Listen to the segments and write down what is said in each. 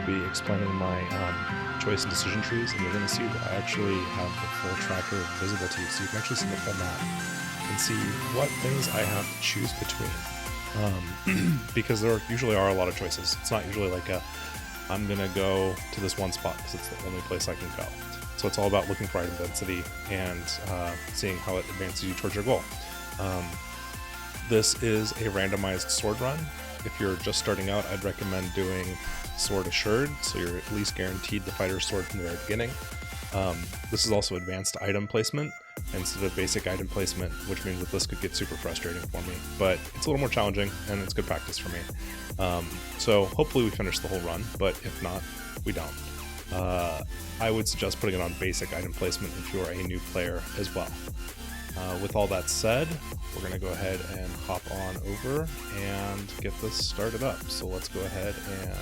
I'll be explaining my choice and decision trees, and you're going to see that I actually have the full tracker visible to you, so you can actually see the full map and see what things I have to choose between. Because there usually are a lot of choices. It's not usually like I'm going to go to this one spot because it's the only place I can go. So it's all about looking for item density and seeing how it advances you towards your goal. This is a randomized sword run. If you're just starting out, I'd recommend doing sword assured, so you're at least guaranteed the fighter's sword from the very beginning. This is also advanced item placement instead of basic item placement, which means that this could get super frustrating for me, but it's a little more challenging and it's good practice for me. So hopefully we finish the whole run, but if not, we don't. I would suggest putting it on basic item placement if you are a new player as well. With all that said, we're going to go ahead and hop on over and get this started up. So let's go ahead and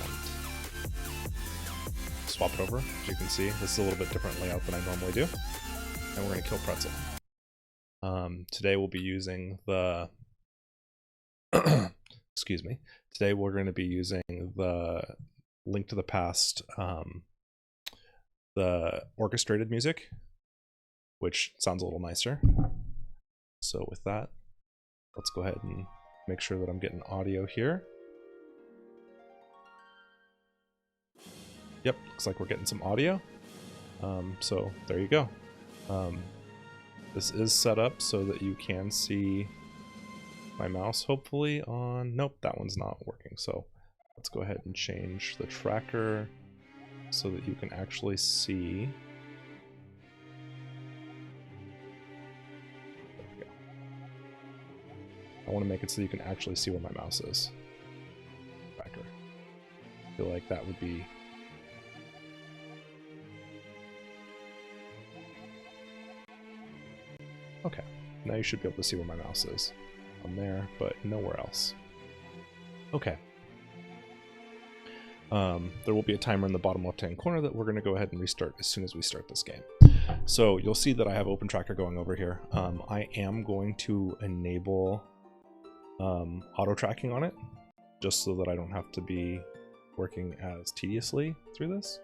swap it over. As you can see, this is a little bit different layout than I normally do. And we're going to kill Pretzel. Today we'll be using the excuse me. Today we're going to be using the Link to the Past, the orchestrated music, which sounds a little nicer. So with that, let's go ahead and make sure that I'm getting audio here. Yep, looks like we're getting some audio. So there you go. This is set up so that you can see my mouse hopefully on... Nope, that one's not working. So let's go ahead and change the tracker so that you can actually see. There we go. I want to make it so you can actually see where my mouse is. Tracker. I feel like that would be... Okay, now you should be able to see where my mouse is. On there, but nowhere else. Okay. There will be a timer in the bottom left-hand corner that we're going to go ahead and restart as soon as we start this game. So you'll see that I have Open Tracker going over here. I am going to enable auto tracking on it, just so that I don't have to be working as tediously through this.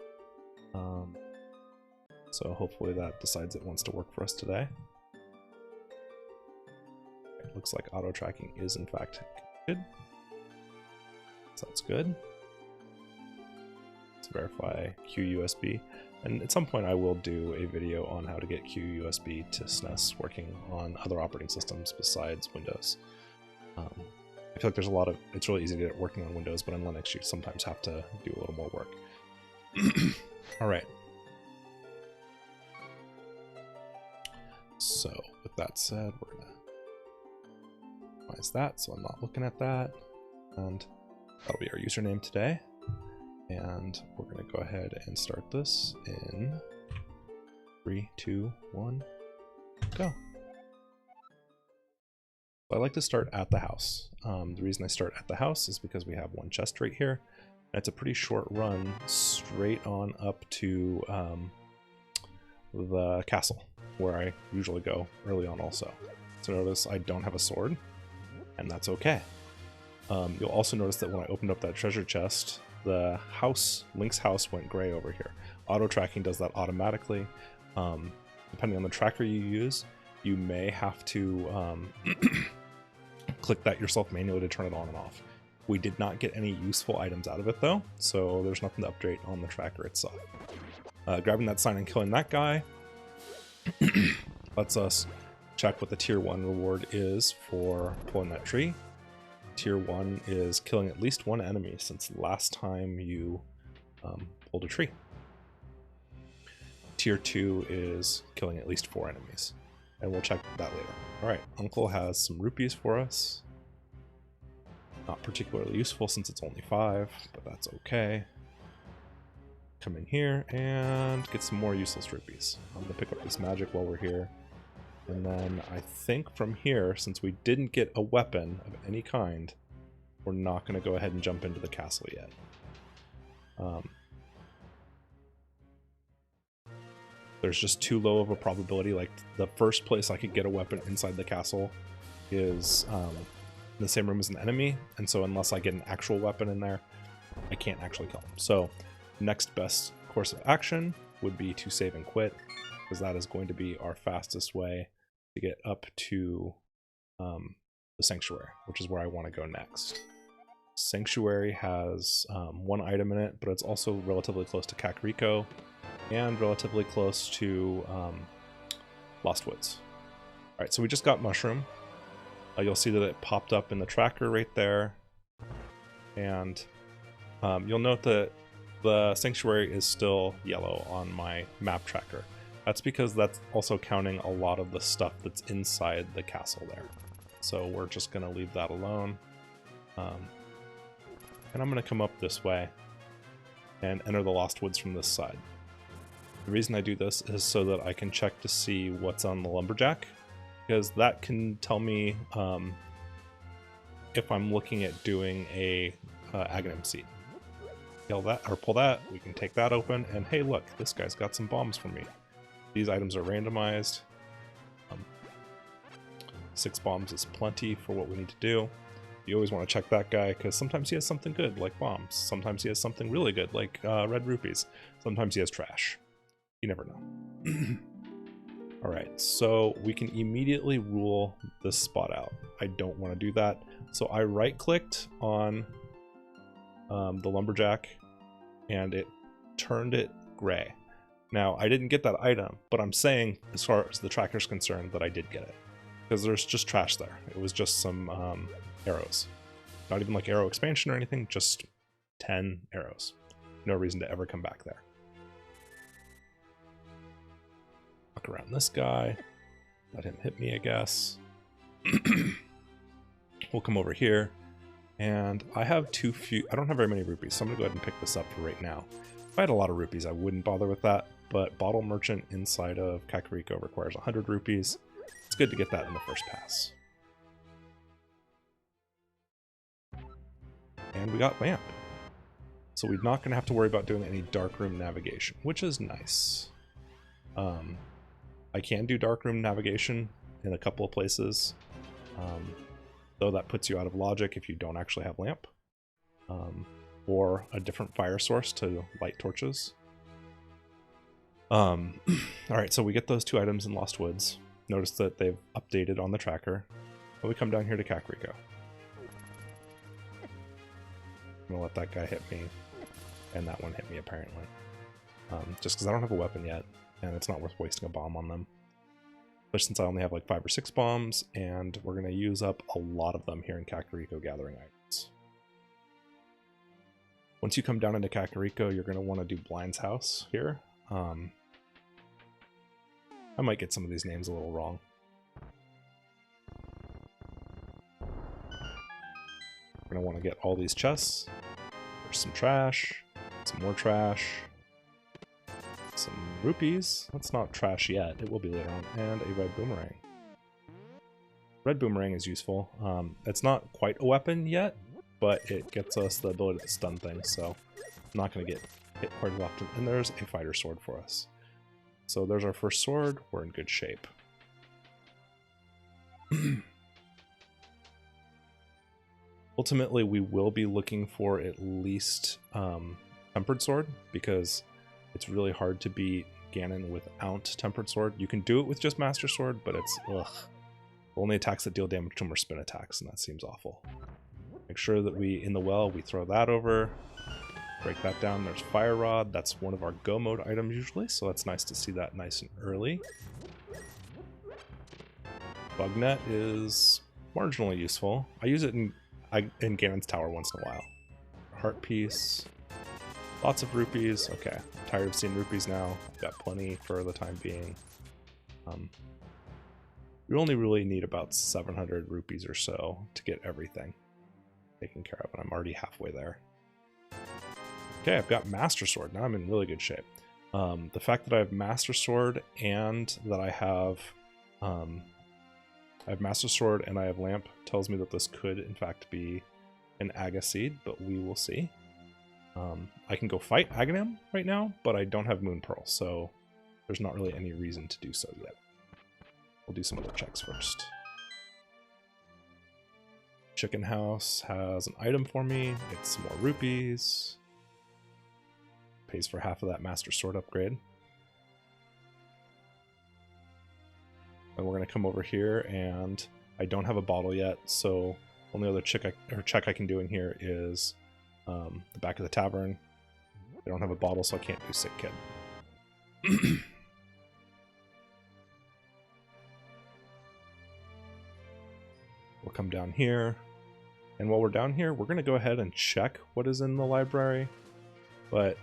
So hopefully that decides it wants to work for us today. It looks like auto tracking is in fact good. So that's good. Let's verify QUSB. And at some point I will do a video on how to get QUSB to SNES working on other operating systems besides Windows. I feel like there's a lot of... It's really easy to get it working on Windows, but on Linux you sometimes have to do a little more work. Alright. So with that said, we're going to minimize that so I'm not looking at that. And that'll be our username today. And we're going to go ahead and start this in 3, 2, 1, go. I like to start at the house. The reason I start at the house is because we have one chest right here. And it's a pretty short run straight on up to the castle, where I usually go early on also. So notice I don't have a sword, and that's okay. You'll also notice that when I opened up that treasure chest, the house, Link's house, went gray over here. Auto tracking does that automatically. Depending on the tracker you use, you may have to click that yourself manually to turn it on and off. We did not get any useful items out of it though, so there's nothing to update on the tracker itself. Grabbing that sign and killing that guy lets us check what the tier 1 reward is for pulling that tree. Tier 1 is killing at least one enemy since last time you pulled a tree. Tier 2 is killing at least 4 enemies. And we'll check that later. Alright, Uncle has some rupees for us. Not particularly useful since it's only 5, but that's okay. Come in here and get some more useless rupees. I'm going to pick up this magic while we're here. And then I think from here, since we didn't get a weapon of any kind, we're not going to go ahead and jump into the castle yet. There's just too low of a probability. Like, the first place I could get a weapon inside the castle is in the same room as an enemy, and so unless I get an actual weapon in there, I can't actually kill them. So next best course of action would be to save and quit, because that is going to be our fastest way to get up to the Sanctuary, which is where I want to go next. Sanctuary has one item in it, but it's also relatively close to Kakariko and relatively close to Lost Woods. Alright, so we just got Mushroom. You'll see that it popped up in the tracker right there. And you'll note that the Sanctuary is still yellow on my map tracker. That's because that's also counting a lot of the stuff that's inside the castle there. So we're just going to leave that alone. And I'm going to come up this way and enter the Lost Woods from this side. The reason I do this is so that I can check to see what's on the Lumberjack, because that can tell me if I'm looking at doing a Aghanim seed. Kill that, or pull that, we can take that open, and hey look, this guy's got some bombs for me. These items are randomized. 6 bombs is plenty for what we need to do. You always want to check that guy, because sometimes he has something good, like bombs. Sometimes he has something really good, like red rupees. Sometimes he has trash. You never know. Alright, so we can immediately rule this spot out. I don't want to do that. So I right-clicked on the Lumberjack, and it turned it gray. Now, I didn't get that item, but I'm saying, as far as the tracker's concerned, that I did get it. Because there's just trash there. It was just some arrows. Not even like arrow expansion or anything, just 10 arrows. No reason to ever come back there. Walk around this guy. Let him hit me, I guess. We'll come over here. And I have I don't have very many rupees, so I'm going to go ahead and pick this up for right now. If I had a lot of rupees, I wouldn't bother with that. But Bottle Merchant inside of Kakariko requires 100 rupees. It's good to get that in the first pass. And we got Lamp. So we're not going to have to worry about doing any darkroom navigation, which is nice. I can do darkroom navigation in a couple of places, though that puts you out of logic if you don't actually have Lamp. Or a different fire source to light torches. Alright, so we get those 2 items in Lost Woods. Notice that they've updated on the tracker. And we come down here to Kakariko. I'm gonna let that guy hit me, and that one hit me apparently. Just because I don't have a weapon yet, and it's not worth wasting a bomb on them. Especially since I only have like 5 or 6 bombs, and we're gonna use up a lot of them here in Kakariko gathering items. Once you come down into Kakariko, you're gonna want to do Blind's House here. I might get some of these names a little wrong. We're going to want to get all these chests. There's some trash, some more trash, some rupees. That's not trash yet. It will be later on. And a red boomerang. Red boomerang is useful. It's not quite a weapon yet, but it gets us the ability to stun things, so I'm not going to get hit quite often. And there's a fighter sword for us. So there's our first sword. We're in good shape. Ultimately, we will be looking for at least Tempered Sword, because it's really hard to beat Ganon without Tempered Sword. You can do it with just Master Sword, but it's ugh. Only attacks that deal damage to them are spin attacks, and that seems awful. Make sure that in the well, we throw that over. Break that down. There's Fire Rod. That's one of our go mode items usually, so it's nice to see that nice and early. Bug Net is marginally useful. I use it in Ganon's Tower once in a while. Heart Piece. Lots of rupees. Okay, I'm tired of seeing rupees now. Got plenty for the time being. We only really need about 700 rupees or so to get everything taken care of, and I'm already halfway there. Okay, I've got Master Sword. Now I'm in really good shape. The fact that I have Master Sword and that I have Master Sword and I have Lamp tells me that this could, in fact, be an Aga Seed, but we will see. I can go fight Aghanim right now, but I don't have Moon Pearl, so there's not really any reason to do so yet. We'll do some other checks first. Chicken House has an item for me. It's some more rupees. pays for half of that Master Sword upgrade. And we're going to come over here, and I don't have a bottle yet, so only other check I can do in here is the back of the tavern. I don't have a bottle, so I can't do Sick Kid. We'll come down here, and while we're down here, we're going to go ahead and check what is in the library, but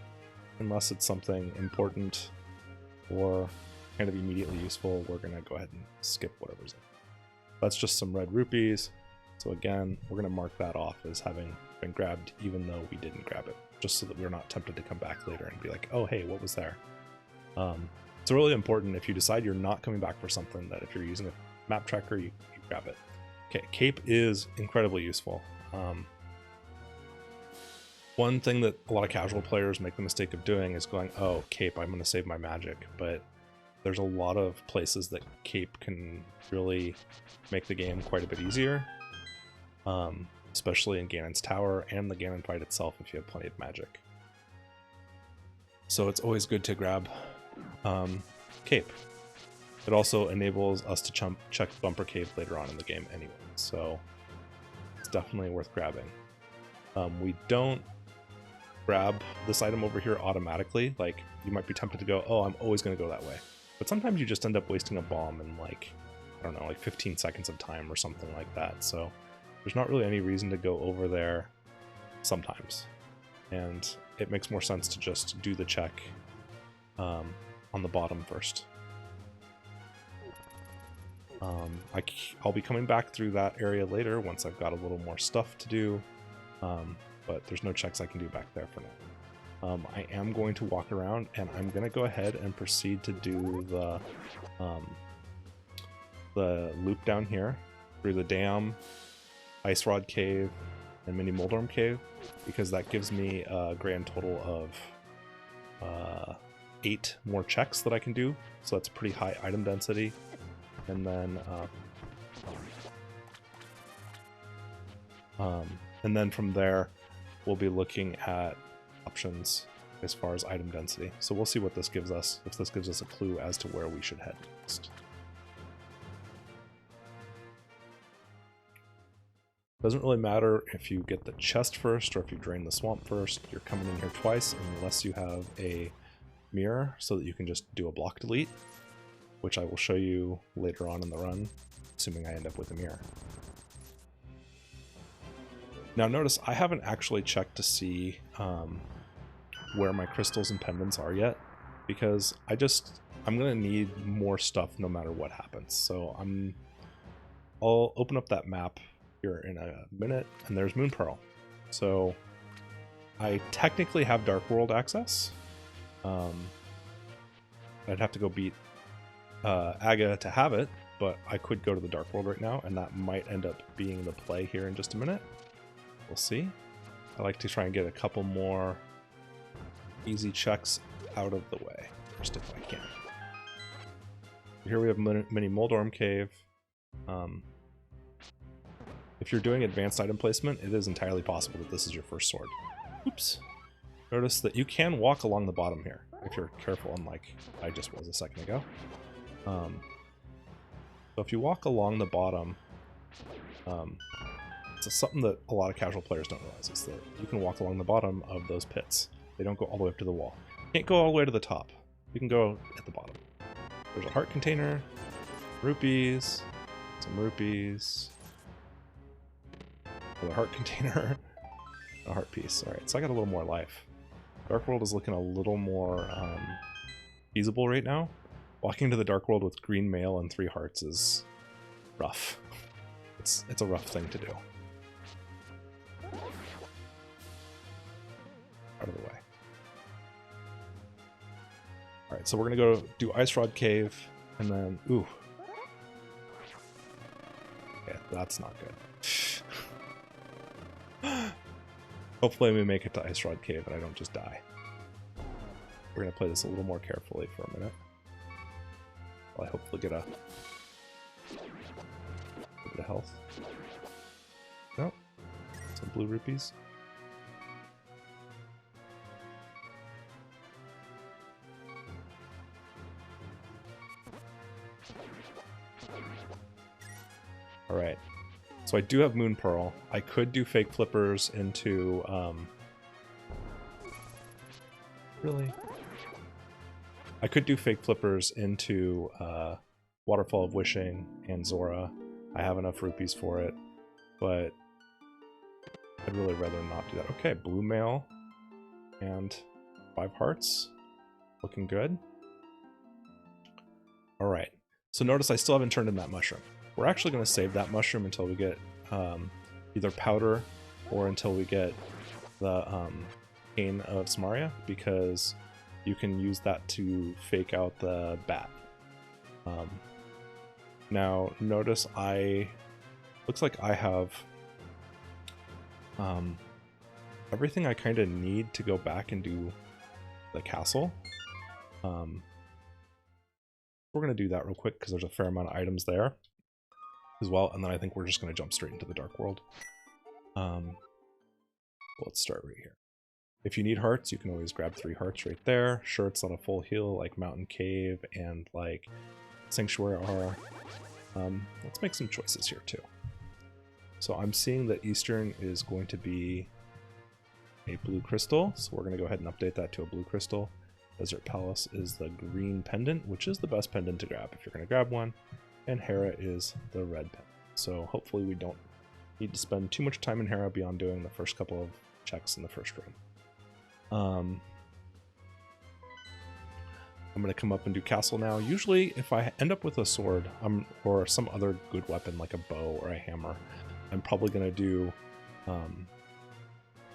unless it's something important or kind of immediately useful, we're going to go ahead and skip whatever's in. That's just some red rupees, so again, we're going to mark that off as having been grabbed even though we didn't grab it, just so that we're not tempted to come back later and be like, oh hey, what was there? It's really important if you decide you're not coming back for something, that if you're using a map tracker, you grab it. Okay, cape is incredibly useful. One thing that a lot of casual players make the mistake of doing is going, oh, cape, I'm going to save my magic, but there's a lot of places that cape can really make the game quite a bit easier, especially in Ganon's Tower and the Ganon fight itself if you have plenty of magic. So it's always good to grab cape. It also enables us to check Bumper Cave later on in the game anyway, so it's definitely worth grabbing. We don't grab this item over here automatically. Like, you might be tempted to go, oh, I'm always going to go that way. But sometimes you just end up wasting a bomb in, like, I don't know, like 15 seconds of time or something like that. So there's not really any reason to go over there sometimes. And it makes more sense to just do the check on the bottom first. I'll be coming back through that area later once I've got a little more stuff to do, but there's no checks I can do back there for now. I am going to walk around, and I'm going to go ahead and proceed to do the loop down here through the dam, Ice Rod Cave, and Mini Moldorm Cave, because that gives me a grand total of 8 more checks that I can do, so that's pretty high item density. And then from there, we'll be looking at options as far as item density. So we'll see what this gives us, if this gives us a clue as to where we should head next. Doesn't really matter if you get the chest first or if you drain the swamp first. You're coming in here twice unless you have a mirror so that you can just do a block delete, which I will show you later on in the run, assuming I end up with a mirror. Now notice I haven't actually checked to see where my crystals and pendants are yet, because I'm gonna need more stuff no matter what happens. So I'll open up that map here in a minute, and there's Moon Pearl. So I technically have Dark World access. I'd have to go beat Aga to have it, but I could go to the Dark World right now, and that might end up being the play here in just a minute. We'll see. I like to try and get a couple more easy checks out of the way first if I can. Here we have Mini Moldorm Cave. If you're doing advanced item placement, it is entirely possible that this is your first sword. Oops. Notice that you can walk along the bottom here if you're careful, unlike I just was a second ago. So if you walk along the bottom, it's something that a lot of casual players don't realize, is that you can walk along the bottom of those pits. They don't go all the way up to the wall. You can't go all the way to the top. You can go at the bottom. There's a heart container, rupees, some rupees, another heart container, a heart piece. Alright, so I got a little more life. Dark World is looking a little more feasible right now. Walking to the Dark World with green mail and 3 hearts is rough. It's a rough thing to do. Out of the way. Alright, so we're gonna go do Ice Rod Cave, and then, ooh. Yeah, that's not good. Hopefully we make it to Ice Rod Cave and I don't just die. We're gonna play this a little more carefully for a minute. While I hopefully get a bit of health. Nope. Some blue rupees. Alright. So I do have Moon Pearl. I could do Fake Flippers into... Really? I could do Fake Flippers into Waterfall of Wishing and Zora. I have enough rupees for it, but I'd really rather not do that. Okay, blue mail and 5 hearts. Looking good. Alright, so notice I still haven't turned in that mushroom. We're actually going to save that mushroom until we get either powder or until we get the Cane of Samaria, because you can use that to fake out the bat. Now notice looks like I have everything I kind of need to go back and do the castle. We're going to do that real quick because there's a fair amount of items there as well, and then I think we're just going to jump straight into the Dark World. Let's start right here. If you need hearts, you can always grab 3 hearts right there. Sure, it's not a full heal like Mountain Cave and like Sanctuary are. Let's make some choices here too. So I'm seeing that Eastern is going to be a blue crystal, so we're going to go ahead and update that to a blue crystal. Desert Palace is the green pendant, which is the best pendant to grab if you're going to grab one, and Hera is the red pendant. So hopefully we don't need to spend too much time in Hera beyond doing the first couple of checks in the first room. I'm going to come up and do castle now. Usually if I end up with a sword or some other good weapon like a bow or a hammer, I'm probably going to do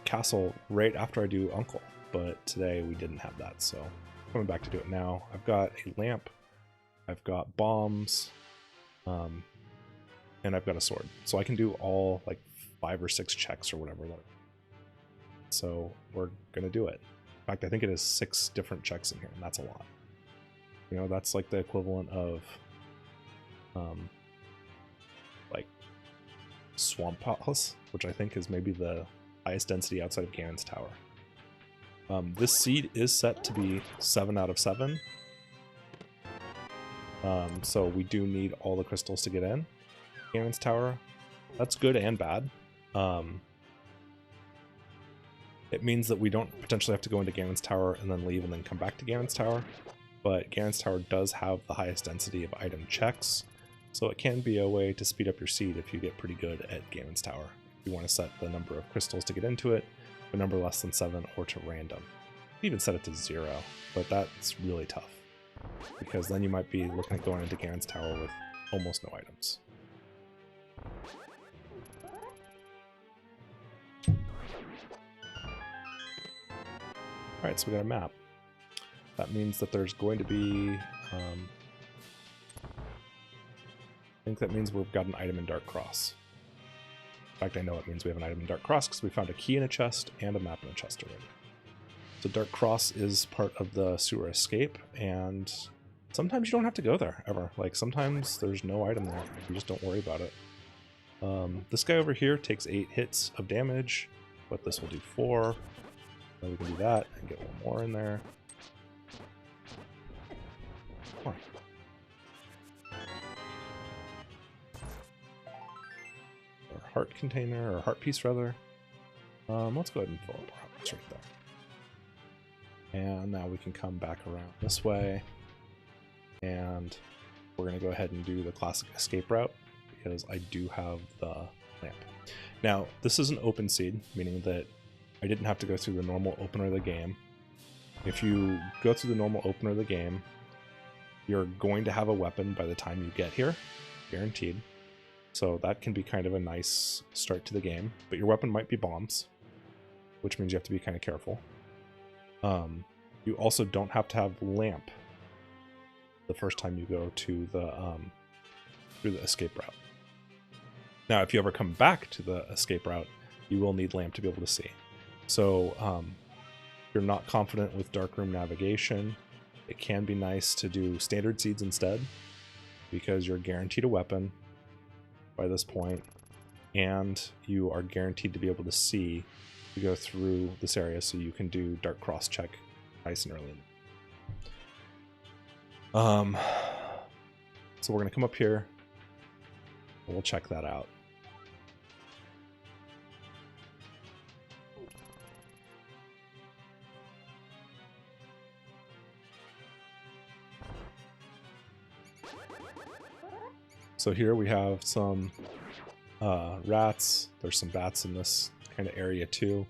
castle right after I do Uncle. But today we didn't have that, so I'm coming back to do it now. I've got a lamp, I've got bombs, and I've got a sword. So I can do all like 5 or 6 checks or whatever. So we're going to do it. In fact, I think it is 6 different checks in here, and that's a lot. You know, that's like the equivalent of like Swamp Palace, which I think is maybe the highest density outside of Ganon's Tower. This seed is set to be 7 out of 7. So we do need all the crystals to get in Ganon's Tower. That's good and bad. It means that we don't potentially have to go into Ganon's Tower and then leave and then come back to Ganon's Tower. But Ganon's Tower does have the highest density of item checks, so it can be a way to speed up your seed if you get pretty good at Ganon's Tower. You want to set the number of crystals to get into it, a number less than 7, or to random. You can even set it to 0, but that's really tough, because then you might be looking at going into Ganon's Tower with almost no items. Alright, so we got a map. That means that there's going to be... I think that means we've got an item in Dark Cross. In fact, I know it means we have an item in Dark Cross because we found a key in a chest and a map in a chest already. So Dark Cross is part of the sewer escape, and sometimes you don't have to go there, ever. Like, sometimes there's no item there. You just don't worry about it. This guy over here takes 8 hits of damage, but this will do 4. Then we can do that and get 1 more in there. Come on. Or heart container, or heart piece rather. Let's go ahead and fill up our heart piece right there. And now we can come back around this way. And we're going to go ahead and do the classic escape route, because I do have the lamp. Now, this is an open seed, meaning that I didn't have to go through the normal opener of the game. If you go through the normal opener of the game, you're going to have a weapon by the time you get here, guaranteed. So that can be kind of a nice start to the game, but your weapon might be bombs, which means you have to be kind of careful. You also don't have to have lamp the first time you go to the through the escape route. Now, if you ever come back to the escape route, you will need lamp to be able to see. So if you're not confident with darkroom navigation, it can be nice to do standard seeds instead, because you're guaranteed a weapon by this point, and you are guaranteed to be able to see to go through this area, so you can do Dark Cross check nice and early. So So we're going to come up here and we'll check that out. So here we have some rats. There's some bats in this kind of area too.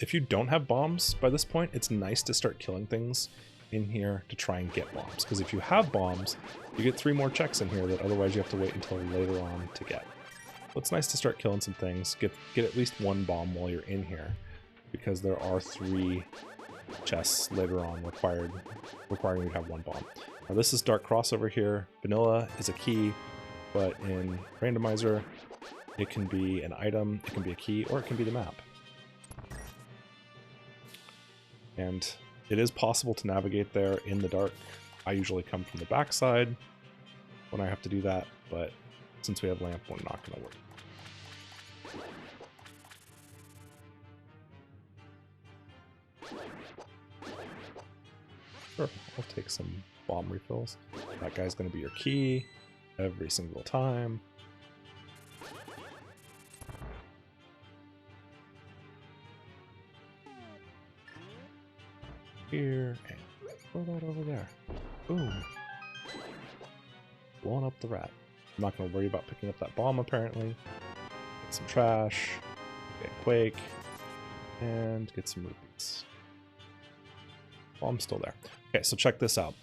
If you don't have bombs by this point, it's nice to start killing things in here to try and get bombs. Because if you have bombs, you get 3 more checks in here that otherwise you have to wait until later on to get. So it's nice to start killing some things, get at least 1 bomb while you're in here, because there are 3 chests later on requiring you to have 1 bomb. Now this is Dark Cross over here. Vanilla is a key, but in Randomizer, it can be an item, it can be a key, or it can be the map. And it is possible to navigate there in the dark. I usually come from the backside when I have to do that, but since we have lamp, we're not going to work. Sure, I'll take some bomb refills. That guy's going to be your key every single time. Here, and throw that over there. Boom. Blowing up the rat. I'm not going to worry about picking up that bomb, apparently. Get some trash, get Quake, and get some rupees. Bomb's still there. Okay, so check this out.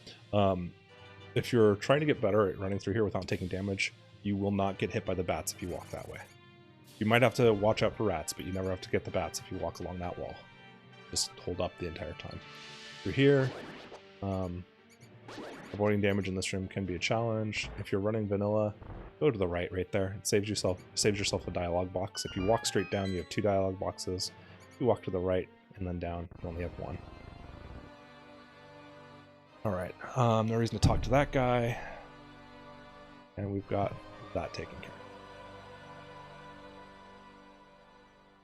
If you're trying to get better at running through here without taking damage, you will not get hit by the bats if you walk that way. You might have to watch out for rats, but you never have to get the bats if you walk along that wall. Just hold up the entire time. Through here, avoiding damage in this room can be a challenge. If you're running vanilla, go to the right there. It saves yourself a dialogue box. If you walk straight down, you have 2 dialogue boxes. If you walk to the right and then down, you only have 1. Alright, no reason to talk to that guy. And we've got that taken care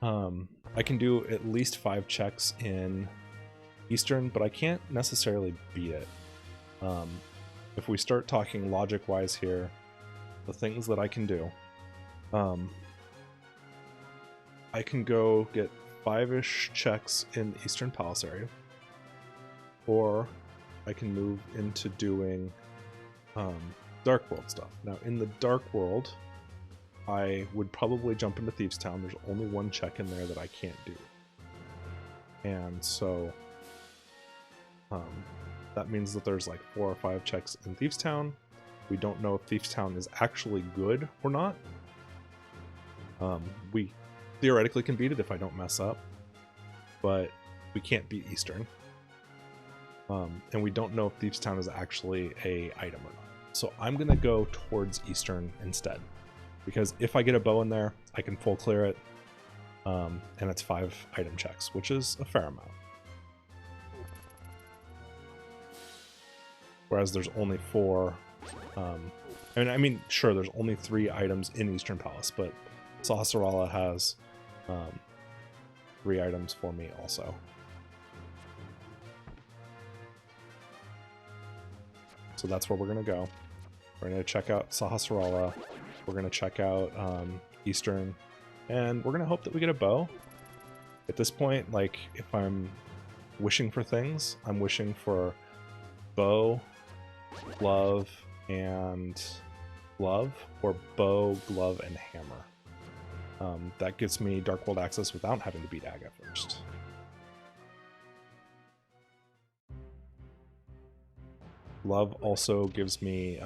of. I can do at least 5 checks in Eastern, but I can't necessarily beat it. If we start talking logic-wise here, the things that I can do, I can go get 5-ish checks in the Eastern Palace area, or I can move into doing Dark World stuff. Now, in the Dark World, I would probably jump into Thieves Town. There's only 1 check in there that I can't do. And so that means that there's like 4 or 5 checks in Thieves Town. We don't know if Thieves Town is actually good or not. We theoretically can beat it if I don't mess up, but we can't beat Eastern. And we don't know if Thieves Town is actually a item or not. So I'm gonna go towards Eastern instead, because if I get a bow in there, I can full clear it, and it's 5 item checks, which is a fair amount. Whereas there's only 4. I mean, sure, there's only 3 items in Eastern Palace, but Sahasrara has 3 items for me also. So that's where we're going to go. We're going to check out Sahasrara. We're going to check out Eastern. And we're going to hope that we get a bow. At this point, like, if I'm wishing for things, I'm wishing for bow, glove, and glove, or bow, glove, and hammer. That gives me Dark World access without having to beat Aga first. Glove also gives me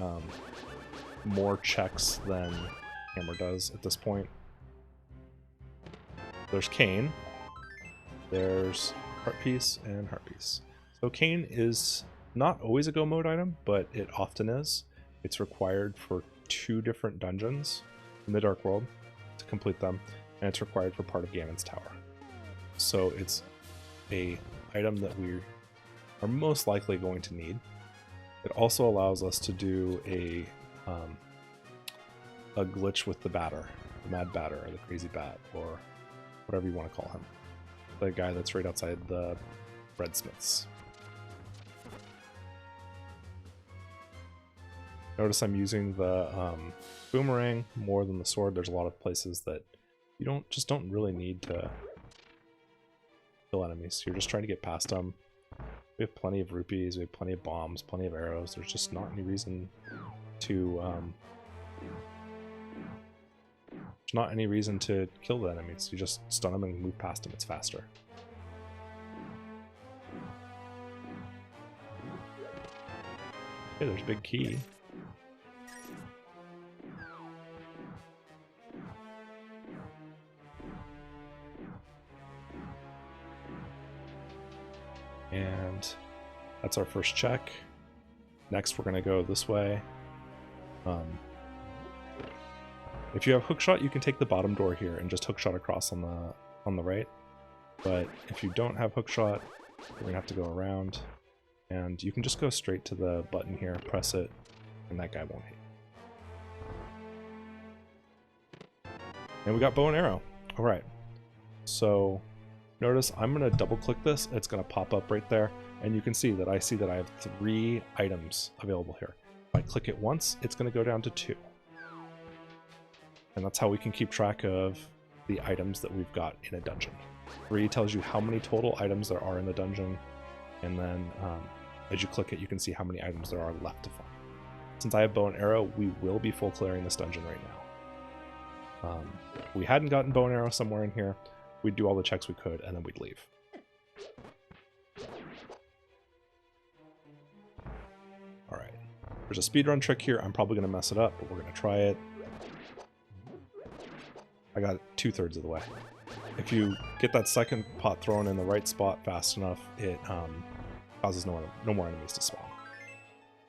more checks than hammer does at this point. There's Cane, there's Heart Piece, and Heart Piece. So Cane is not always a go mode item, but it often is. It's required for 2 different dungeons in the Dark World to complete them, and it's required for part of Ganon's Tower. So it's a item that we are most likely going to need. It also allows us to do a glitch with the batter, the mad batter, or the crazy bat, or whatever you want to call him. The guy that's right outside the breadsmiths. Notice I'm using the boomerang more than the sword. There's a lot of places that you don't really need to kill enemies. You're just trying to get past them. We have plenty of rupees, we have plenty of bombs, plenty of arrows. There's just not any reason to there's not any reason to kill the enemies. You just stun them and move past them. It's faster. Okay, there's a big key. And that's our first check. Next, we're going to go this way. If you have hookshot, you can take the bottom door here and just hookshot across on the right. But if you don't have hookshot, you're going to have to go around. And you can just go straight to the button here, press it, and that guy won't hit you. And we got bow and arrow. Alright. So notice I'm going to double click this. It's going to pop up right there. And you can see that I have 3 items available here. If I click it once, it's going to go down to 2. And that's how we can keep track of the items that we've got in a dungeon. 3 tells you how many total items there are in the dungeon. And then as you click it, you can see how many items there are left to find. Since I have bow and arrow, we will be full clearing this dungeon right now. If we hadn't gotten bow and arrow somewhere in here, we'd do all the checks we could, and then we'd leave. Alright. There's a speedrun trick here. I'm probably going to mess it up, but we're going to try it. I got it 2/3 of the way. If you get that second pot thrown in the right spot fast enough, it causes no more enemies to spawn.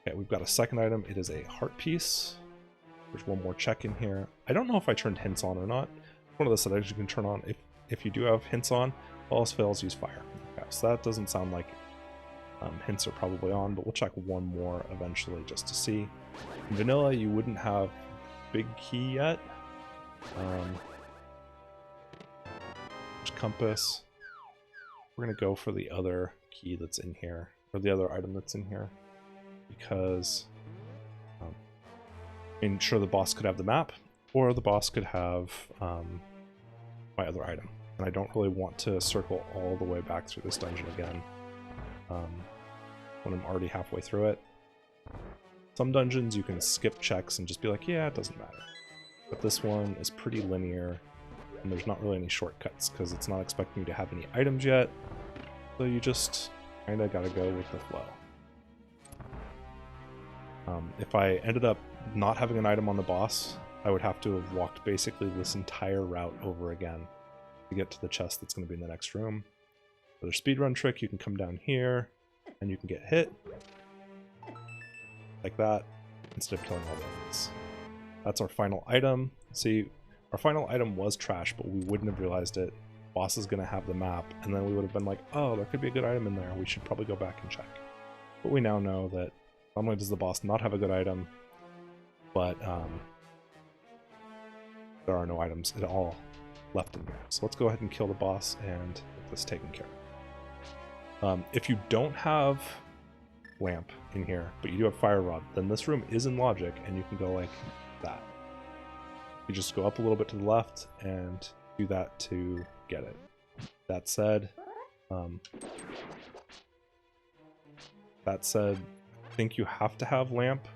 Okay, we've got a second item. It is a heart piece. There's one more check in here. I don't know if I turned hints on or not. One of the settings you can turn on. If you do have hints on, all else fails, use fire. Okay, so that doesn't sound like hints are probably on, but we'll check one more eventually just to see. In vanilla, you wouldn't have big key yet. Compass. We're going to go for the other key that's in here, or the other item that's in here, because I mean, sure, the boss could have the map, or the boss could have my other item, and I don't really want to circle all the way back through this dungeon again when I'm already halfway through it. Some dungeons you can skip checks and just be like, yeah, it doesn't matter, but this one is pretty linear. And there's not really any shortcuts because it's not expecting you to have any items yet, so you just kind of gotta go with the flow. If I ended up not having an item on the boss, I would have to have walked basically this entire route over again to get to the chest that's going to be in the next room. Another speedrun trick, you can come down here and you can get hit like that instead of killing all the enemies. That's our final item. See, our final item was trash, but we wouldn't have realized it. Boss is going to have the map, and then we would have been like, oh, there could be a good item in there. We should probably go back and check. But we now know that not only does the boss not have a good item, but there are no items at all left in here. So let's go ahead and kill the boss and get this taken care of. If you don't have lamp in here, but you do have fire rod, then this room is in logic, and you can go like that. You just go up a little bit to the left and do that to get it. That said, I think you have to have lamp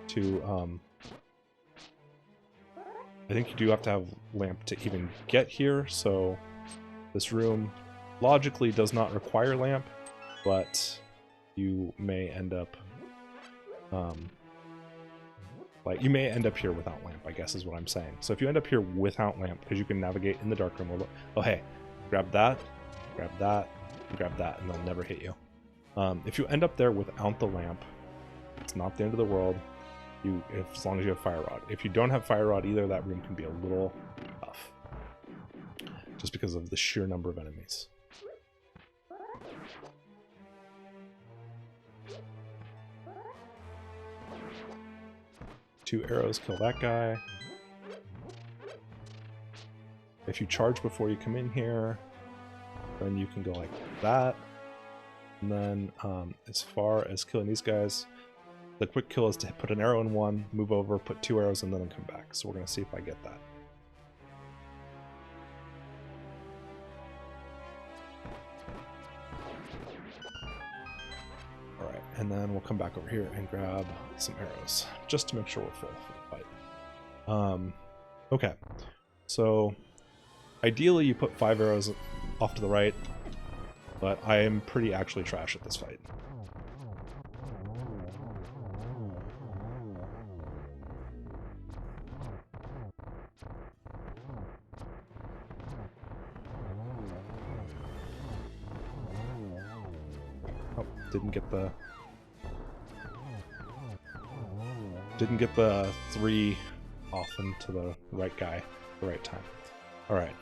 to, I think you do have to have lamp to even get here, so this room logically does not require lamp, but you may end up, you may end up here without lamp, I guess is what I'm saying. So if you end up here without lamp, because you can navigate in the dark room, oh hey, grab that, grab that, grab that, and they'll never hit you. If you end up there without the lamp, it's not the end of the world. As long as you have fire rod. If you don't have fire rod either, that room can be a little tough, just because of the sheer number of enemies. Two arrows kill that guy. If you charge before you come in here, then you can go like that. And then as far as killing these guys, The quick kill is to put an arrow in one, move over, put 2 arrows in, then come back. So we're going to see if I get that. Alright, and then we'll come back over here and grab some arrows, just to make sure we're full for the fight. Okay, so ideally you put 5 arrows off to the right, but I am pretty actually trash at this fight. Oh, didn't get the 3 off into the right guy at the right time. Alright.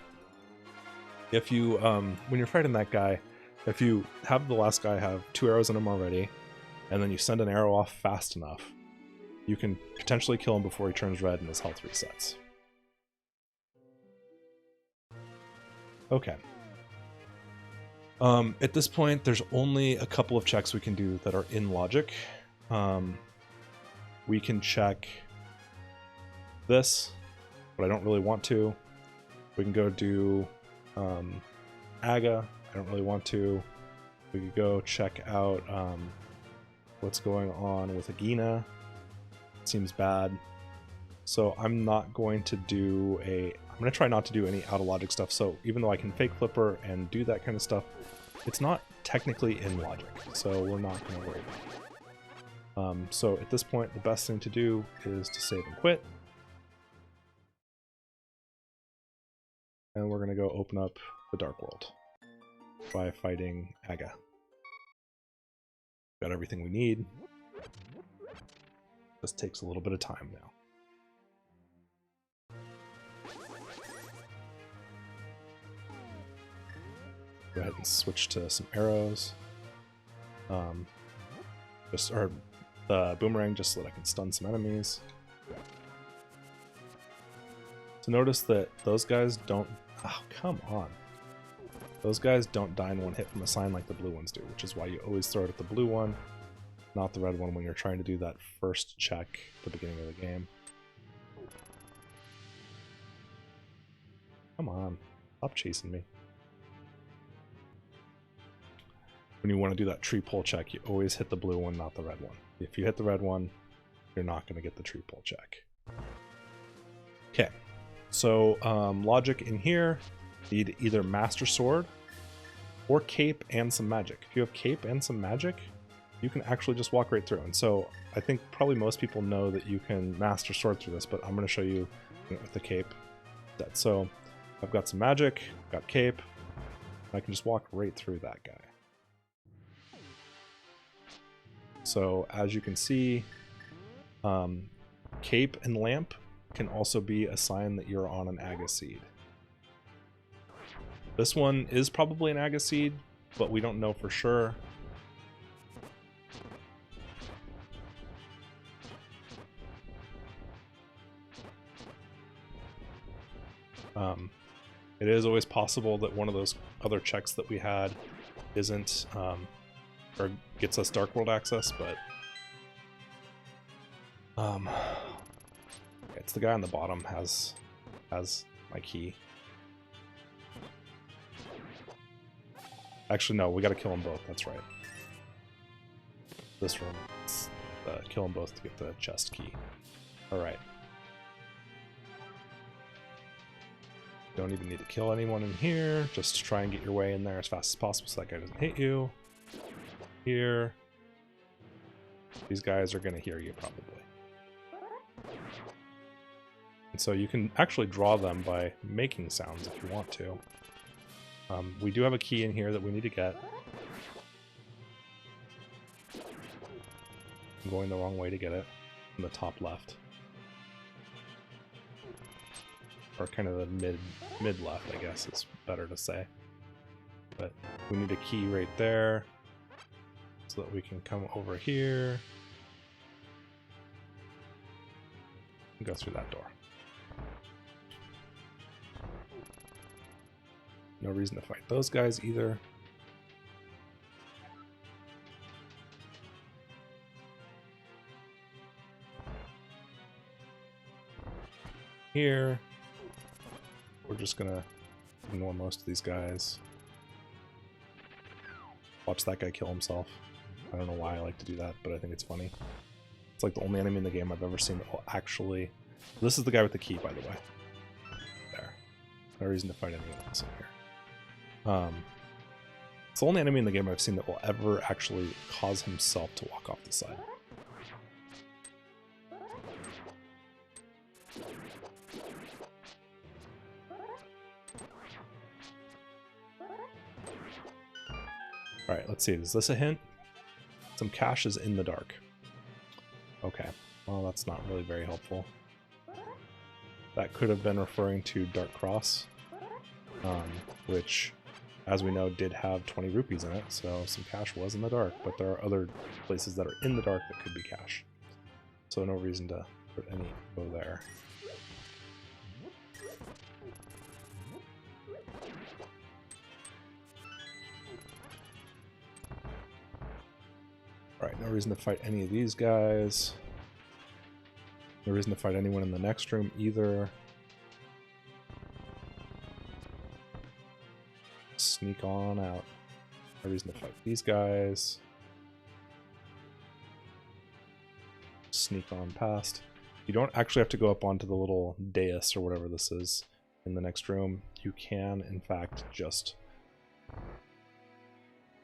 If you, when you're fighting that guy, if you have the last guy have 2 arrows in him already, and then you send an arrow off fast enough, you can potentially kill him before he turns red and his health resets. Okay. At this point, there's only a couple of checks we can do that are in logic. We can check this, but I don't really want to. We can go do Aga. I don't really want to. We could go check out what's going on with Agina. It seems bad. So I'm not going to do I'm going to try not to do any out of logic stuff. So even though I can fake flipper and do that kind of stuff, it's not technically in logic. So we're not going to worry about it. So at this point, the best thing to do is to save and quit. And we're going to go open up the Dark World by fighting Aga. Got everything we need. This takes a little bit of time now. Go ahead and switch to some arrows. Or the boomerang just so that I can stun some enemies. So notice that those guys don't... Oh, come on. Those guys don't die in one hit from a sign like the blue ones do, which is why you always throw it at the blue one, not the red one when you're trying to do that first check at the beginning of the game. Come on. Stop chasing me. When you want to do that tree pull check, you always hit the blue one, not the red one. If you hit the red one, you're not going to get the tree pull check. Okay, so logic in here, need either Master Sword or Cape and some magic. If you have Cape and some magic, you can actually just walk right through. And so I think probably most people know that you can Master Sword through this, but I'm going to show you with the Cape. So I've got some magic, I've got Cape, and I can just walk right through that guy. So as you can see, Cape and Lamp can also be a sign that you're on an Aga Seed. This one is probably an Aga Seed, but we don't know for sure. It is always possible that one of those other checks that we had isn't... or gets us Dark World access, but it's the guy on the bottom has my key. Actually, no, we gotta kill them both, that's right. This room, kill them both to get the chest key. Alright. Don't even need to kill anyone in here, just try and get your way in there as fast as possible so that guy doesn't hit you. Here. These guys are going to hear you probably. And so you can actually draw them by making sounds if you want to. We do have a key in here that we need to get. I'm going the wrong way to get it. In the top left. Or kind of the mid left, I guess is better to say. But we need a key right there. So that we can come over here and go through that door. No reason to fight those guys either. here. We're just gonna ignore most of these guys. Watch that guy kill himself. I don't know why I like to do that, but I think it's funny. It's like the only enemy in the game I've ever seen that will actually... This is the guy with the key, by the way. There. No reason to fight anyone else in here. It's the only enemy in the game I've seen that will ever actually cause himself to walk off the side. Alright, let's see. Is this a hint? Some cache is in the dark. Okay. Well, that's not really very helpful. That could have been referring to Dark Cross, which, as we know, did have 20 rupees in it, so some cache was in the dark, but there are other places that are in the dark that could be cache. So no reason to put any info there. Alright, no reason to fight any of these guys. No reason to fight anyone in the next room either. Sneak on out. No reason to fight these guys. Sneak on past. You don't actually have to go up onto the little dais or whatever this is in the next room. You can, in fact, just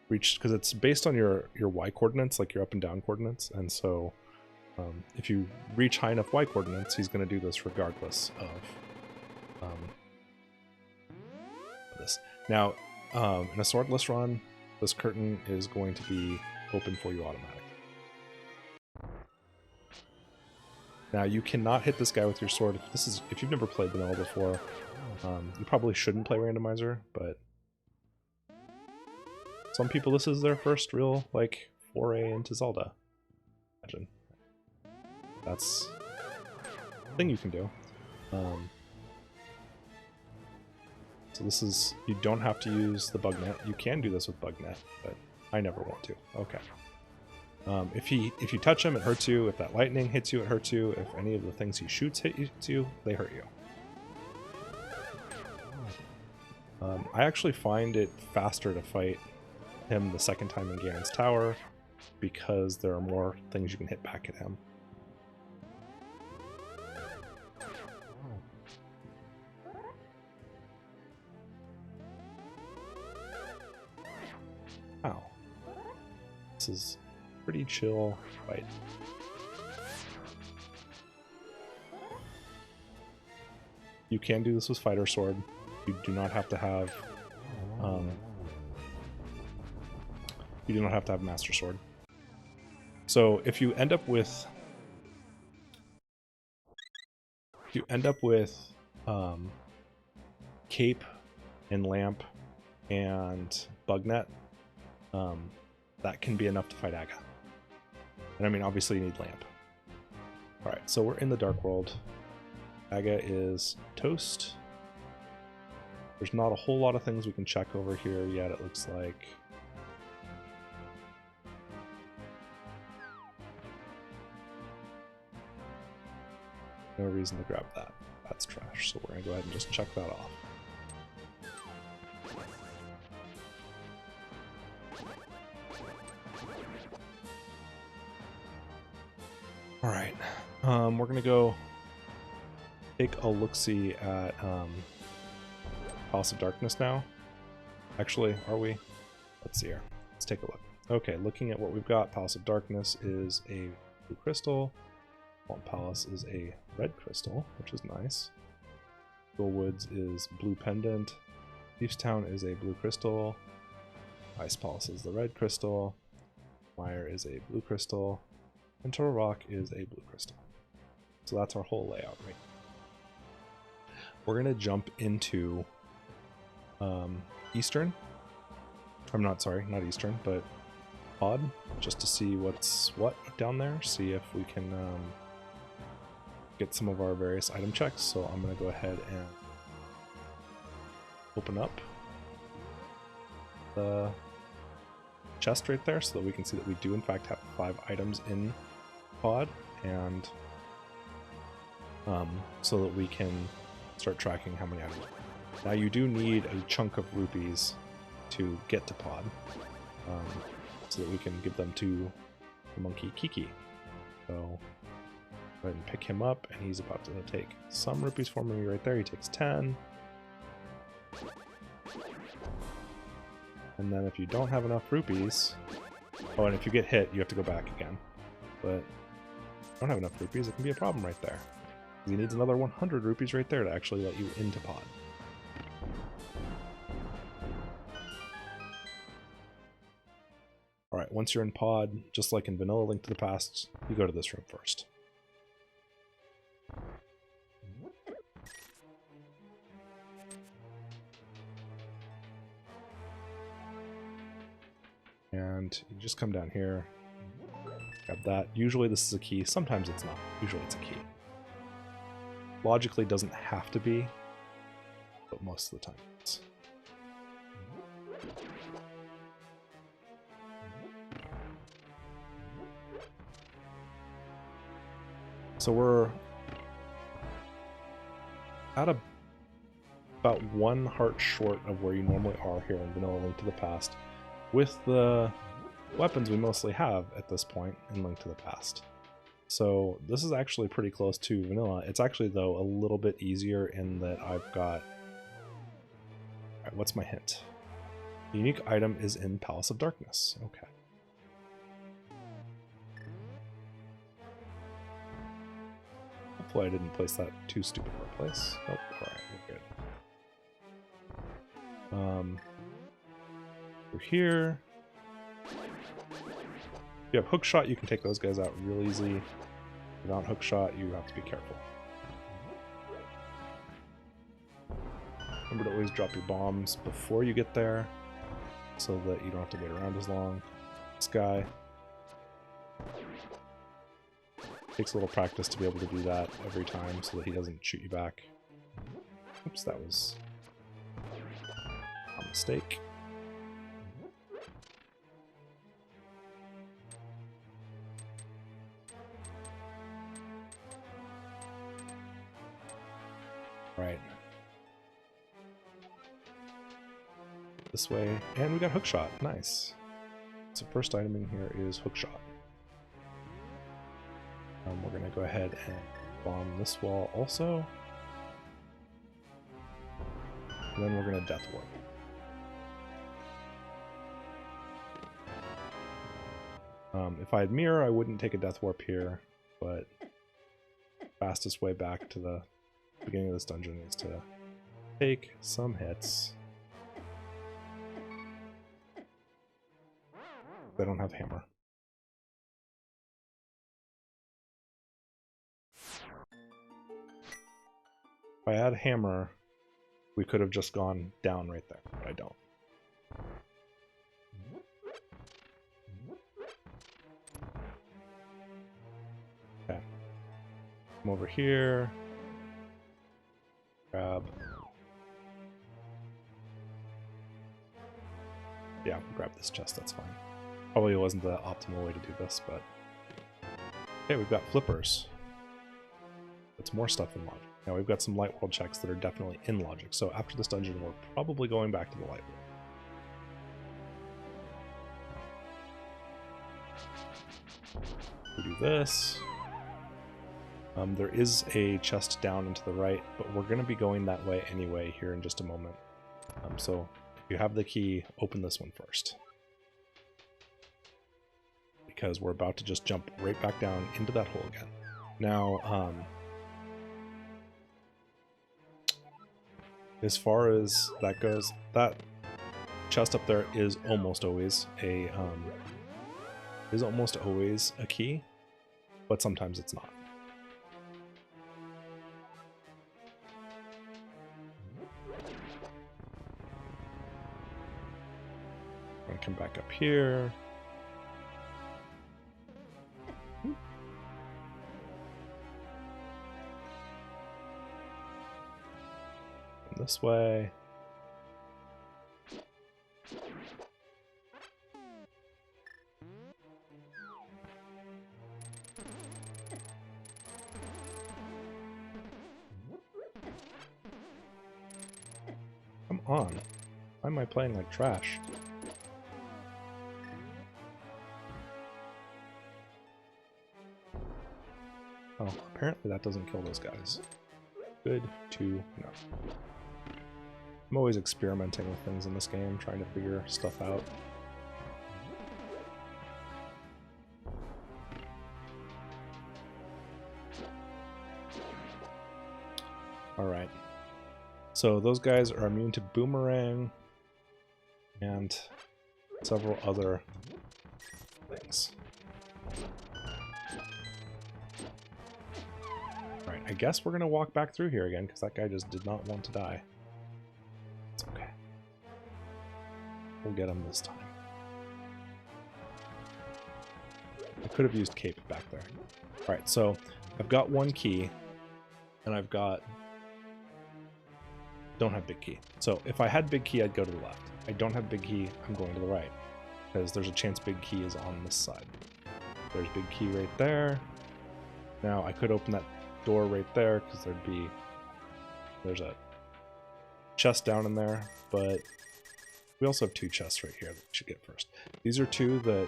reach, because it's based on your Y coordinates, like your up and down coordinates, and so if you reach high enough Y coordinates, he's going to do this regardless of this. Now, in a swordless run, this curtain is going to be open for you automatically. Now, you cannot hit this guy with your sword. If you've never played vanilla before, you probably shouldn't play Randomizer, but some people, this is their first real, like, foray into Zelda. Imagine. That's a thing you can do. So this is, you don't have to use the bug net. You can do this with bug net, but I never want to. Okay. If you touch him, it hurts you. If that lightning hits you, it hurts you. If any of the things he shoots hits you, they hurt you. I actually find it faster to fight him the second time in Ganon's Tower because there are more things you can hit back at him. Wow. This is pretty chill fight. You can do this with Fighter Sword. You do not have to have Master Sword. So if you end up with Cape and Lamp and Bugnet, that can be enough to fight Aga. And I mean, obviously you need Lamp. Alright, so we're in the Dark World. Aga is toast. There's not a whole lot of things we can check over here yet, it looks like. No reason to grab that. That's trash, so we're gonna go ahead and just check that off. Alright, we're gonna go take a look-see at Palace of Darkness now. Actually, are we? Let's see here. Let's take a look. Okay, looking at what we've got, Palace of Darkness is a blue crystal. Swamp Palace is a red crystal, which is nice. Woods is blue pendant. Thief's Town is a blue crystal. Ice Palace is the red crystal. Mire is a blue crystal. And Turtle Rock is a blue crystal. So that's our whole layout right now. We're gonna jump into Eastern. I'm not sorry, not Eastern, but Pod, just to see what's what down there. See if we can get some of our various item checks. So I'm gonna go ahead and open up the chest right there so that we can see that we do in fact have 5 items in Pod, and so that we can start tracking how many items. Now you do need a chunk of rupees to get to Pod, so that we can give them to the monkey Kiki. So go ahead and pick him up, and he's about to take some rupees for me right there. He takes 10. And then if you don't have enough rupees, oh, and if you get hit, you have to go back again. But if you don't have enough rupees, it can be a problem right there. He needs another 100 rupees right there to actually let you into Pod. Alright, once you're in Pod, just like in Vanilla Link to the Past, you go to this room first. And you just come down here, grab that. Usually this is a key, sometimes it's not. Usually it's a key. Logically doesn't have to be, but most of the time it's. So we're at about 1 heart short of where you normally are here in Vanilla Link to the Past, with the weapons we mostly have at this point in Link to the Past. So this is actually pretty close to Vanilla. It's actually, though, a little bit easier in that I've got... Alright, what's my hint? The unique item is in Palace of Darkness. Okay. Hopefully I didn't place that too stupid of a place. Nope, alright, we're good. We're here. If you have hookshot, you can take those guys out real easy. Without hookshot, you have to be careful. Remember to always drop your bombs before you get there, so that you don't have to wait around as long. This guy takes a little practice to be able to do that every time so that he doesn't shoot you back. Oops, that was a mistake. Right. This way, and we got hookshot. Nice. So first item in here is hookshot. We're gonna go ahead and bomb this wall also. And then we're gonna death warp. If I had mirror, I wouldn't take a death warp here, but fastest way back to the beginning of this dungeon is to take some hits. I don't have hammer. If I had hammer, we could have just gone down right there, but I don't. Okay. Come over here. Grab. Yeah, we'll grab this chest, that's fine. Probably wasn't the optimal way to do this, but... Okay, we've got flippers. That's more stuff in logic. Now we've got some light world checks that are definitely in logic, so after this dungeon we're probably going back to the light world. We do this. There is a chest down and to the right, but we're going to be going that way anyway here in just a moment. So if you have the key, open this one first. Because we're about to just jump right back down into that hole again. Now, as far as that goes, that chest up there is almost always a key, but sometimes it's not. I'm gonna come back up here. This way. on. Why am I playing like trash? Oh, apparently that doesn't kill those guys. Good to know. I'm always experimenting with things in this game, trying to figure stuff out. Alright. So those guys are immune to boomerang and several other things. Alright, I guess we're going to walk back through here again because that guy just did not want to die. It's okay. We'll get him this time. I could have used cape back there. Alright, so I've got one key and I've got... don't have big key. So if I had big key, I'd go to the left. I don't have big key, I'm going to the right. Because there's a chance big key is on this side. There's big key right there. Now I could open that door right there because there's a chest down in there, but we also have two chests right here that we should get first. These are two that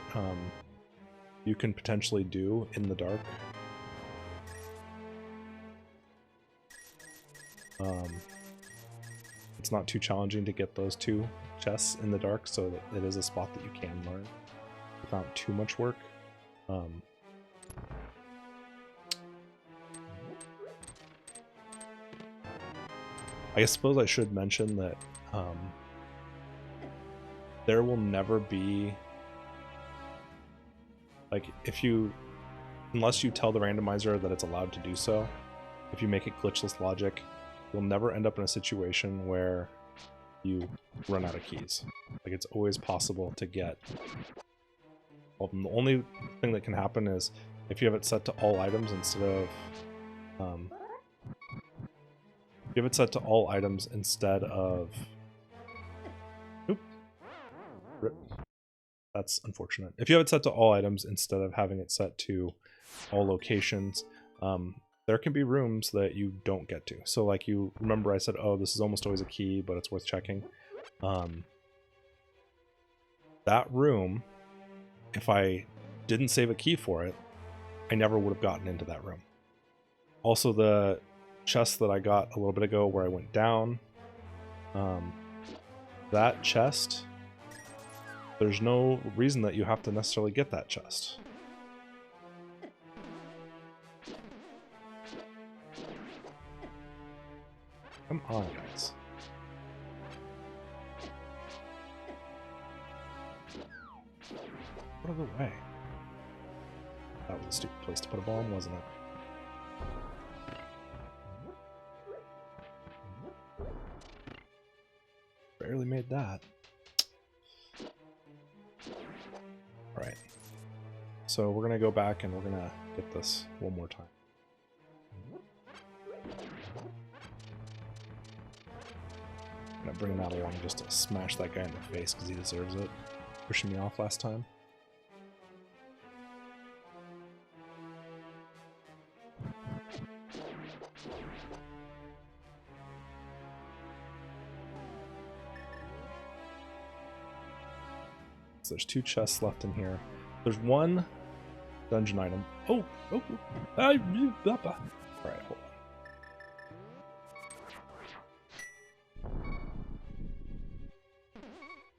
you can potentially do in the dark. It's not too challenging to get those two chests in the dark, so that it is a spot that you can learn without too much work. I suppose I should mention that there will never be, like, unless you tell the randomizer that it's allowed to do so, if you make it glitchless logic, you'll never end up in a situation where you run out of keys. Like, it's always possible to get... Well, the only thing that can happen is if you have it set to all items instead of... if you have it set to all items instead of... Oop. Rip. That's unfortunate. If you have it set to all items instead of having it set to all locations, there can be rooms that you don't get to. So like, you remember I said, oh, this is almost always a key, but it's worth checking. That room, if I didn't save a key for it, I never would have gotten into that room. Also, the chest that I got a little bit ago where I went down, that chest, there's no reason that you have to necessarily get that chest. Come on, guys. Out of the way. That was a stupid place to put a bomb, wasn't it? Barely made that. Alright. So we're gonna go back and we're gonna get this one more time. I'm gonna bring that along just to smash that guy in the face because he deserves it. Pushing me off last time. So there's two chests left in here. There's one dungeon item. Oh! Alright, hold on.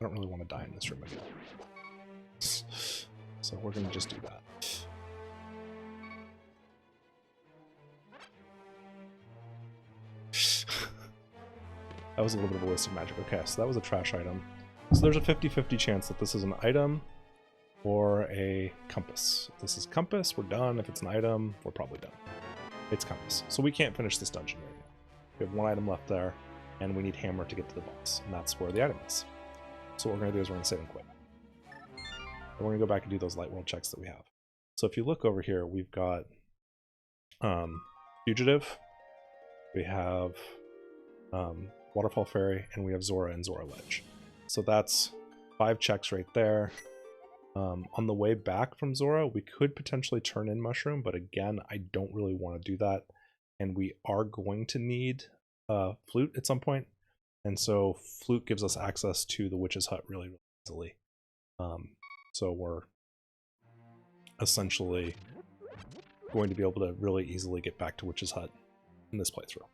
I don't really want to die in this room again. So we're going to just do that. That was a little bit of a waste of magic. Okay, so that was a trash item. So there's a 50-50 chance that this is an item or a compass. If this is compass, we're done. If it's an item, we're probably done. It's compass. So we can't finish this dungeon right now. We have one item left there, and we need hammer to get to the boss. And that's where the item is. So what we're going to do is we're going to save and quit. And we're going to go back and do those light world checks that we have. So if you look over here, we've got Fugitive, we have Waterfall Fairy, and we have Zora and Zora Ledge. So that's 5 checks right there. On the way back from Zora, we could potentially turn in Mushroom, but again, I don't really want to do that. And we are going to need a flute at some point. And so Flute gives us access to the Witch's Hut really, really easily. So we're essentially going to be able to really easily get back to Witch's Hut in this playthrough.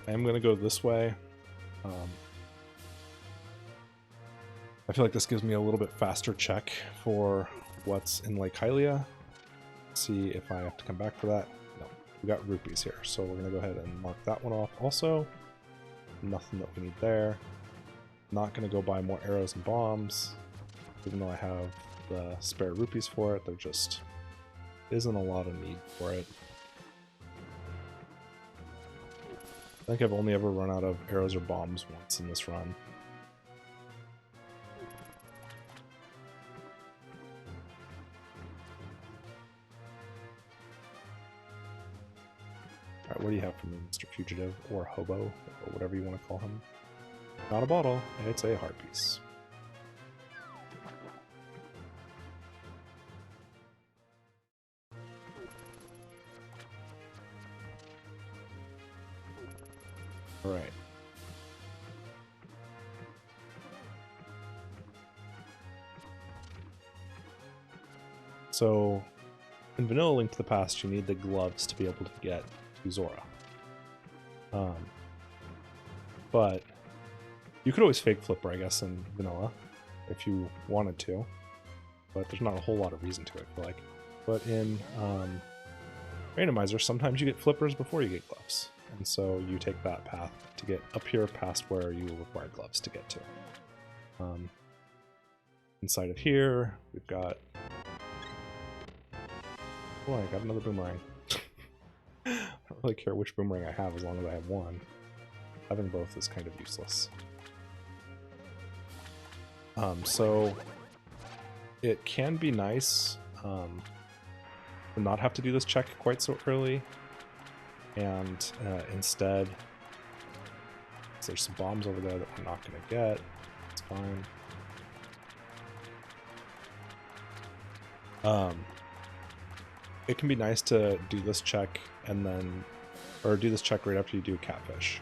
I am going to go this way. I feel like this gives me a little bit faster check for what's in Lake Hylia. See if I have to come back for that. No, we got rupees here, so we're going to go ahead and mark that one off also. Nothing that we need there. Not going to go buy more arrows and bombs, even though I have the spare rupees for it. There just isn't a lot of need for it. I think I've only ever run out of arrows or bombs once in this run. Alright, what do you have for me, Mr. Fugitive, or Hobo, or whatever you want to call him? Not a bottle, it's a heart piece. Alright. So, in Vanilla Link to the Past, you need the gloves to be able to get to Zora. But you could always fake Flipper, I guess, in Vanilla, if you wanted to. But there's not a whole lot of reason to it, I feel like. But in Randomizer, sometimes you get Flippers before you get gloves. And so you take that path to get up here past where you require gloves to get to. Inside of here, we've got... Oh, I got another boomerang. I don't really care which boomerang I have as long as I have one. Having both is kind of useless. So it can be nice to not have to do this check quite so early, and instead, there's some bombs over there that we're not going to get. It's fine. It can be nice to do this check and then, or do this check right after you do Catfish.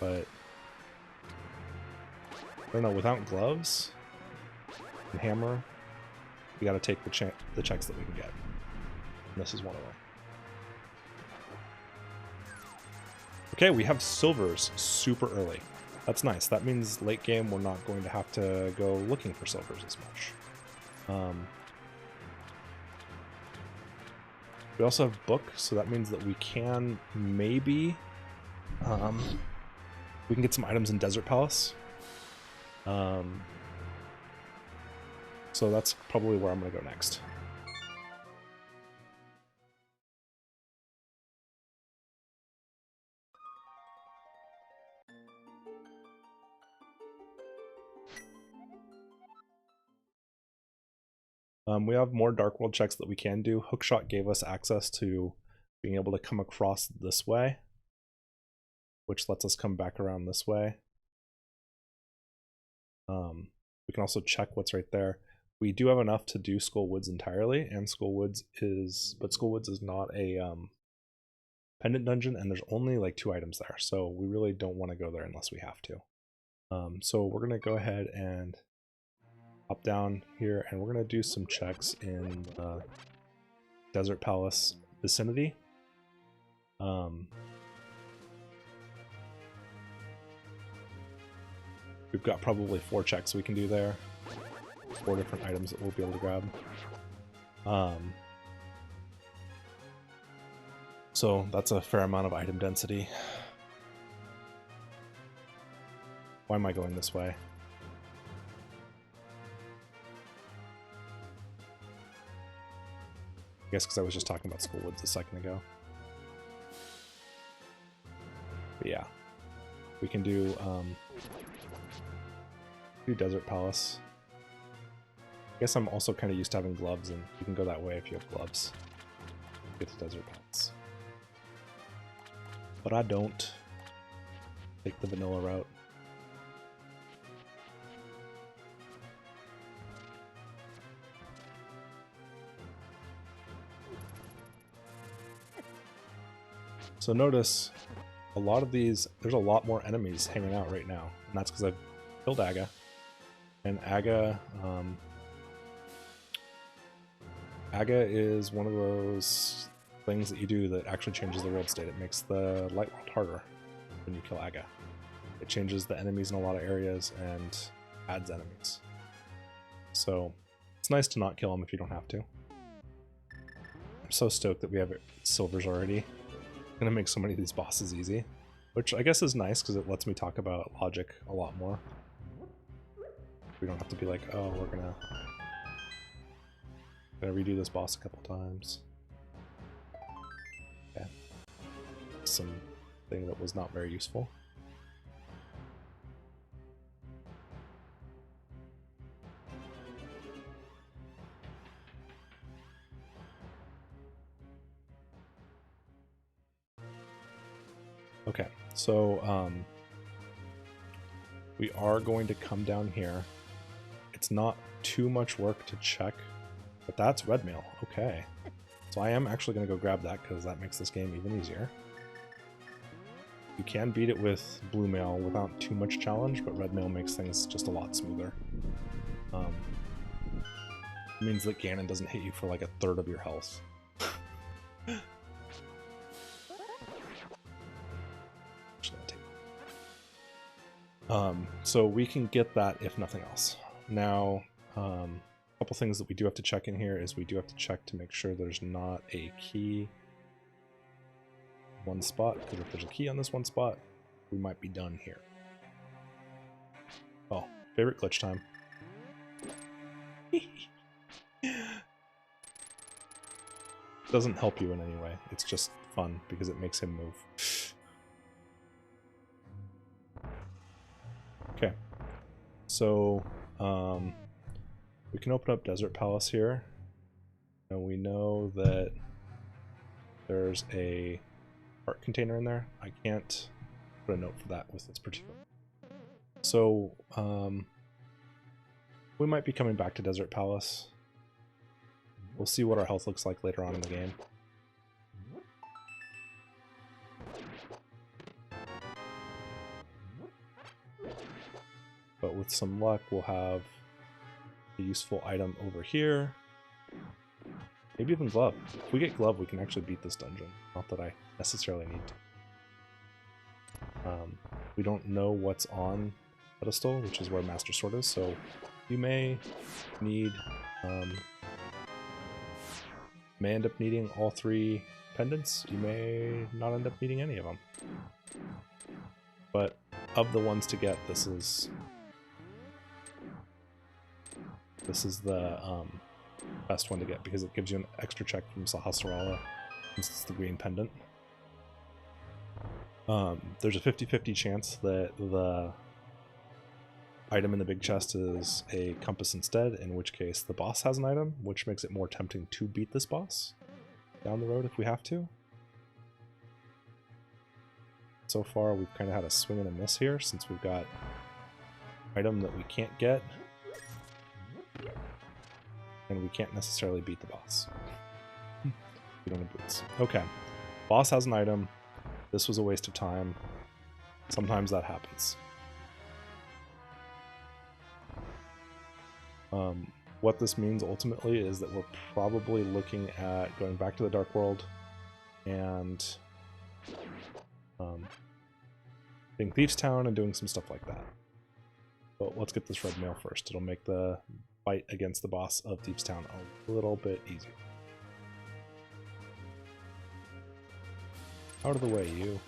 But I don't know, without gloves and hammer, we gotta take the checks that we can get. And this is one of them. Okay, we have silvers super early. That's nice. That means late game we're not going to have to go looking for silvers as much. We also have book, so that means that we can maybe we can get some items in Desert Palace. So that's probably where I'm going to go next. We have more Dark World checks that we can do. Hookshot gave us access to being able to come across this way, which lets us come back around this way. We can also check what's right there. We do have enough to do Skull Woods entirely, and Skull Woods is not a pendant dungeon, and there's only like 2 items there, so we really don't want to go there unless we have to. So we're gonna go ahead and hop down here, and we're gonna do some checks in the Desert Palace vicinity. We've got probably 4 checks we can do there. 4 different items that we'll be able to grab. So that's a fair amount of item density. Why am I going this way? I guess because I was just talking about Skull Woods a second ago. But yeah, we can do Desert Palace. I guess I'm also kind of used to having gloves, and you can go that way if you have gloves. Get to Desert Palace. But I don't take the vanilla route. So notice a lot of these, there's a lot more enemies hanging out right now. And that's because I've killed Aga. And Aga is one of those things that you do that actually changes the world state. It makes the light world harder when you kill Aga. It changes the enemies in a lot of areas and adds enemies. So it's nice to not kill them if you don't have to. I'm so stoked that we have silvers already. It's gonna make so many of these bosses easy, which I guess is nice because it lets me talk about logic a lot more. We don't have to be like, oh, we're gonna redo this boss a couple times. Yeah. Some thing that was not very useful. Okay, so we are going to come down here. It's not too much work to check, but that's red mail. Okay, so I am actually going to go grab that because that makes this game even easier. You can beat it with blue mail without too much challenge, but red mail makes things just a lot smoother. It means that Ganon doesn't hit you for like a third of your health. So we can get that if nothing else. Now, a couple things that we do have to check in here is we do have to check to make sure there's not a key one spot, because if there's a key on this one spot, we might be done here. Oh, favorite glitch time. Doesn't help you in any way. It's just fun because it makes him move. Okay, so we can open up Desert Palace here, and we know that there's a art container in there. I can't put a note for that with this particular. So we might be coming back to Desert Palace. We'll see what our health looks like later on in the game. But with some luck, we'll have a useful item over here. Maybe even glove. If we get glove, we can actually beat this dungeon. Not that I necessarily need to. We don't know what's on pedestal, which is where Master Sword is, so you may need... may end up needing all 3 pendants. You may not end up needing any of them. But of the ones to get, this is the best one to get because it gives you an extra check from Sahasrara since it's the green pendant. There's a 50-50 chance that the item in the big chest is a compass instead, in which case the boss has an item, which makes it more tempting to beat this boss down the road if we have to. So far we've kind of had a swing and a miss here since we've got item that we can't get and we can't necessarily beat the boss. We don't have boots. Okay, boss has an item. This was a waste of time. Sometimes that happens. What this means ultimately is that we're probably looking at going back to the Dark World and being Thieves Town and doing some stuff like that. But let's get this red mail first. It'll make the fight against the boss of Thieves Town a little bit easier. Out of the way, you.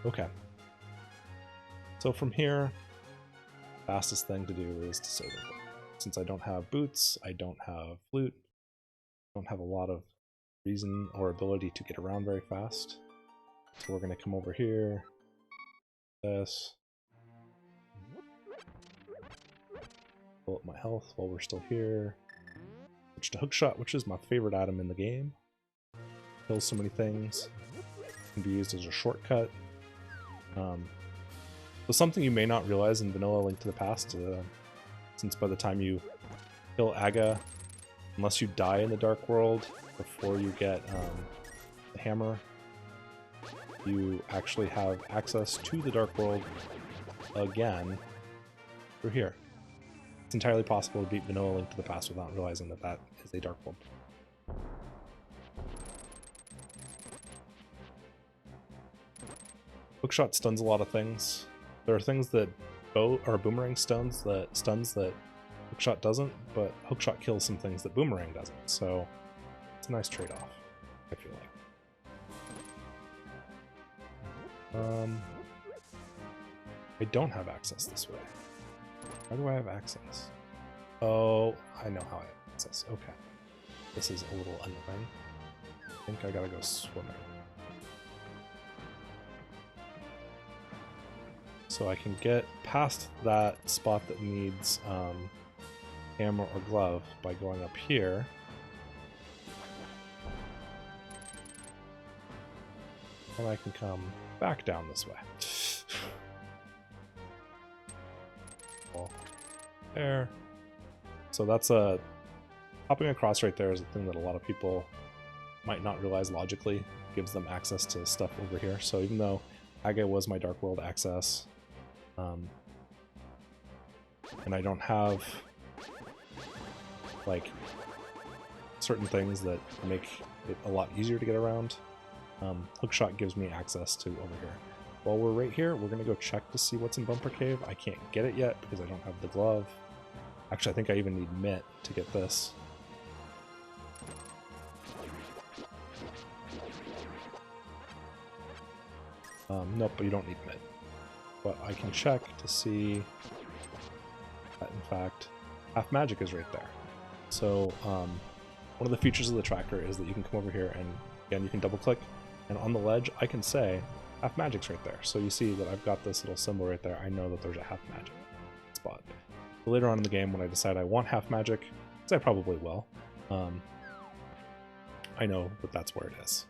Okay. So from here, fastest thing to do is to save it. Since I don't have boots, I don't have flute, I don't have a lot of reason or ability to get around very fast. So we're going to come over here, this, pull up my health while we're still here, switch to hookshot, which is my favorite item in the game. Kills so many things, can be used as a shortcut. So something you may not realize in vanilla Link to the Past, since by the time you kill Aga, unless you die in the Dark World before you get hammer, you actually have access to the Dark World again through here. It's entirely possible to beat Vanilla Link to the Past without realizing that that is a Dark World. Hookshot stuns a lot of things. There are things that boomerang stuns that Hookshot doesn't, but Hookshot kills some things that Boomerang doesn't. So it's a nice trade-off, I feel like. I don't have access this way. How do I have access? Oh, I know how I have access. Okay. This is a little annoying. I think I gotta go swimming. So I can get past that spot that needs hammer or glove by going up here. And I can come back down this way. There. So that's hopping across right there is a thing that a lot of people might not realize logically gives them access to stuff over here. So even though Aga was my Dark World access, and I don't have like certain things that make it a lot easier to get around, Hookshot gives me access to over here. While we're right here, we're gonna go check to see what's in Bumper Cave. I can't get it yet because I don't have the glove. Actually, I think I even need Mitt to get this. Nope, but you don't need Mitt. But I can check to see that, in fact, Half Magic is right there. So one of the features of the tracker is that you can come over here and, again, you can double-click, and on the ledge, I can say, Half Magic's right there. So you see that I've got this little symbol right there. I know that there's a Half Magic spot. So later on in the game, when I decide I want Half Magic, because I probably will, I know that that's where it is.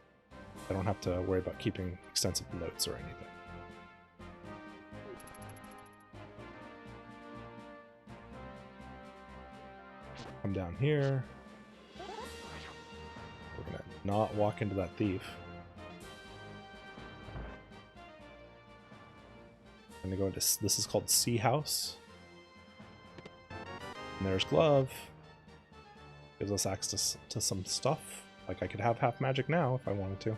I don't have to worry about keeping extensive notes or anything. Come down here. We're gonna not walk into that thief. I'm gonna go into, this is called Sea House. And there's Glove. Gives us access to some stuff. Like I could have Half Magic now if I wanted to.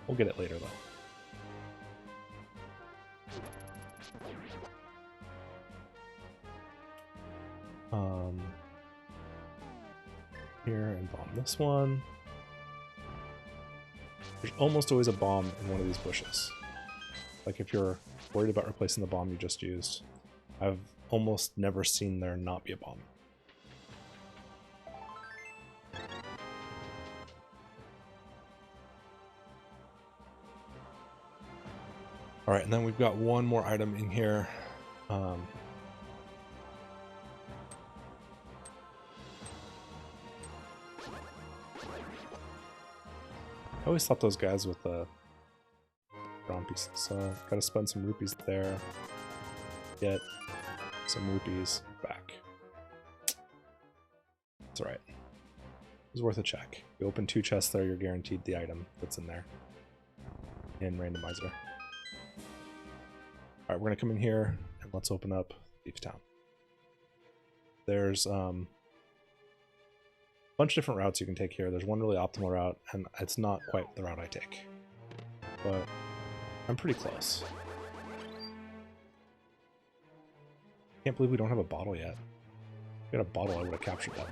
We'll get it later though. Here and bomb this one. There's almost always a bomb in one of these bushes. Like if you're worried about replacing the bomb you just used, I've almost never seen there not be a bomb. Alright, and then we've got one more item in here. I always thought those guys with the brown pieces, so gotta spend some rupees there. Get some rupees back. It's alright. It was worth a check. You open 2 chests there, you're guaranteed the item that's in there. In Randomizer. Alright, we're gonna come in here and let's open up Thief's Town. There's bunch of different routes you can take here. There's one really optimal route, and it's not quite the route I take. But I'm pretty close. Can't believe we don't have a bottle yet. If we had a bottle, I would have captured that.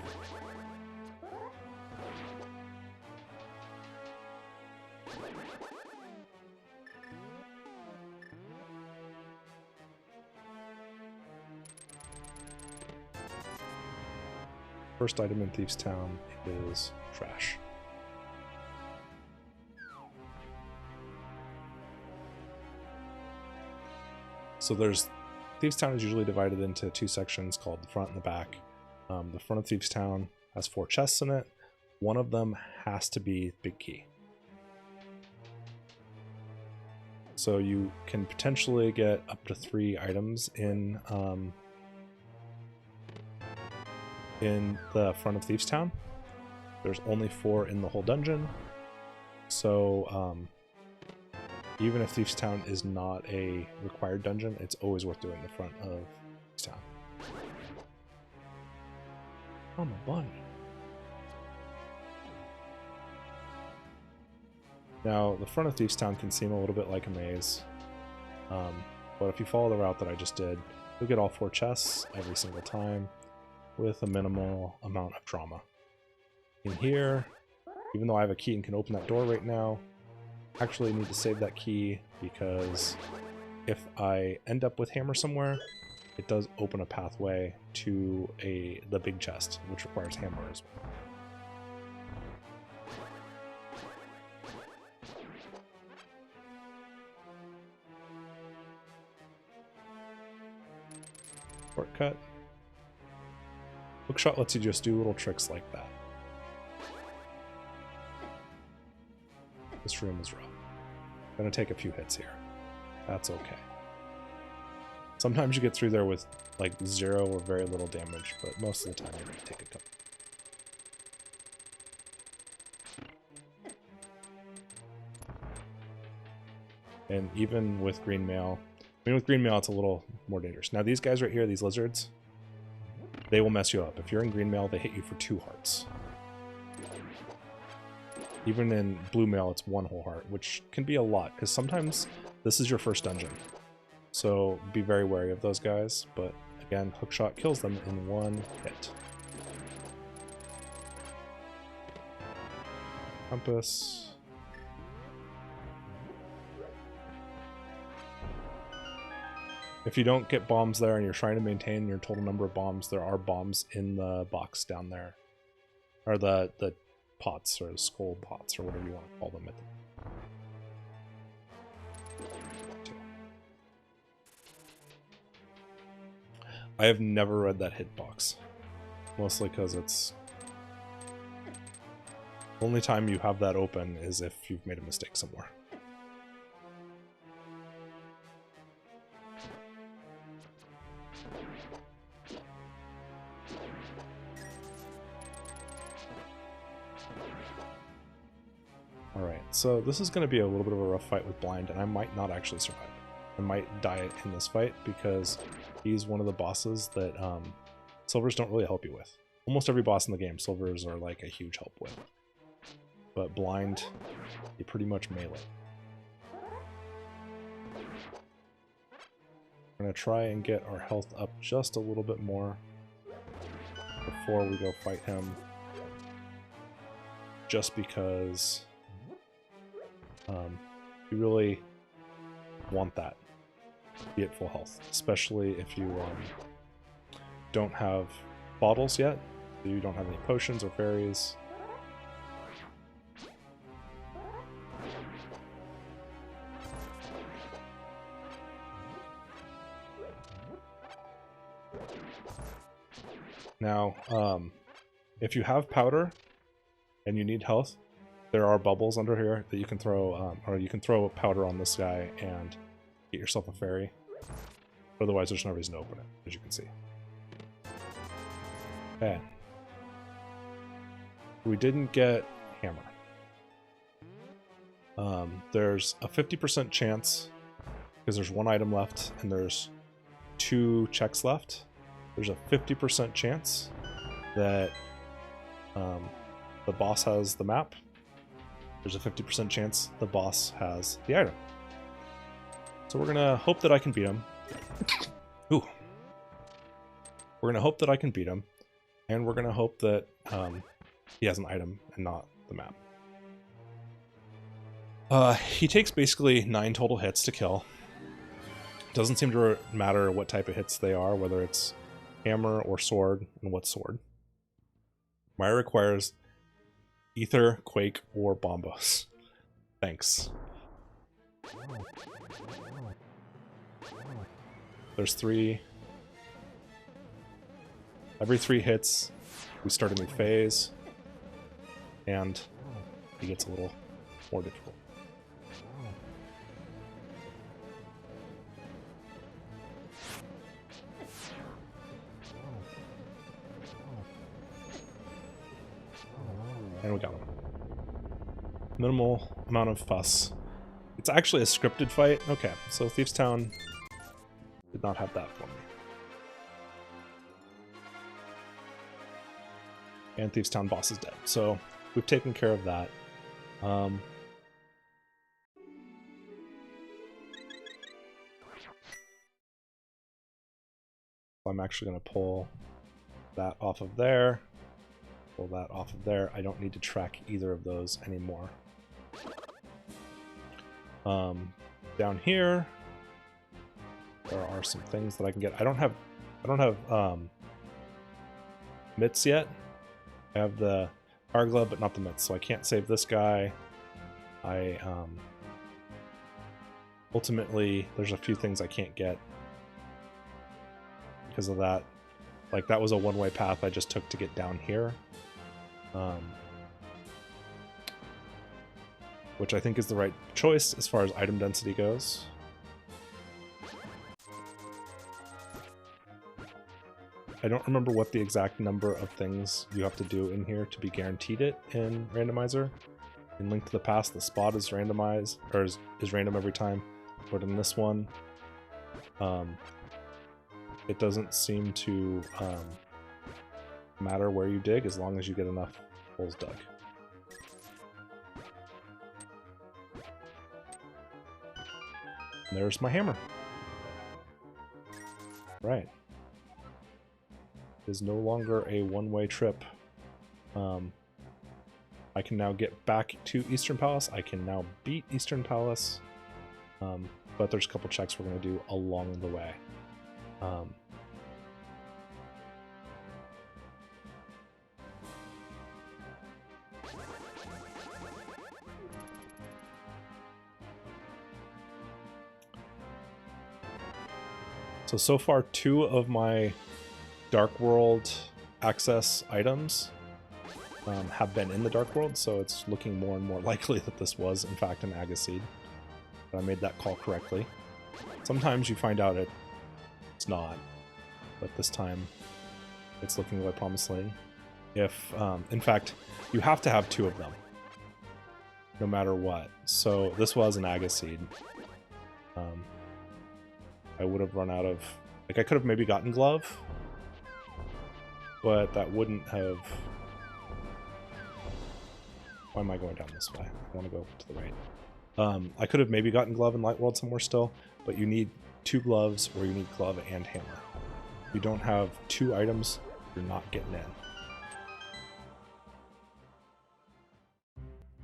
First item in Thief's Town is trash. So Thief's Town is usually divided into 2 sections called the front and the back. The front of Thief's Town has 4 chests in it. One of them has to be Big Key. So you can potentially get up to 3 items in the front of Thief's Town. There's only 4 in the whole dungeon. So even if Thieves Town is not a required dungeon, it's always worth doing the front of Thieves Town. I'm a bunny. Now, the front of Thieves Town can seem a little bit like a maze, but if you follow the route that I just did, you'll get all 4 chests every single time with a minimal amount of drama. In here, even though I have a key and can open that door right now, I actually need to save that key because if I end up with hammer somewhere, it does open a pathway to the big chest, which requires hammer as well. Shortcut. Hookshot lets you just do little tricks like that. This room is rough. Gonna take a few hits here. That's okay. Sometimes you get through there with like 0 or very little damage, but most of the time you're gonna take a couple. And even with green mail, with green mail it's a little more dangerous. Now these guys right here, these lizards, they will mess you up. If you're in green mail, they hit you for 2 hearts. Even in blue mail, it's 1 whole heart, which can be a lot, because sometimes this is your first dungeon. So be very wary of those guys, but again, hookshot kills them in 1 hit. Compass. If you don't get bombs there and you're trying to maintain your total number of bombs, there are bombs in the box down there. Or the pots, or the skull pots, or whatever you want to call them. I have never read that hitbox. Mostly because it's... the only time you have that open is if you've made a mistake somewhere. Alright, so this is going to be a little bit of a rough fight with Blind, and I might not actually survive. I might die in this fight because he's one of the bosses that silvers don't really help you with. Almost every boss in the game, silvers are like a huge help with. But Blind, you pretty much melee. We're going to try and get our health up just a little bit more before we go fight him. Just because you really want that. Be at full health, especially if you don't have bottles yet. You don't have any potions or fairies. Now, if you have powder and you need health, there are bubbles under here that you can throw, or you can throw powder on this guy and get yourself a fairy. Otherwise, there's no reason to open it, as you can see. Okay. We didn't get hammer. There's a 50% chance, because there's 1 item left and there's 2 checks left. There's a 50% chance that the boss has the map. There's a 50% chance the boss has the item. So we're gonna hope that I can beat him. Ooh. We're gonna hope that I can beat him, and we're gonna hope that he has an item and not the map. He takes basically 9 total hits to kill. Doesn't seem to matter what type of hits they are, whether it's hammer or sword, and what sword. Maya requires Ether, Quake, or Bombos. Thanks. There's 3. Every 3 hits, we start a new phase, and it gets a little more difficult. And we got him. Minimal amount of fuss. It's actually a scripted fight. Okay, so Thieves Town did not have that for me. And Thieves Town boss is dead. So we've taken care of that. I'm actually going to pull that off of there. Pull that off of there. I don't need to track either of those anymore. Down here, there are some things that I can get. I don't have mitts yet. I have the fire glove, but not the mitts, so I can't save this guy. I ultimately, there's a few things I can't get because of that. Like, that was a one-way path I just took to get down here. Which I think is the right choice as far as item density goes. I don't remember what the exact number of things you have to do in here to be guaranteed it in Randomizer. In Link to the Past, the spot is randomized, or is random every time, but in this one, it doesn't seem to matter where you dig as long as you get enough holes dug. And there's my hammer. Right. It is no longer a one-way trip. I can now get back to Eastern Palace. I can now beat Eastern Palace. But there's a couple checks we're going to do along the way. So far, 2 of my Dark World access items have been in the Dark World, so it's looking more and more likely that this was, in fact, an Agaseed. But I made that call correctly. Sometimes you find out it's not, but this time it's looking like Promised Land. If, in fact, you have to have 2 of them, no matter what. So this was an Agaseed. I would have run out of... Like, I could have maybe gotten Glove, but that wouldn't have... Why am I going down this way? I want to go to the right. I could have maybe gotten Glove in Light World somewhere still, but you need 2 gloves, or you need Glove and Hammer. If you don't have 2 items, you're not getting in.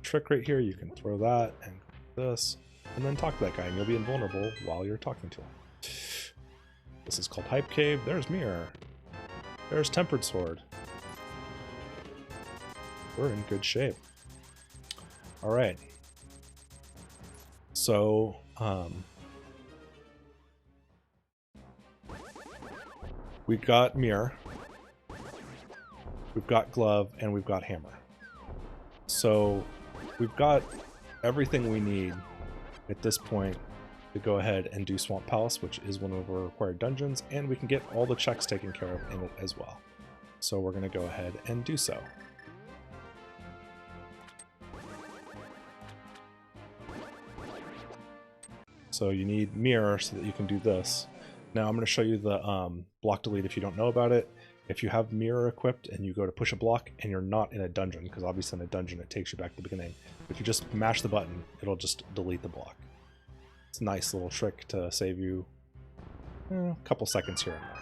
Trick right here, you can throw that and this, and then talk to that guy, and you'll be invulnerable while you're talking to him. This is called Hype Cave. There's Mirror. There's Tempered Sword. We're in good shape. Alright. So, we got Mirror. We've got Glove, and we've got Hammer. So, we've got everything we need at this point to go ahead and do Swamp Palace, which is one of our required dungeons, and we can get all the checks taken care of in it as well. So we're going to go ahead and do so. So you need Mirror so that you can do this. Now I'm going to show you the block delete if you don't know about it. If you have Mirror equipped and you go to push a block and you're not in a dungeon, because obviously in a dungeon it takes you back to the beginning, if you just mash the button, it'll just delete the block. It's a nice little trick to save you a couple seconds here and there.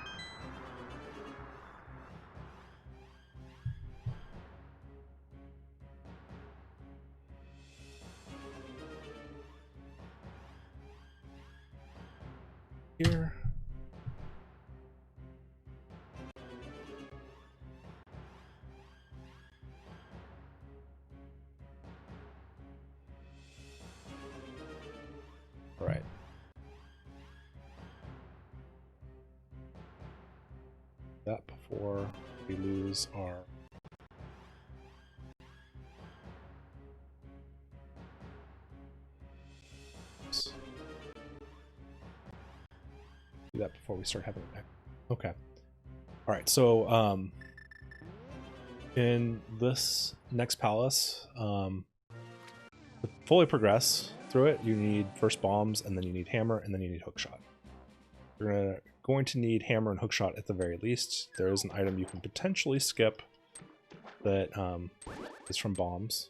Here. All right. That before we lose our do that before we start having it. Okay. All right. So in this next palace, To fully progress through it, you need first bombs, and then you need hammer, and then you need hookshot. You're going to need hammer and hookshot at the very least. There is an item you can potentially skip that is from bombs,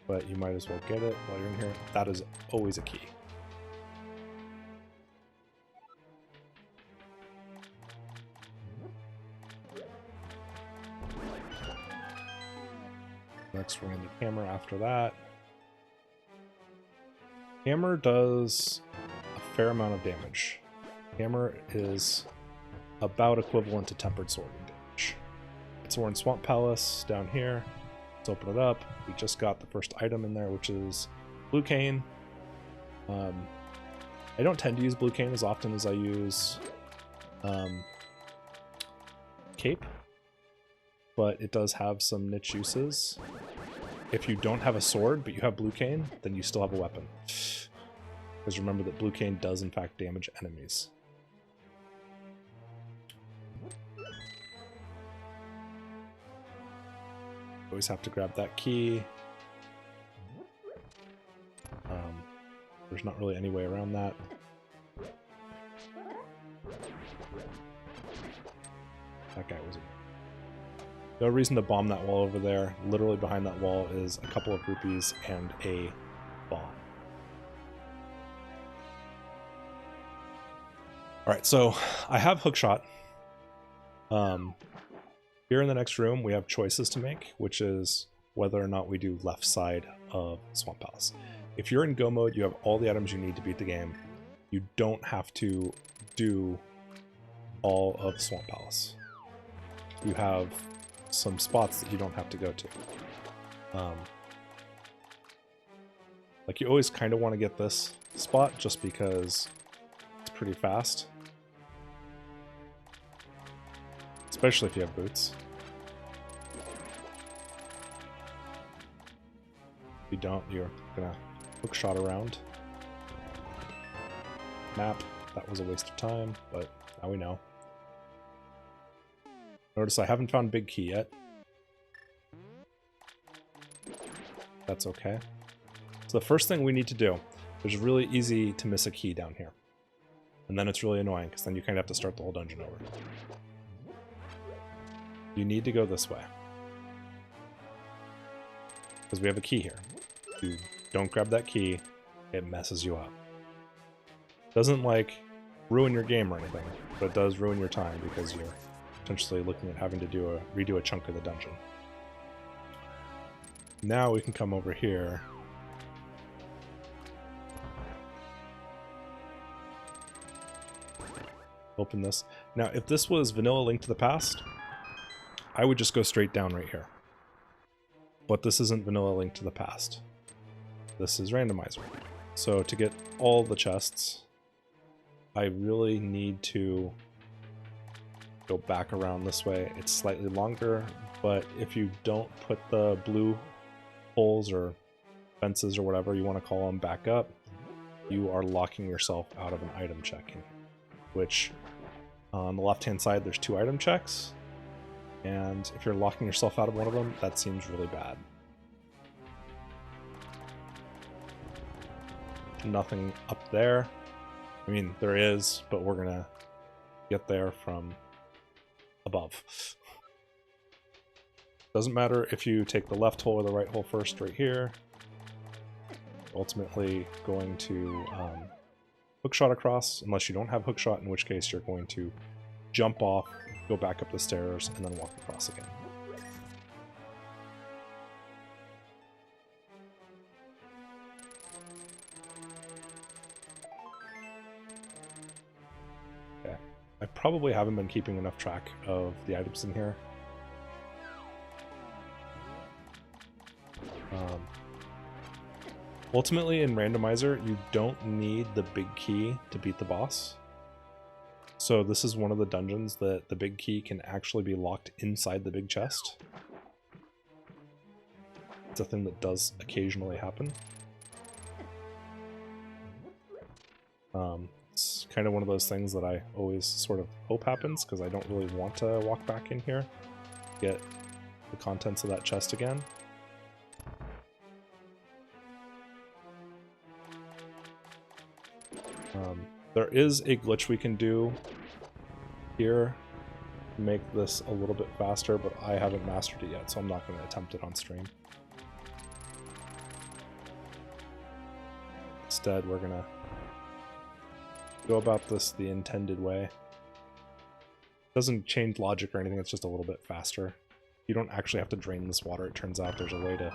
but you might as well get it while you're in here. That is always a key. Next, we're going to need hammer after that. Hammer does a fair amount of damage. Hammer is about equivalent to tempered sword damage. So we're in Swamp Palace down here. Let's open it up. We just got the first item in there, which is blue cane. I don't tend to use blue cane as often as I use cape, but it does have some niche uses. If you don't have a sword, but you have blue cane, then you still have a weapon. Because remember that blue cane does in fact damage enemies. Always have to grab that key. There's not really any way around that. That guy was no reason to bomb that wall over there. Literally behind that wall is a couple of rupees and a bomb. Alright, so I have hookshot. Here in the next room we have choices to make, which is whether or not we do left side of Swamp Palace. If you're in go mode, you have all the items you need to beat the game. You don't have to do all of Swamp Palace. You have some spots that you don't have to go to. Like you always kind of want to get this spot just because it's pretty fast. Especially if you have boots. If you don't, you're gonna hookshot around. Map, that was a waste of time, but now we know. Notice I haven't found big key yet. That's okay. So the first thing we need to do, it's really easy to miss a key down here. And then it's really annoying, because then you kind of have to start the whole dungeon over. You need to go this way. Because we have a key here. If you don't grab that key, it messes you up. Doesn't, like, ruin your game or anything, but it does ruin your time because you're potentially looking at having to redo a chunk of the dungeon. Now we can come over here. Open this. Now, if this was vanilla Link to the Past, I would just go straight down right here. But this isn't vanilla Link to the Past. This is Randomizer. So to get all the chests, I really need to go back around this way. It's slightly longer, but if you don't put the blue holes or fences or whatever you want to call them back up, you are locking yourself out of an item check. Which on the left hand side there's 2 item checks, and if you're locking yourself out of one of them, that seems really bad. Nothing up there. I mean, there is, but we're gonna get there from above. Doesn't matter if you take the left hole or the right hole first right here. Ultimately going to hookshot across, unless you don't have hookshot, in which case you're going to jump off, go back up the stairs, and then walk across again. Okay, I probably haven't been keeping enough track of the items in here. Ultimately, in Randomizer, you don't need the big key to beat the boss. So this is one of the dungeons that the big key can actually be locked inside the big chest. It's a thing that does occasionally happen. It's kind of one of those things that I always sort of hope happens, because I don't really want to walk back in here, get the contents of that chest again. There is a glitch we can do here to make this a little bit faster, but I haven't mastered it yet, so I'm not going to attempt it on stream. Instead, we're going to go about this the intended way. It doesn't change logic or anything, it's just a little bit faster. You don't actually have to drain this water, it turns out there's a way to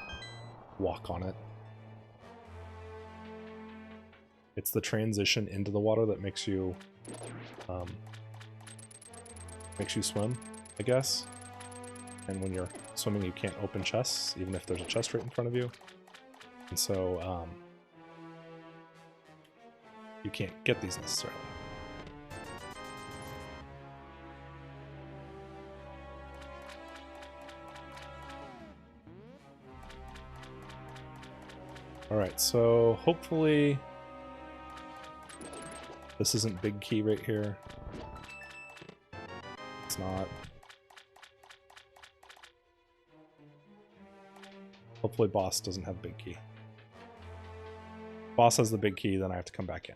walk on it. It's the transition into the water that makes you swim, I guess. And when you're swimming, you can't open chests, even if there's a chest right in front of you. And so, you can't get these necessarily. Alright, so hopefully this isn't big key right here. It's not. Hopefully boss doesn't have big key. Boss has the big key, then I have to come back in.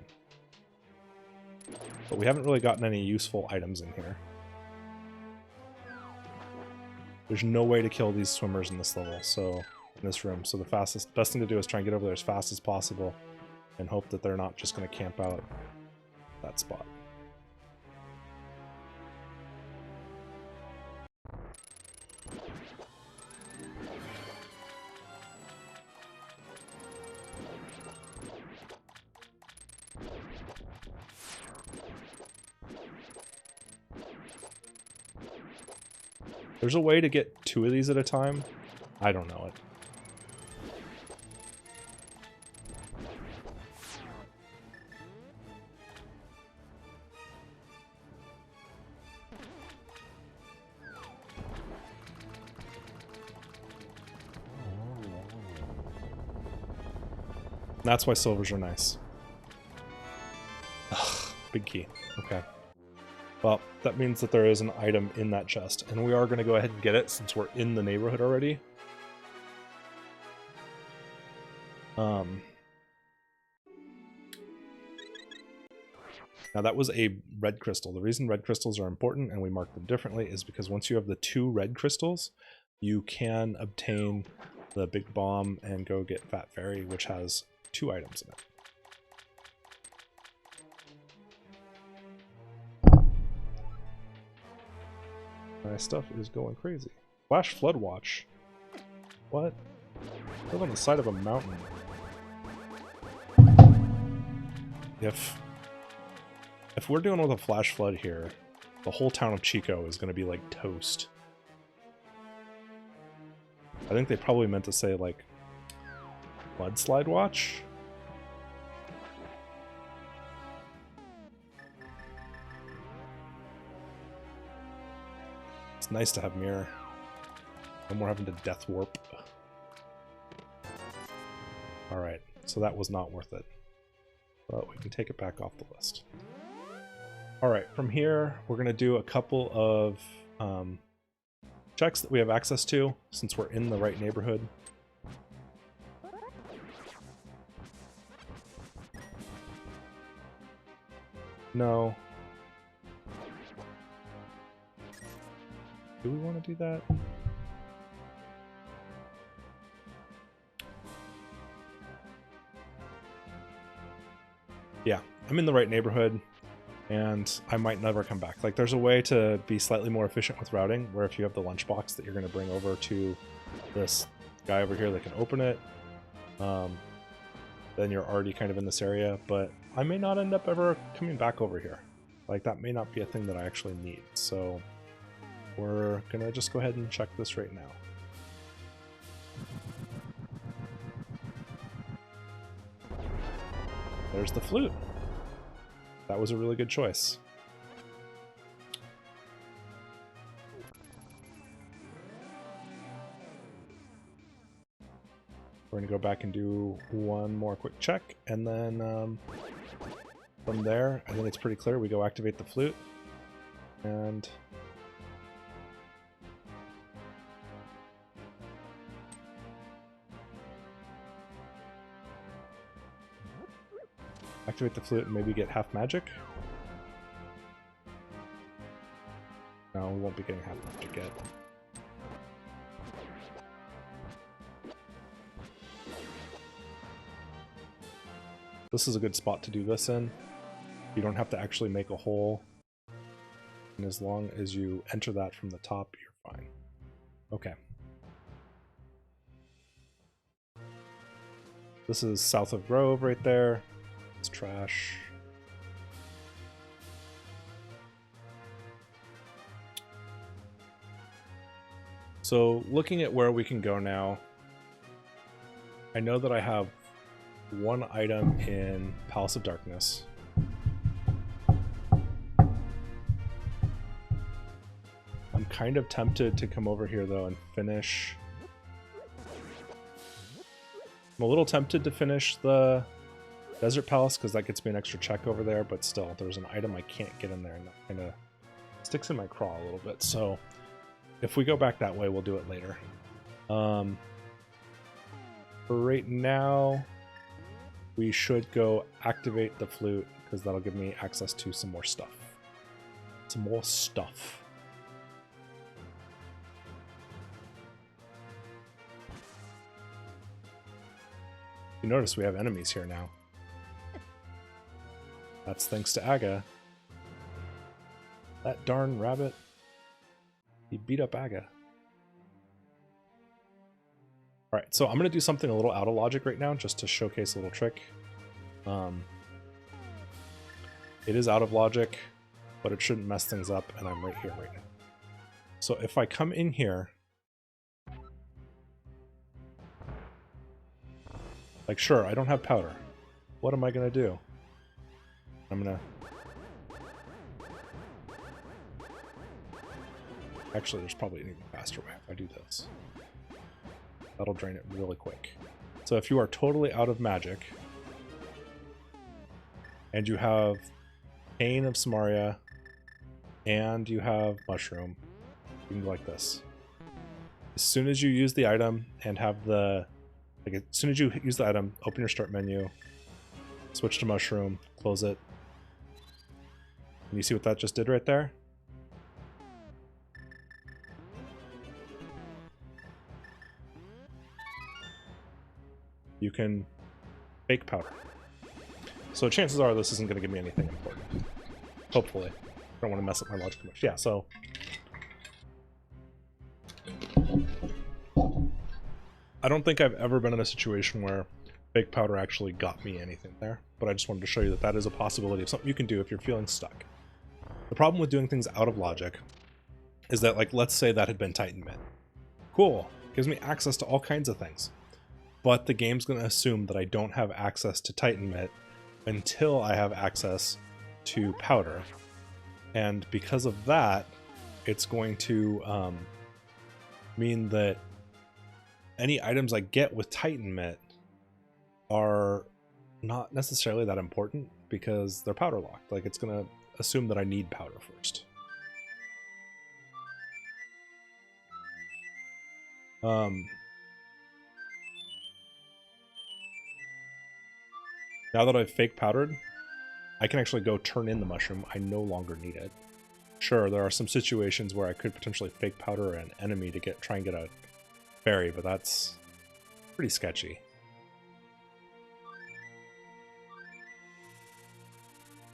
But we haven't really gotten any useful items in here. There's no way to kill these swimmers in this level, so in this room. So the best thing to do is try and get over there as fast as possible and hope that they're not just going to camp out that spot. There's a way to get 2 of these at a time. I don't know it. That's why silvers are nice. Ugh, big key. Okay. Well, that means that there is an item in that chest, and we are going to go ahead and get it since we're in the neighborhood already. Now that was a red crystal. The reason red crystals are important and we mark them differently is because once you have the 2 red crystals, you can obtain the big bomb and go get Fat Fairy, which has 2 items in it. My stuff is going crazy. Flash Flood Watch. What? I live on the side of a mountain. If we're dealing with a flash flood here, the whole town of Chico is going to be like toast. I think they probably meant to say like Mudslide Watch. It's nice to have mirror. And we're having to death warp. Alright, so that was not worth it. But we can take it back off the list. Alright, from here we're going to do a couple of checks that we have access to since we're in the right neighborhood. No. Do we want to do that? Yeah, I'm in the right neighborhood, and I might never come back. Like, there's a way to be slightly more efficient with routing, where if you have the lunchbox that you're going to bring over to this guy over here that can open it, then you're already kind of in this area, but I may not end up ever coming back over here. Like, that may not be a thing that I actually need, so we're going to just go ahead and check this right now. There's the flute. That was a really good choice. We're going to go back and do one more quick check, and then from there, I think it's pretty clear. We go activate the flute, and Activate the flute and maybe get half magic? No, we won't be getting half magic yet. This is a good spot to do this in. You don't have to actually make a hole. And as long as you enter that from the top, you're fine. Okay. This is south of Grove right there. It's trash. So looking at where we can go now, I know that I have one item in Palace of Darkness. I'm kind of tempted to come over here though and finish. I'm a little tempted to finish the Desert Palace because that gets me an extra check over there, but still, there's an item I can't get in there and that kind of sticks in my craw a little bit. So if we go back that way, we'll do it later. For right now, we should go activate the flute because that'll give me access to some more stuff. Some more stuff. You notice we have enemies here now. That's thanks to Aga. That darn rabbit. He beat up Aga. Alright, so I'm going to do something a little out of logic right now just to showcase a little trick. It is out of logic, but it shouldn't mess things up, and I'm right here right now. So if I come in here, like sure, I don't have powder. What am I going to do? I'm going to... Actually, there's probably an even faster way if I do this. That'll drain it really quick. So if you are totally out of magic, and you have Pain of Samaria, and you have Mushroom, you can go like this. As soon as you use the item and have the... Like as soon as you use the item, open your start menu, switch to Mushroom, close it. And you see what that just did right there? You can fake powder. So chances are this isn't going to give me anything important. Hopefully. I don't want to mess up my logic too much. Yeah, so... I don't think I've ever been in a situation where fake powder actually got me anything there, but I just wanted to show you that that is a possibility of something you can do if you're feeling stuck. The problem with doing things out of logic is that, like, let's say that had been Titan Mitt. Cool. Gives me access to all kinds of things. But the game's going to assume that I don't have access to Titan Mitt until I have access to powder. And because of that, it's going to mean that any items I get with Titan Mitt are not necessarily that important because they're powder locked. Like, it's going to assume that I need powder first. Now that I've fake powdered, I can actually go turn in the mushroom. I no longer need it. Sure, there are some situations where I could potentially fake powder an enemy to try and get a fairy, but that's pretty sketchy.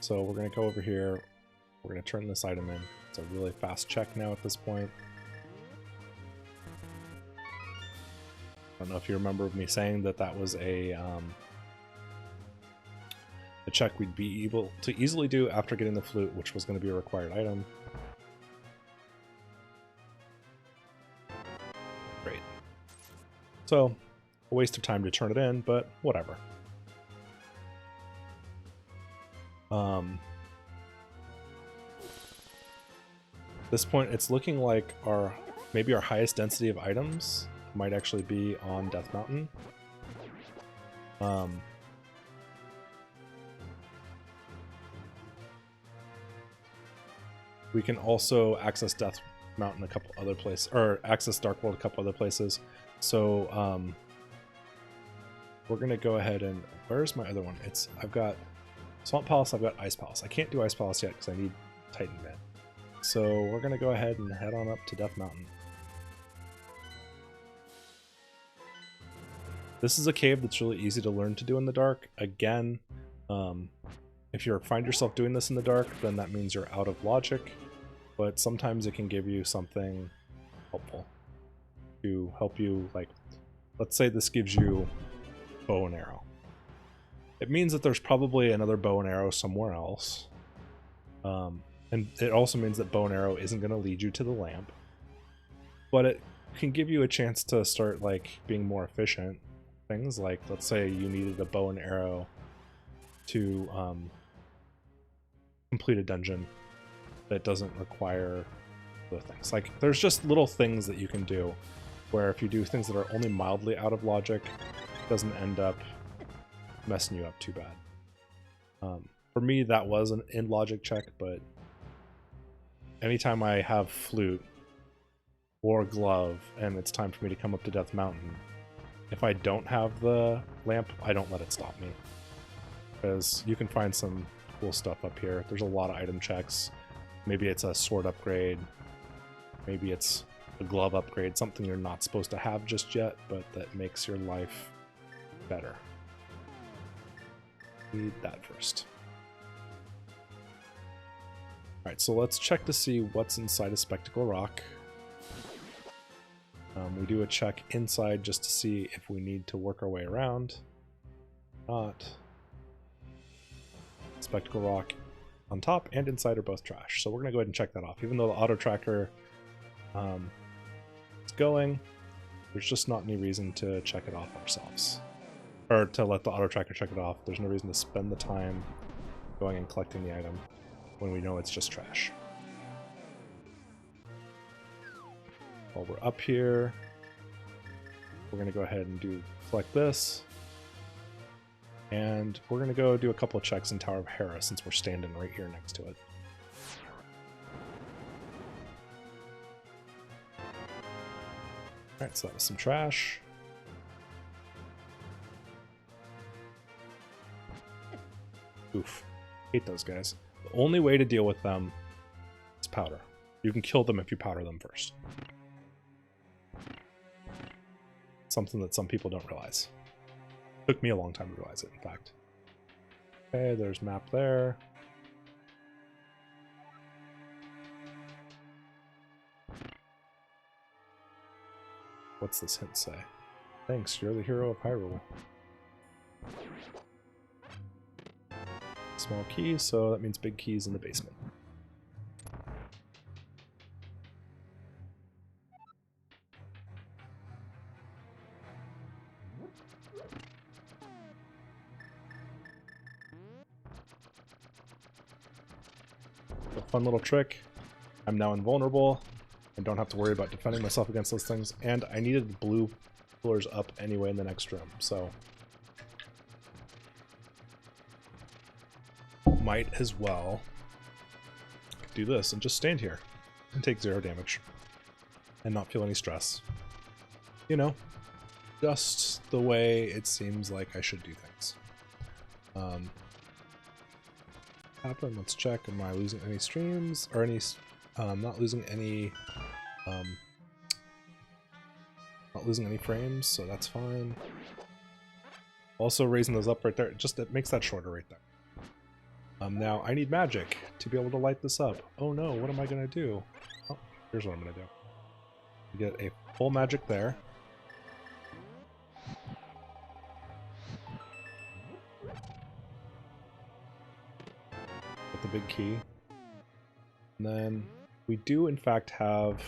So we're going to go over here. We're going to turn this item in. It's a really fast check now at this point. I don't know if you remember me saying that that was a check we'd be able to easily do after getting the flute, which was going to be a required item. Great. So, a waste of time to turn it in, but whatever. At this point, it's looking like maybe our highest density of items might actually be on Death Mountain. We can also access Death Mountain a couple other places, or access Dark World a couple other places. So we're gonna go ahead and where's my other one? I've got Swamp Palace, I've got Ice Palace. I can't do Ice Palace yet because I need Titan Man. So we're going to go ahead and head on up to Death Mountain. This is a cave that's really easy to learn to do in the dark. Again, if you find yourself doing this in the dark, then that means you're out of logic, but sometimes it can give you something helpful to help you, like, let's say this gives you bow and arrow. It means that there's probably another bow and arrow somewhere else. And it also means that bow and arrow isn't going to lead you to the lamp. But it can give you a chance to start, like, being more efficient. Things like, let's say you needed a bow and arrow to complete a dungeon that doesn't require the things. Like, there's just little things that you can do where if you do things that are only mildly out of logic, it doesn't end up messing you up too bad. For me, that was an in logic check, but anytime I have flute or glove and it's time for me to come up to Death Mountain, if I don't have the lamp, I don't let it stop me. Because you can find some cool stuff up here. There's a lot of item checks. Maybe it's a sword upgrade. Maybe it's a glove upgrade, something you're not supposed to have just yet, but that makes your life better. Need that first. Alright, so let's check to see what's inside a Spectacle Rock. We do a check inside just to see if we need to work our way around. Not. Spectacle Rock on top and inside are both trash, so we're going to go ahead and check that off. Even though the auto tracker is going, there's just not any reason to check it off ourselves. Or to let the auto tracker check it off. There's no reason to spend the time going and collecting the item when we know it's just trash. While we're up here, we're going to go ahead and collect this. And we're going to go do a couple of checks in Tower of Hera since we're standing right here next to it. Alright, so that was some trash. Oof. Hate those guys. The only way to deal with them is powder. You can kill them if you powder them first. Something that some people don't realize. Took me a long time to realize it, in fact. Okay, there's map there. What's this hint say? Thanks, you're the hero of Hyrule. Small key, so that means big keys in the basement. A fun little trick. I'm now invulnerable. I don't have to worry about defending myself against those things, and I needed blue pillars up anyway in the next room, so might as well do this and just stand here and take 0 damage and not feel any stress. You know, just the way it seems like I should do things. Happen. Let's check. Am I losing any streams or any? Not losing any. Not losing any frames, so that's fine. Also raising those up right there, just it makes that shorter right there. Now I need magic to be able to light this up. Oh no, what am I gonna do? Oh, here's what I'm gonna do. Get a full magic there. With the big key. And then we do in fact have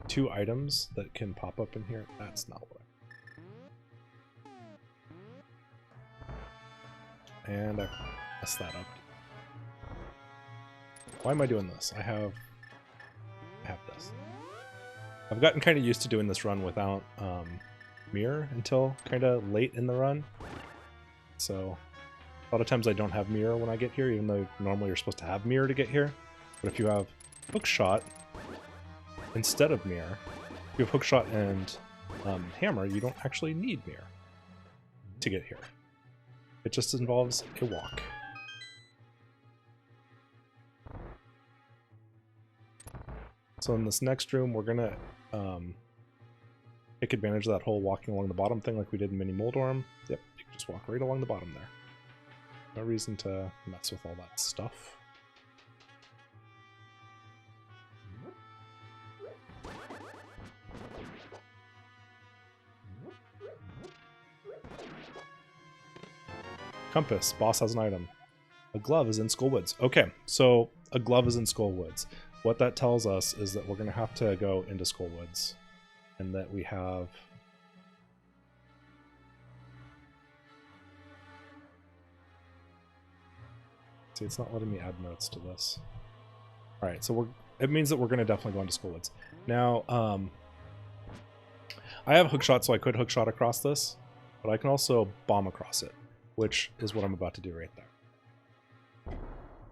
2 items that can pop up in here. That's not what and I messed that up. Why am I doing this? I have this. I've gotten kind of used to doing this run without mirror until kind of late in the run. So a lot of times I don't have mirror when I get here, even though normally you're supposed to have mirror to get here. But if you have hookshot instead of mirror, if you have hookshot and hammer, you don't actually need mirror to get here. It just involves a walk. So in this next room, we're gonna take advantage of that whole walking along the bottom thing like we did in Mini Moldorm. Yep, you can just walk right along the bottom there. No reason to mess with all that stuff. Compass. Boss has an item. A glove is in Skullwoods. Okay, so a glove is in Skullwoods. What that tells us is that we're going to have to go into Skullwoods. And that we have... See, it's not letting me add notes to this. Alright, so it means that we're going to definitely go into Skullwoods. Now, I have hookshot, so I could hookshot across this. But I can also bomb across it, which is what I'm about to do right there.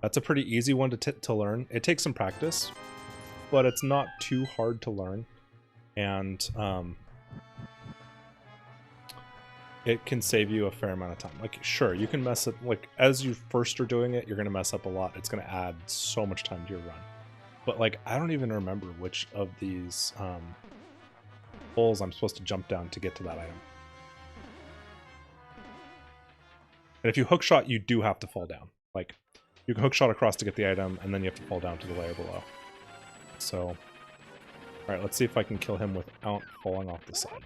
That's a pretty easy one to learn. It takes some practice, but it's not too hard to learn. And it can save you a fair amount of time. Like, sure, you can mess up, like, as you first are doing it, you're going to mess up a lot. It's going to add so much time to your run. But, like, I don't even remember which of these holes I'm supposed to jump down to get to that item. And if you hookshot, you do have to fall down. Like, you can hookshot across to get the item, and then you have to fall down to the layer below. So, alright, let's see if I can kill him without falling off the side.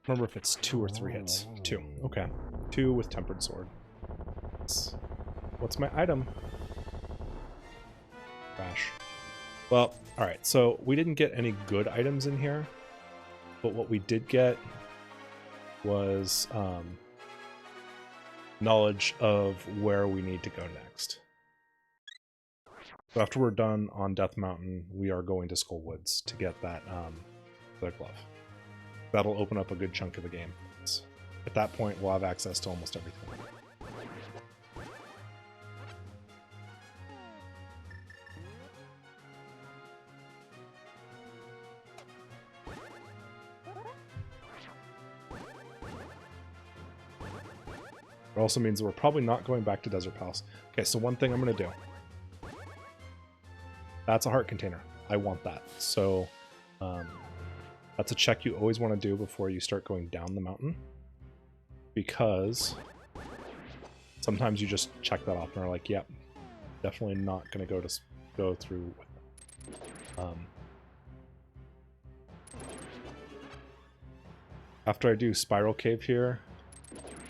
Remember if it's 2 or 3 hits. 2. Okay. 2 with Tempered Sword. What's my item? Crash. Well, alright, so we didn't get any good items in here, but what we did get was knowledge of where we need to go next. So after we're done on Death Mountain, we are going to Skullwoods to get that glove. That'll open up a good chunk of the game. At that point, we'll have access to almost everything. It also means that we're probably not going back to Desert Palace. Okay, so one thing I'm going to do. That's a heart container. I want that. So that's a check you always want to do before you start going down the mountain. Because sometimes you just check that off and are like, yep, definitely not going to go through with it. After I do Spiral Cave here,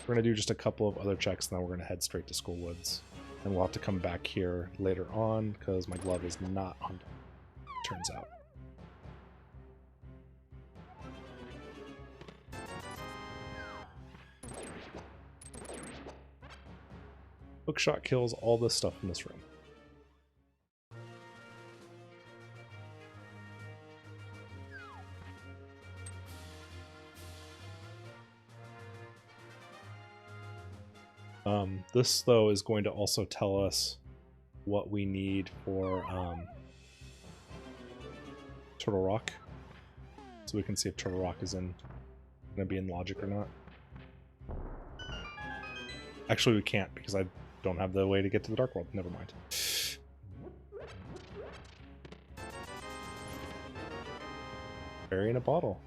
we're going to do just a couple of other checks, and then we're going to head straight to Skullwoods. And we'll have to come back here later on, because my glove is not on, turns out. Hookshot kills all this stuff in this room. This, though, is going to also tell us what we need for Turtle Rock. So we can see if Turtle Rock is going to be in logic or not. Actually, we can't, because I don't have the way to get to the Dark World. Never mind. Berry in a bottle.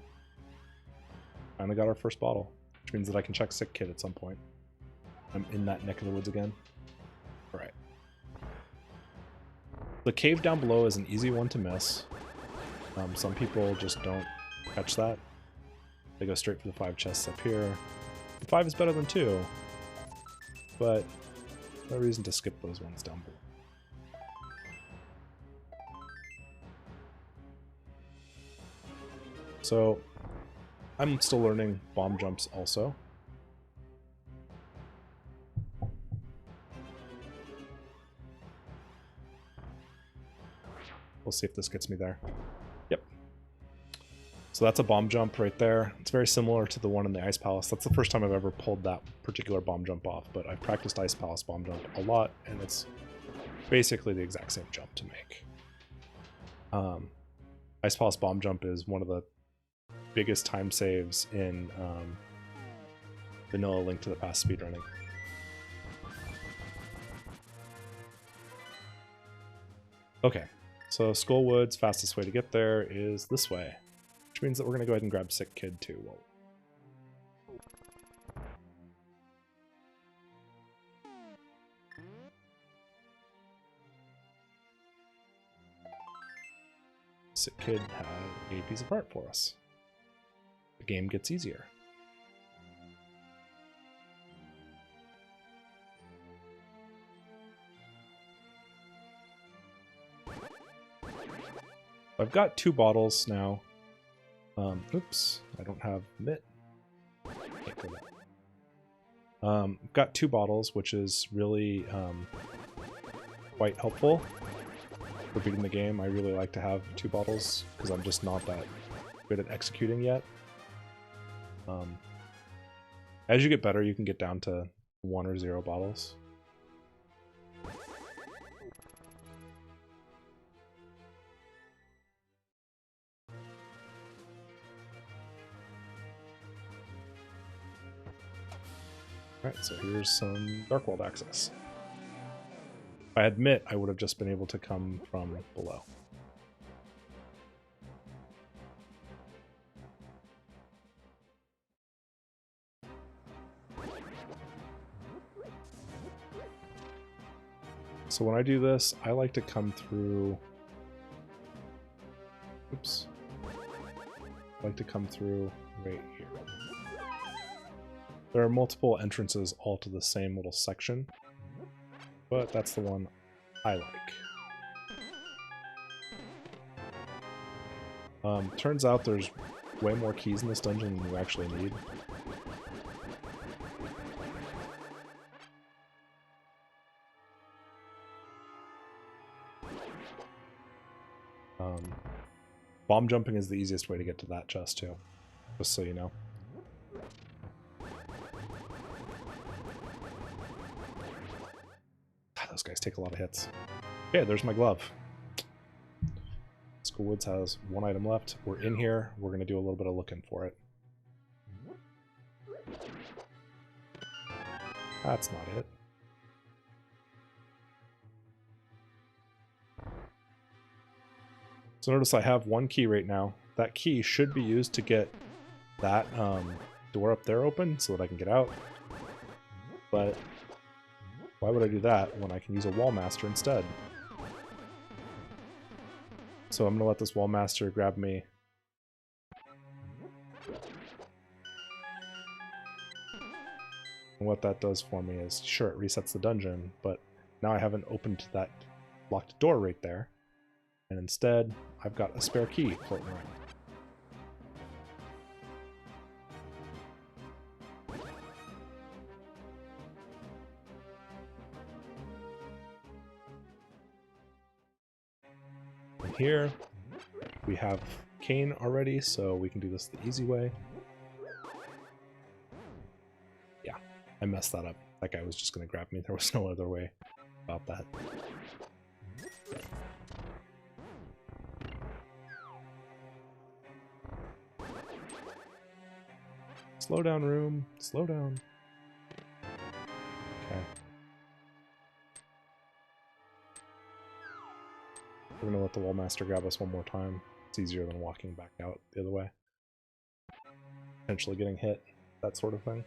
Finally got our first bottle, which means that I can check Sick Kid at some point. I'm in that neck of the woods again. Alright. The cave down below is an easy one to miss. Some people just don't catch that. They go straight for the 5 chests up here. 5 is better than 2. But no reason to skip those ones down below. So I'm still learning bomb jumps also. We'll see if this gets me there. Yep. So that's a bomb jump right there. It's very similar to the one in the Ice Palace. That's the first time I've ever pulled that particular bomb jump off, but I've practiced Ice Palace bomb jump a lot, and it's basically the exact same jump to make. Ice Palace bomb jump is one of the biggest time saves in vanilla Link to the Past speedrunning. Okay, so Skullwood's fastest way to get there is this way, which means that we're going to go ahead and grab Sick Kid too. Whoa. Sick Kid had a piece of art for us. The game gets easier. I've got 2 bottles now. Oops, I don't have mitt. Can't go there. I've got 2 bottles, which is really quite helpful for beating the game. I really like to have 2 bottles because I'm just not that good at executing yet. As you get better, you can get down to 1 or 0 bottles. Alright, so here's some Dark World access. If I had mitt, I would have just been able to come from below. So when I do this, I like to come through... Oops. I like to come through right here. There are multiple entrances all to the same little section, but that's the one I like. Turns out there's way more keys in this dungeon than you actually need. Bomb jumping is the easiest way to get to that chest too, just so you know. God, those guys take a lot of hits. Okay, there's my glove. Skullwoods has 1 item left. We're in here. We're going to do a little bit of looking for it. That's not it. So notice I have 1 key right now. That key should be used to get that door up there open so that I can get out. But why would I do that when I can use a wall master instead? So I'm going to let this wall master grab me. And what that does for me is, sure, it resets the dungeon, but now I haven't opened that locked door right there. And instead, I've got a spare key floating around. And here, we have Cane already, so we can do this the easy way. Yeah, I messed that up. That guy was just going to grab me. There was no other way about that. Slow down, room. Slow down. Okay. We're gonna let the wallmaster grab us one more time. It's easier than walking back out the other way. Potentially getting hit, that sort of thing.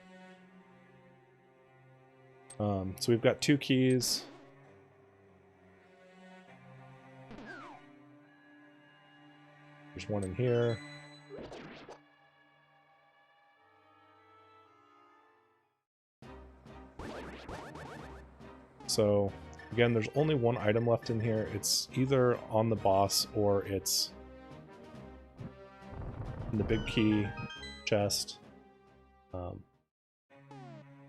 So we've got 2 keys. There's 1 in here. So, again, there's only 1 item left in here. It's either on the boss or it's in the big key chest.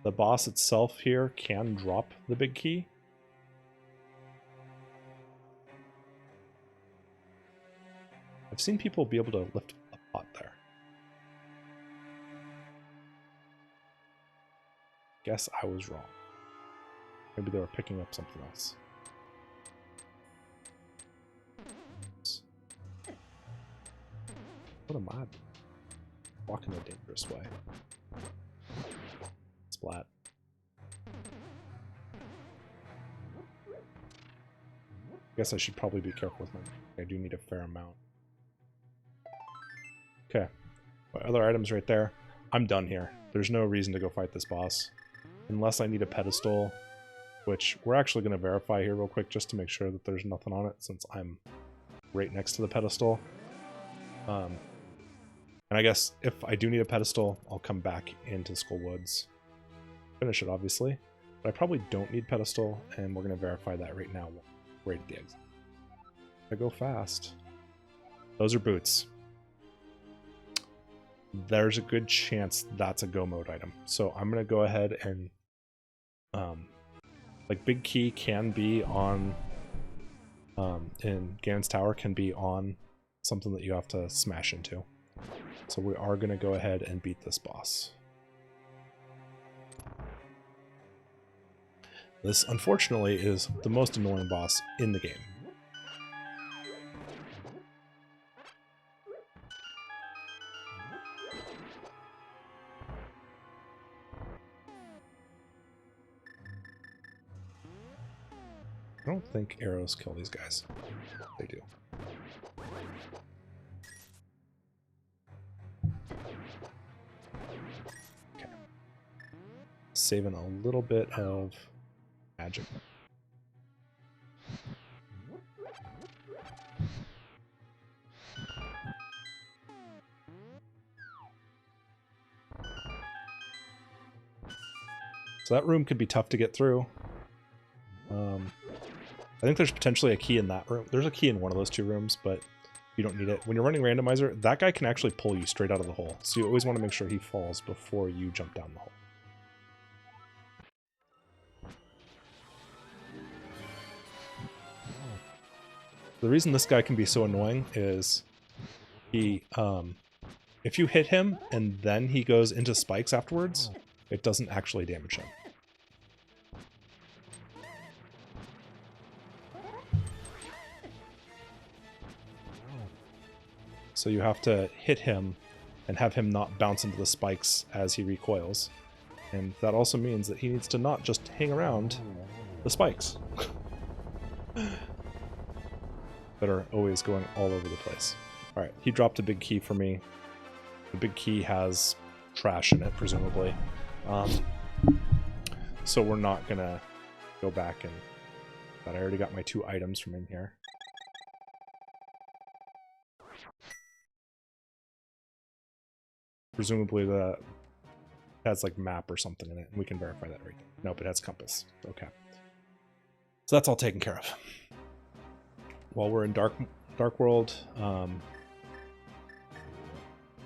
The boss itself here can drop the big key. I've seen people be able to lift a pot there. Guess I was wrong. Maybe they were picking up something else. What am I? Walking a dangerous way. Splat. guess I should probably be careful with my... I do need a fair amount. Okay. My other items right there. I'm done here. There's no reason to go fight this boss. Unless I need a pedestal, which we're actually going to verify here real quick just to make sure that there's nothing on it since I'm right next to the pedestal. And I guess if I do need a pedestal, I'll come back into Skull Woods. Finish it, obviously. But I probably don't need pedestal, and we're going to verify that right now, right at the exit. I go fast. Those are boots. There's a good chance that's a go mode item. So I'm going to go ahead and... like, Big Key can be on... in Ganon's Tower can be on something that you have to smash into. So we are going to go ahead and beat this boss. This, unfortunately, is the most annoying boss in the game. I don't think arrows kill these guys. They do. Okay. Saving a little bit of magic. So that room could be tough to get through. I think there's potentially a key in that room. There's a key in one of those two rooms, but you don't need it. When you're running Randomizer, that guy can actually pull you straight out of the hole. So you always want to make sure he falls before you jump down the hole. The reason this guy can be so annoying is he, if you hit him and then he goes into spikes afterwards, it doesn't actually damage him. So you have to hit him and have him not bounce into the spikes as he recoils. And that also means that he needs to not just hang around the spikes that are always going all over the place. Alright, he dropped a big key for me. The big key has trash in it, presumably. So we're not gonna go back and... But I already got my 2 items from in here. Presumably the has like map or something in it, and we can verify that right there. Nope, it has compass. Okay. So that's all taken care of. While we're in Dark World, we're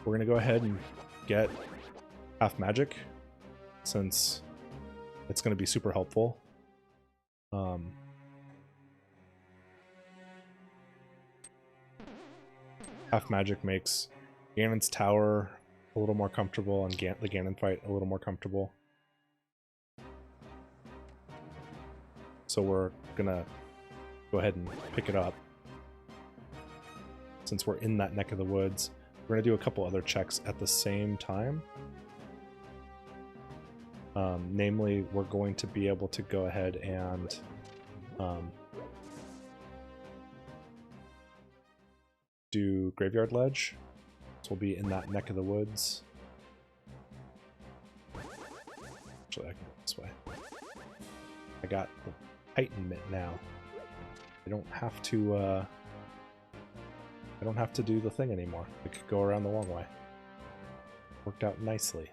gonna go ahead and get half magic, since it's gonna be super helpful. Half magic makes Ganon's Tower a little more comfortable, and the Ganon fight a little more comfortable. So we're gonna go ahead and pick it up. Since we're in that neck of the woods, we're gonna do a couple other checks at the same time. Namely, we're going to be able to go ahead and do Graveyard Ledge. So we'll be in that neck of the woods. Actually, I can go this way. I got the Titan Mitt now. I don't have to do the thing anymore. I could go around the long way. Worked out nicely.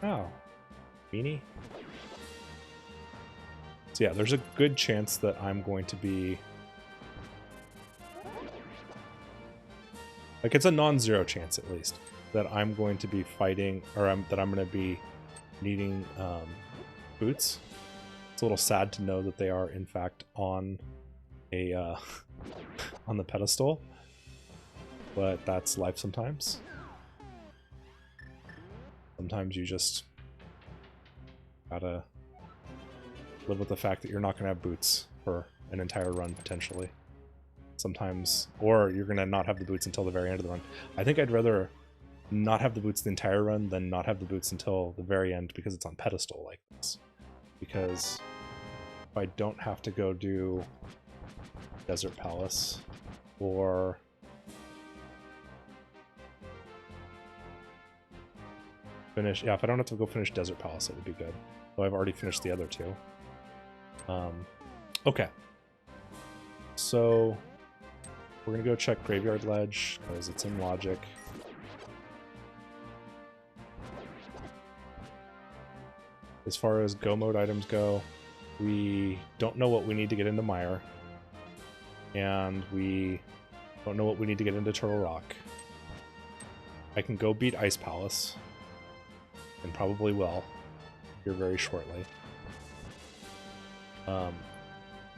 Oh. Beanie? So yeah, there's a good chance that I'm going to be... Like, it's a non-zero chance, at least, that I'm going to be fighting, or that I'm going to be needing boots. It's a little sad to know that they are, in fact, on a on the pedestal, but that's life sometimes. Sometimes you just gotta live with the fact that you're not gonna have boots for an entire run, potentially. Sometimes, or you're gonna not have the boots until the very end of the run. I think I'd rather not have the boots the entire run, then not have the boots until the very end because it's on pedestal like this. Because if I don't have to go do Desert Palace or finish, yeah, if I don't have to go finish Desert Palace, it would be good. Though I've already finished the other two. Okay. So we're gonna go check Graveyard Ledge because it's in logic. As far as go mode items go, we don't know what we need to get into Mire, and we don't know what we need to get into Turtle Rock. I can go beat Ice Palace, and probably will here very shortly.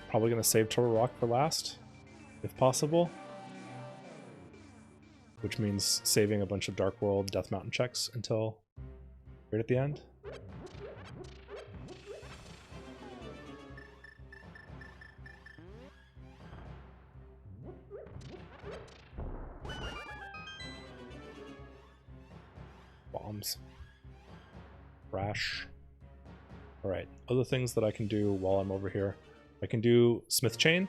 Probably going to save Turtle Rock for last, if possible, which means saving a bunch of Dark World Death Mountain checks until right at the end. Bombs. Crash. Alright, other things that I can do while I'm over here. I can do Smith Chain.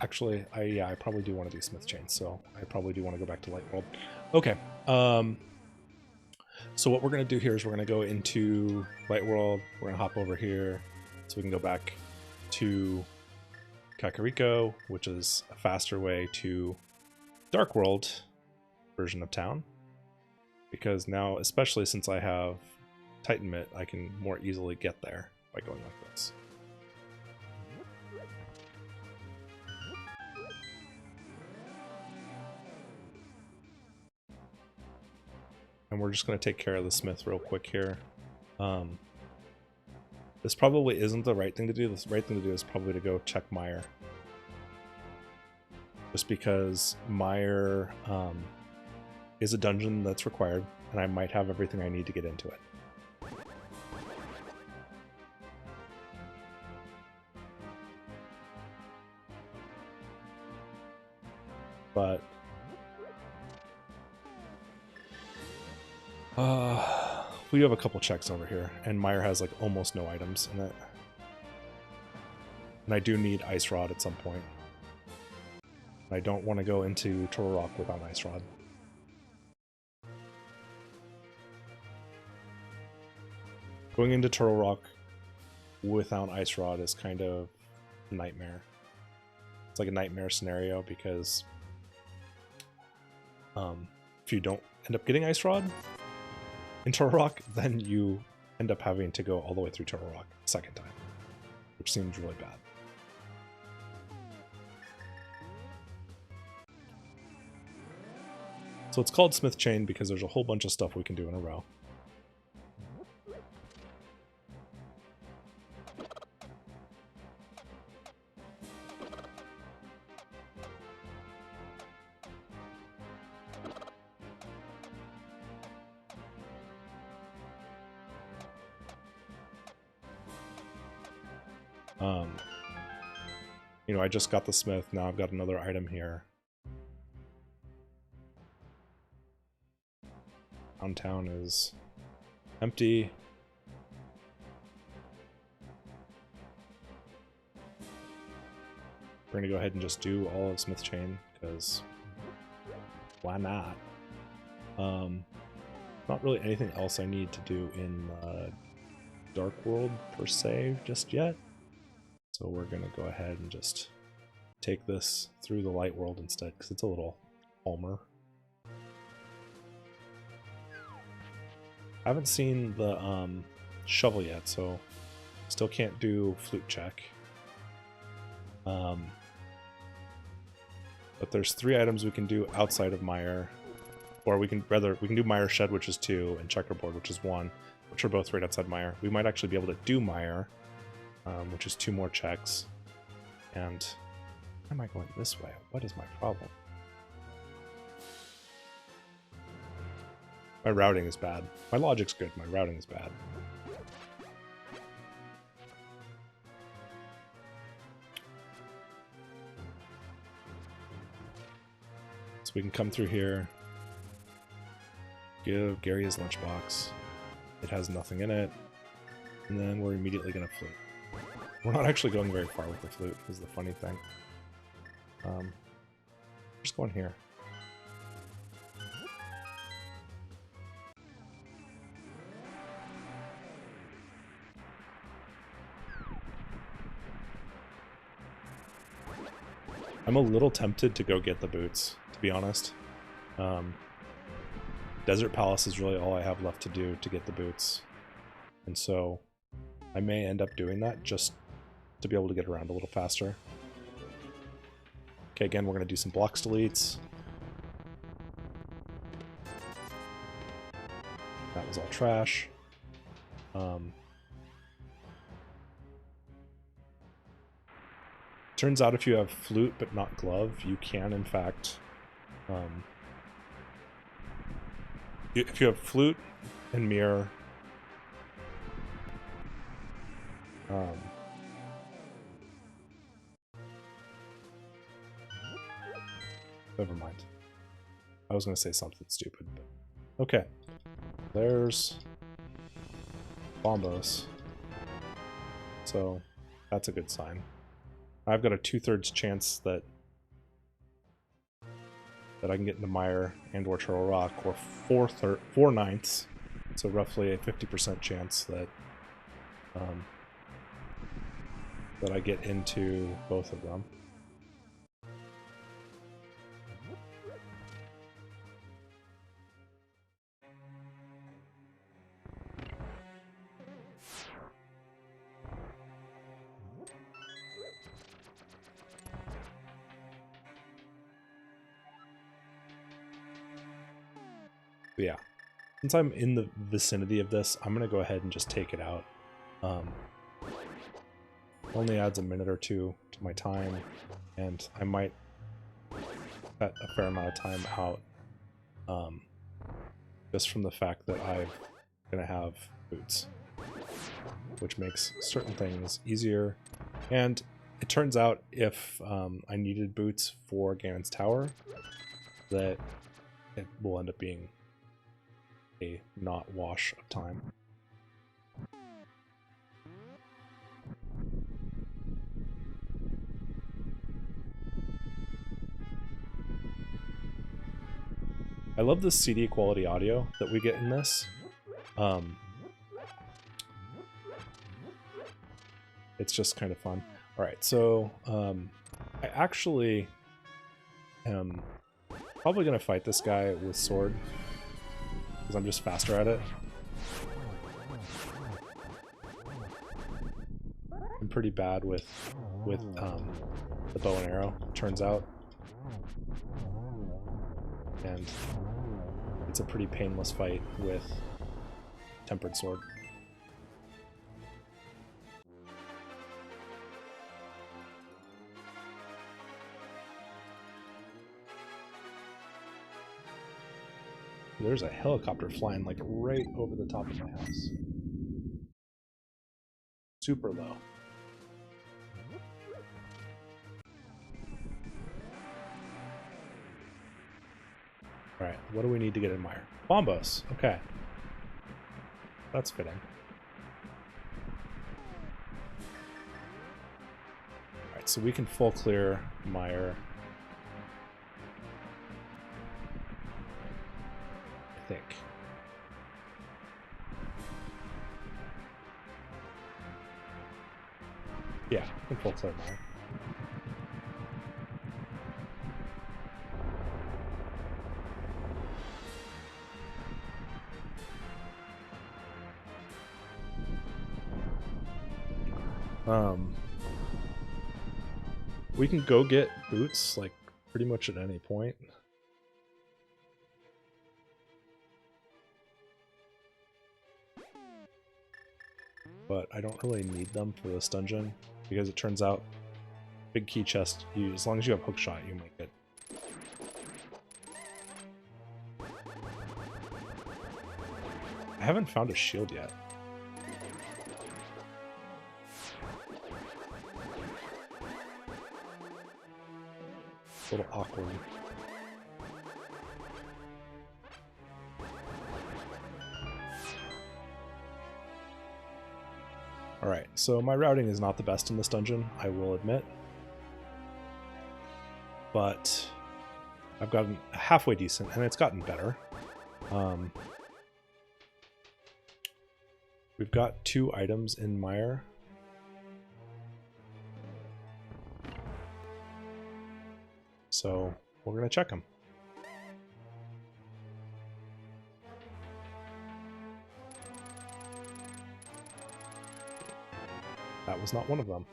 Actually, I probably do want to do Smith Chain, so I probably do want to go back to Light World. Okay, so what we're going to do here is we're going to go into Light World, we're going to hop over here, so we can go back to Kakariko, which is a faster way to Dark World version of town, because now, especially since I have Titan Mitt, I can more easily get there by going like this. And we're just going to take care of the Smith real quick here. This probably isn't the right thing to do. The right thing to do is probably to go check Mire. Just because Mire is a dungeon that's required, and I might have everything I need to get into it. But we have a couple checks over here, and Mire has like almost no items in it. And I do need Ice Rod at some point. I don't want to go into Turtle Rock without Ice Rod. Going into Turtle Rock without Ice Rod is kind of a nightmare. It's like a nightmare scenario because if you don't end up getting Ice Rod in Turtle Rock, then you end up having to go all the way through Turtle Rock a second time, which seems really bad. So it's called Smith Chain because there's a whole bunch of stuff we can do in a row. You know, I just got the Smith, now I've got another item here. Downtown is empty. We're gonna go ahead and just do all of Smith Chain, because why not? Not really anything else I need to do in Dark World per se just yet. So we're gonna go ahead and just take this through the Light World instead, because it's a little calmer. I haven't seen the shovel yet, so still can't do flute check. But there's 3 items we can do outside of Mire, or we can do Mire Shed, which is 2, and Checkerboard, which is 1, which are both right outside Mire. We might actually be able to do Mire, which is 2 more checks. And why am I going this way? What is my problem? My routing is bad. My logic's good, my routing is bad. So we can come through here, give Gary his lunchbox. It has nothing in it, and then we're immediately going to flute. We're not actually going very far with the flute, is the funny thing. Just going here. I'm a little tempted to go get the boots, to be honest. Desert Palace is really all I have left to do to get the boots. And so I may end up doing that just to be able to get around a little faster. Okay, again, we're going to do some blocks deletes. That was all trash. Turns out if you have flute but not glove, you can in fact... if you have flute and mirror... never mind. I was going to say something stupid, but... Okay. There's... Bombos. So, that's a good sign. I've got a 2/3 chance that I can get into Mire and or Turtle Rock, or 4/9, so roughly a 50% chance that that I get into both of them. But yeah, since I'm in the vicinity of this, I'm going to go ahead and just take it out. Only adds a minute or two to my time, and I might cut a fair amount of time out just from the fact that I'm going to have boots, which makes certain things easier. And it turns out if I needed boots for Ganon's Tower, that it will end up being a not wash of time. I love the CD quality audio that we get in this. It's just kind of fun. Alright, so I actually am probably going to fight this guy with sword, because I'm just faster at it. I'm pretty bad with the bow and arrow, turns out. And it's a pretty painless fight with tempered sword. There's a helicopter flying like right over the top of my house. Super low. Alright, what do we need to get in Mire? Bombos, okay. That's fitting. Alright, so we can full clear Mire. I think. Yeah, we can full clear Mire. We can go get boots, like, pretty much at any point. But I don't really need them for this dungeon, because it turns out big key chest, as long as you have hookshot, you make it. I haven't found a shield yet. A little awkward. Alright, so my routing is not the best in this dungeon, I will admit. But I've gotten halfway decent, and it's gotten better. We've got 2 items in Mire. So we're going to check them. That was not one of them.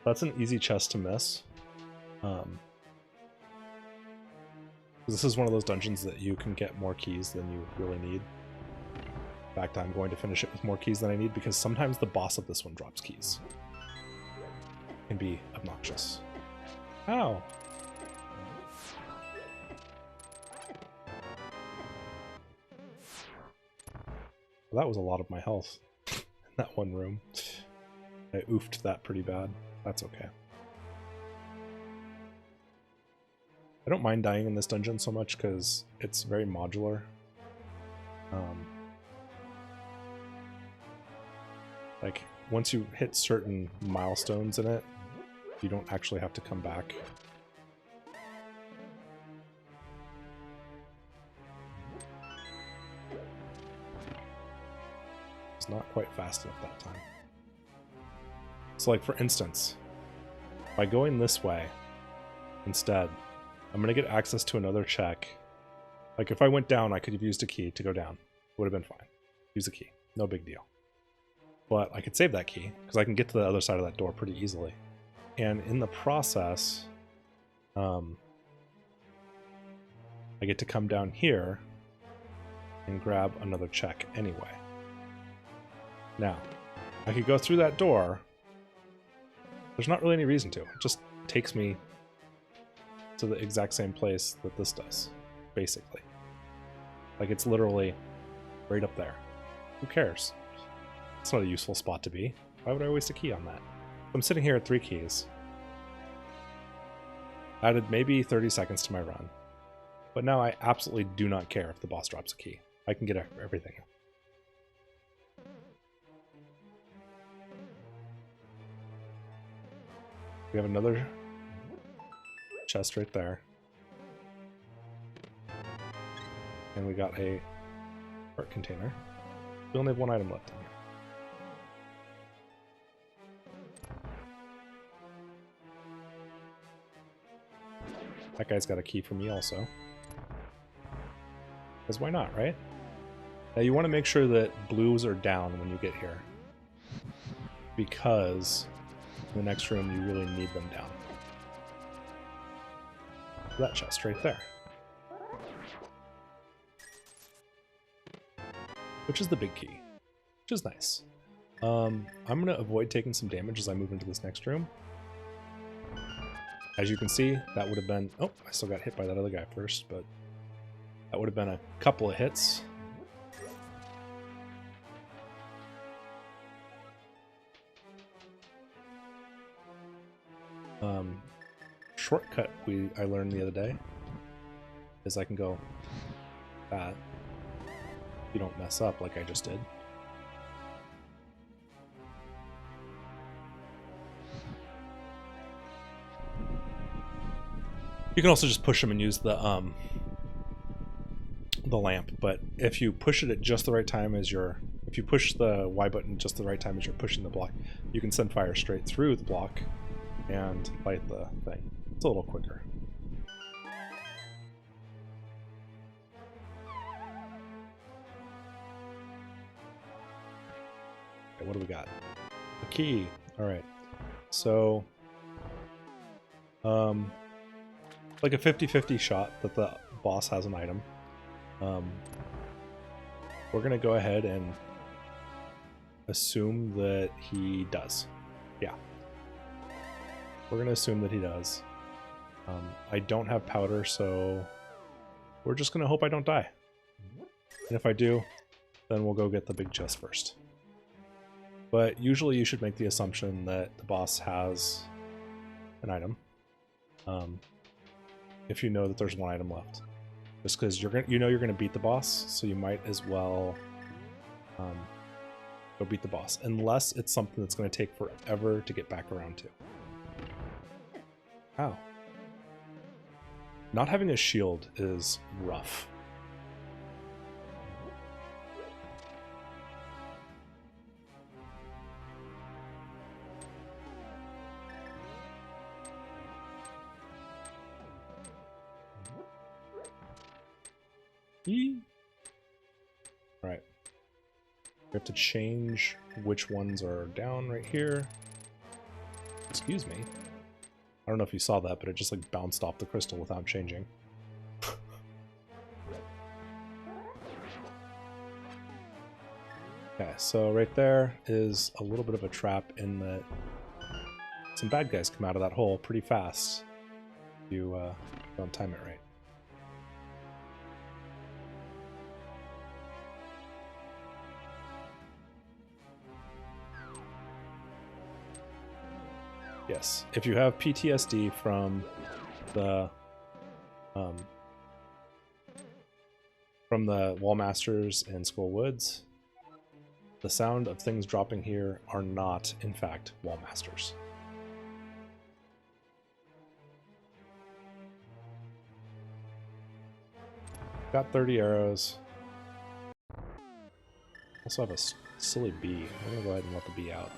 That's an easy chest to miss. This is one of those dungeons that you can get more keys than you really need. In fact, I'm going to finish it with more keys than I need because sometimes the boss of this one drops keys. It can be obnoxious. Ow! Well, that was a lot of my health in that one room. I oofed that pretty bad. That's okay. I don't mind dying in this dungeon so much because it's very modular. Like, once you hit certain milestones in it, you don't actually have to come back. It's not quite fast enough that time. So, like, for instance, by going this way instead, I'm going to get access to another check. Like, if I went down, I could have used a key to go down. Would have been fine. Use a key. No big deal. But I could save that key, because I can get to the other side of that door pretty easily. And in the process, I get to come down here and grab another check anyway. Now, I could go through that door. There's not really any reason to. It just takes me to the exact same place that this does, basically. Like, it's literally right up there. Who cares? It's not a useful spot to be. Why would I waste a key on that? I'm sitting here at 3 keys. Added maybe 30 seconds to my run. But now I absolutely do not care if the boss drops a key. I can get everything. We have another chest right there. And we got a heart container. We only have 1 item left in here. That guy's got a key for me also. Because why not, right? Now you want to make sure that blues are down when you get here. Because in the next room you really need them down. That chest right there. Which is the big key. Which is nice. I'm going to avoid taking some damage as I move into this next room. As you can see, that would have been... Oh, I still got hit by that other guy first, but... That would have been a couple of hits. Shortcut I learned the other day is I can go that. You don't mess up like I just did. You can also just push them and use the lamp, but if you push it at just the right time as if you push the Y button just the right time as you're pushing the block, you can send fire straight through the block and light the thing. It's a little quicker. Okay, what do we got? A key. Alright. So, like a 50-50 shot that the boss has an item. We're going to go ahead and assume that he does. Yeah. We're going to assume that he does. I don't have powder, so we're just going to hope I don't die. And if I do, then we'll go get the big chest first. But usually you should make the assumption that the boss has an item. If you know that there's 1 item left. Just because you're gonna beat the boss, so you might as well go beat the boss, unless it's something that's going to take forever to get back around to. Ow. Not having a shield is rough. Right. We have to change which ones are down right here. Excuse me. I don't know if you saw that, but it just like bounced off the crystal without changing. Okay, so right there is a little bit of a trap in that some bad guys come out of that hole pretty fast if you don't time it right. Yes, if you have PTSD from the Wall Masters in Skull Woods, the sound of things dropping here are not, in fact, Wall Masters. Got 30 arrows. Also have a silly bee. I'm gonna go ahead and let the bee out.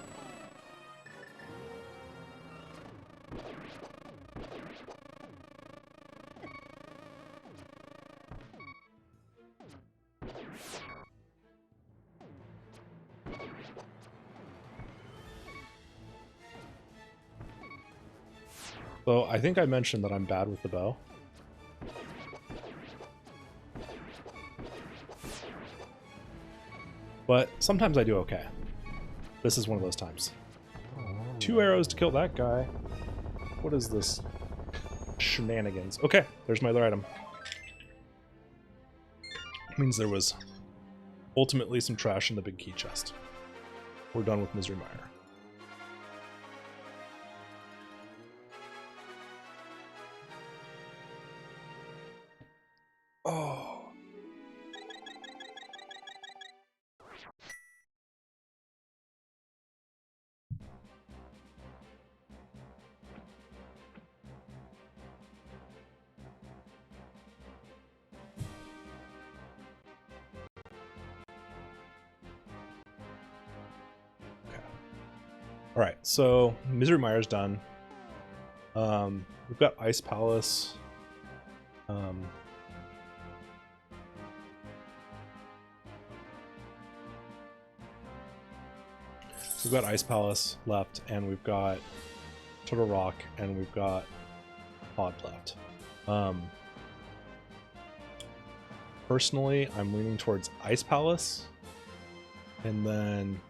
So I think I mentioned that I'm bad with the bow. But sometimes I do okay. This is one of those times. 2 arrows to kill that guy. What is this? Shenanigans. Okay, there's my other item. Means there was ultimately some trash in the big key chest. We're done with Misery Mire. Oh. All right, so Misery Mire's done. We've got Ice Palace. We've got Ice Palace left, and we've got Turtle Rock, and we've got Pod left. Personally, I'm leaning towards Ice Palace, and then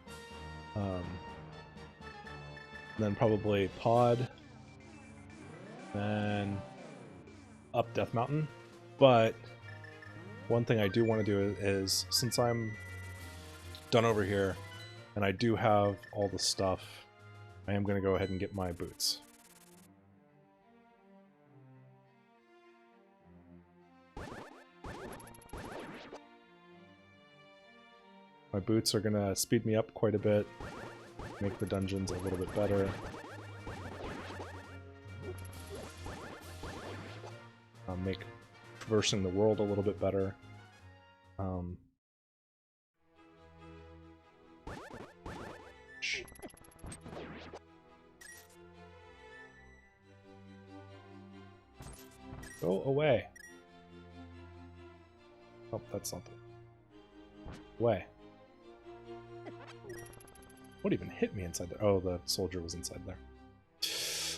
probably Pod, then up Death Mountain. But one thing I do want to do is, since I'm done over here, and I do have all the stuff, I am going to go ahead and get my boots. My boots are going to speed me up quite a bit, make the dungeons a little bit better. Make traversing the world a little bit better. Go away. Oh, that's something. Away. What even hit me inside there? Oh, the soldier was inside there.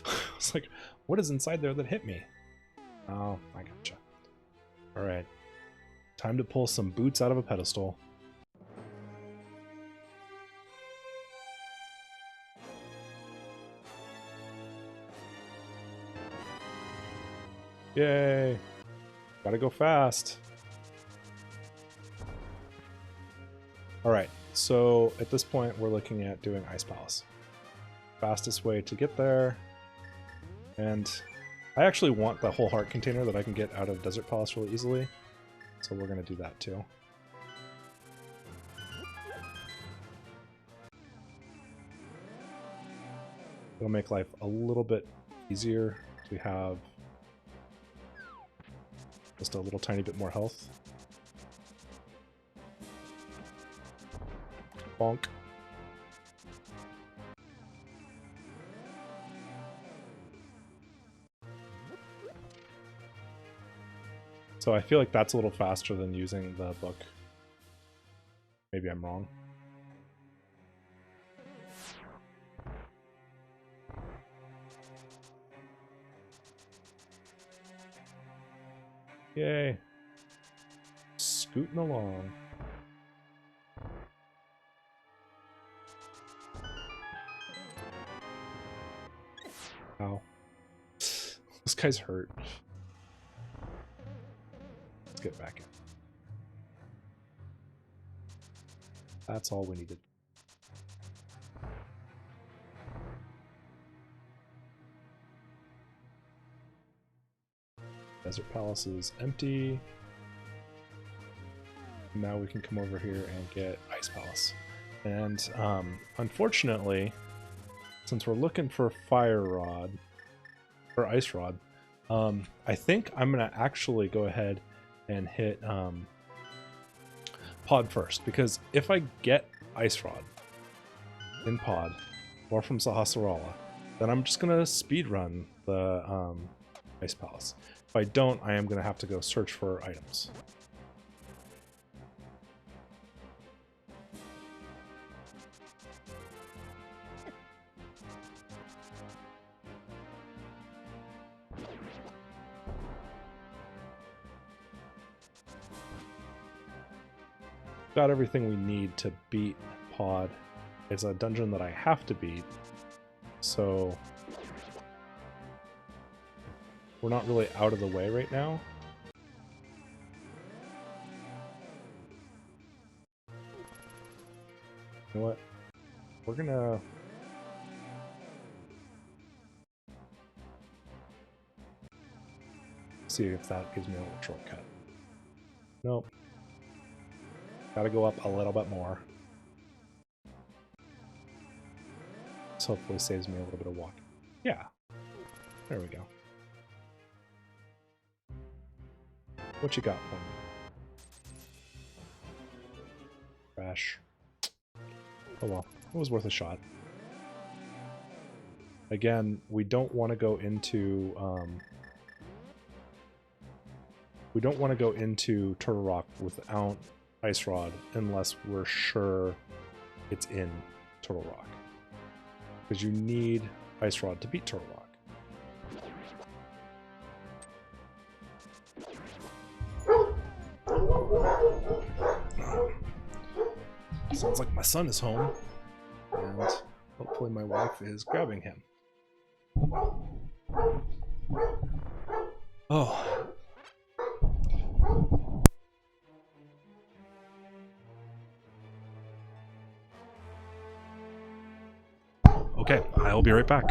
I was like, what is inside there that hit me? Oh, I gotcha. Alright. Time to pull some boots out of a pedestal. Yay! Gotta go fast. Alright, so at this point we're looking at doing Ice Palace. Fastest way to get there. And I actually want the whole heart container that I can get out of Desert Palace really easily. So we're going to do that too. It'll make life a little bit easier. We have just a little tiny bit more health. Bonk. So I feel like that's a little faster than using the book. Maybe I'm wrong. Yay. Scooting along. Ow. This guy's hurt. Let's get back in. That's all we needed. Desert Palace is empty. Now we can come over here and get Ice Palace. And unfortunately, since we're looking for Fire Rod, or Ice Rod, I think I'm going to actually go ahead and hit Pod first. Because if I get Ice Rod in Pod, or from Sahasrara, then I'm just going to speedrun the Ice Palace. If I don't, I am going to have to go search for items. Got everything we need to beat Pod. It's a dungeon that I have to beat, so we're not really out of the way right now. You know what? We're gonna... see if that gives me a little shortcut. Nope. Gotta go up a little bit more. This hopefully saves me a little bit of walking. Yeah. There we go. What you got for me? Crash. Oh well. It was worth a shot. Again, we don't want to go into... we don't want to go into Turtle Rock without Ice Rod unless we're sure it's in Turtle Rock. Because you need Ice Rod to beat Turtle Rock. Sounds like my son is home. And hopefully my wife is grabbing him. Oh. Okay, I'll be right back.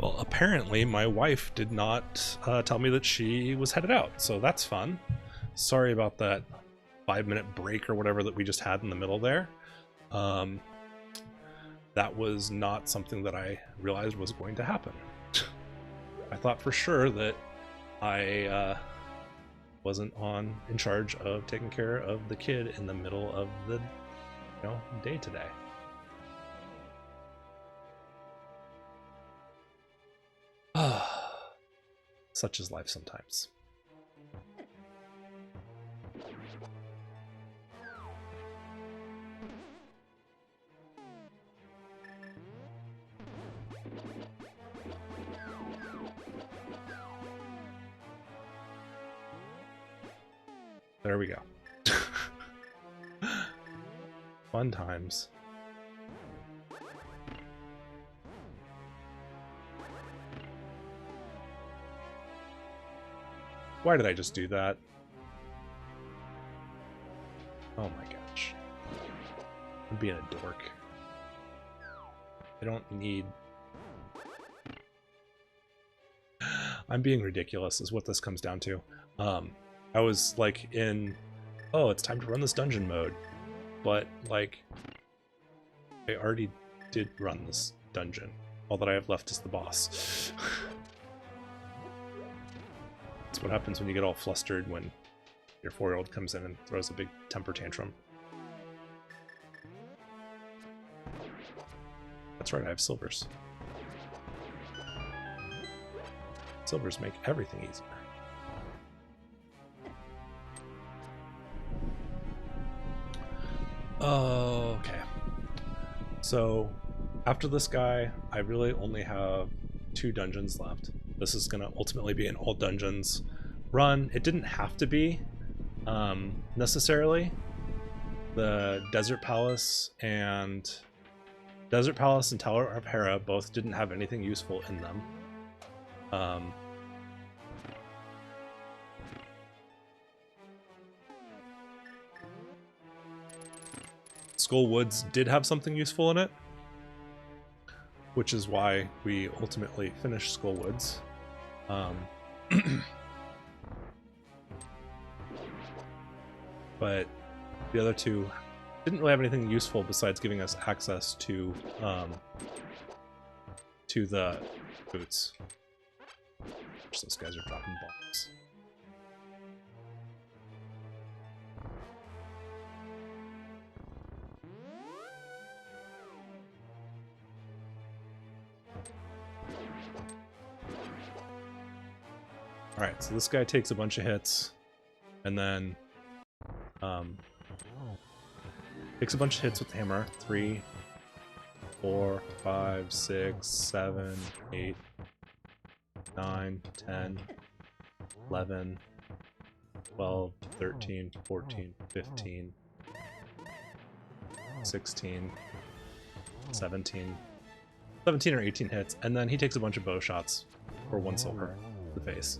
Well, apparently my wife did not tell me that she was headed out, so that's fun. Sorry about that 5-minute break or whatever that we just had in the middle there. That was not something that I realized was going to happen. I thought for sure that I wasn't in charge of taking care of the kid in the middle of the day today. Such is life sometimes. There we go. Fun times. Why did I just do that? Oh my gosh. I'm being a dork. I don't need... I'm being ridiculous is what this comes down to. I was like in, oh, it's time to run this dungeon mode. But like, I already did run this dungeon. All that I have left is the boss. That's what happens when you get all flustered when your 4-year-old comes in and throws a big temper tantrum. That's right, I have silvers. Silvers make everything easier. Okay. So, after this guy, I really only have 2 dungeons left. This is going to ultimately be an all dungeons run. It didn't have to be, necessarily. The Desert Palace and Tower of Hera both didn't have anything useful in them. Skull Woods did have something useful in it, which is why we ultimately finished Skull Woods. But the other 2 didn't really have anything useful besides giving us access to the boots. Those guys are dropping bombs. Alright, so this guy takes a bunch of hits, and then takes a bunch of hits with the hammer. 3, 4, 5, 6, 7, 8, 9, 10, 11, 12, 13, 14, 15, 16, 17 or 18 hits, and then he takes a bunch of bow shots for 1 silver to the face.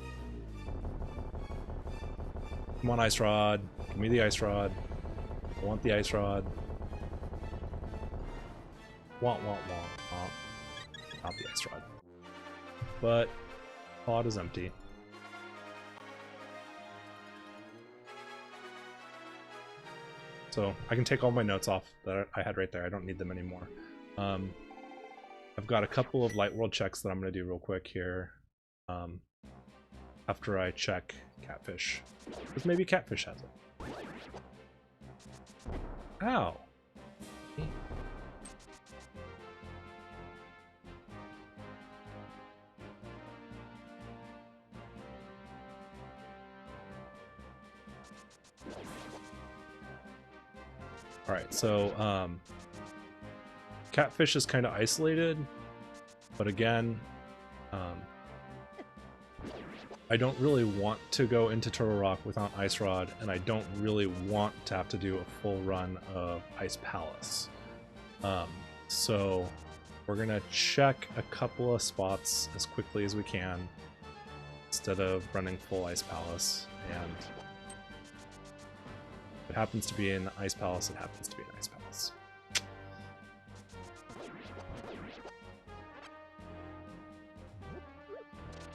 Come on, Ice Rod. Give me the Ice Rod. I want the Ice Rod. Want. Not the Ice Rod. But pod is empty. So I can take all my notes off that I had right there. I don't need them anymore. I've got a couple of Light World checks that I'm going to do real quick here. After I check Catfish. Because maybe Catfish has it. Ow! Alright, so Catfish is kind of isolated, but again, I don't really want to go into Turtle Rock without Ice Rod, and I don't really want to have to do a full run of Ice Palace. So we're gonna check a couple of spots as quickly as we can instead of running full Ice Palace, and if it happens to be an Ice Palace, it happens to be an Ice Palace.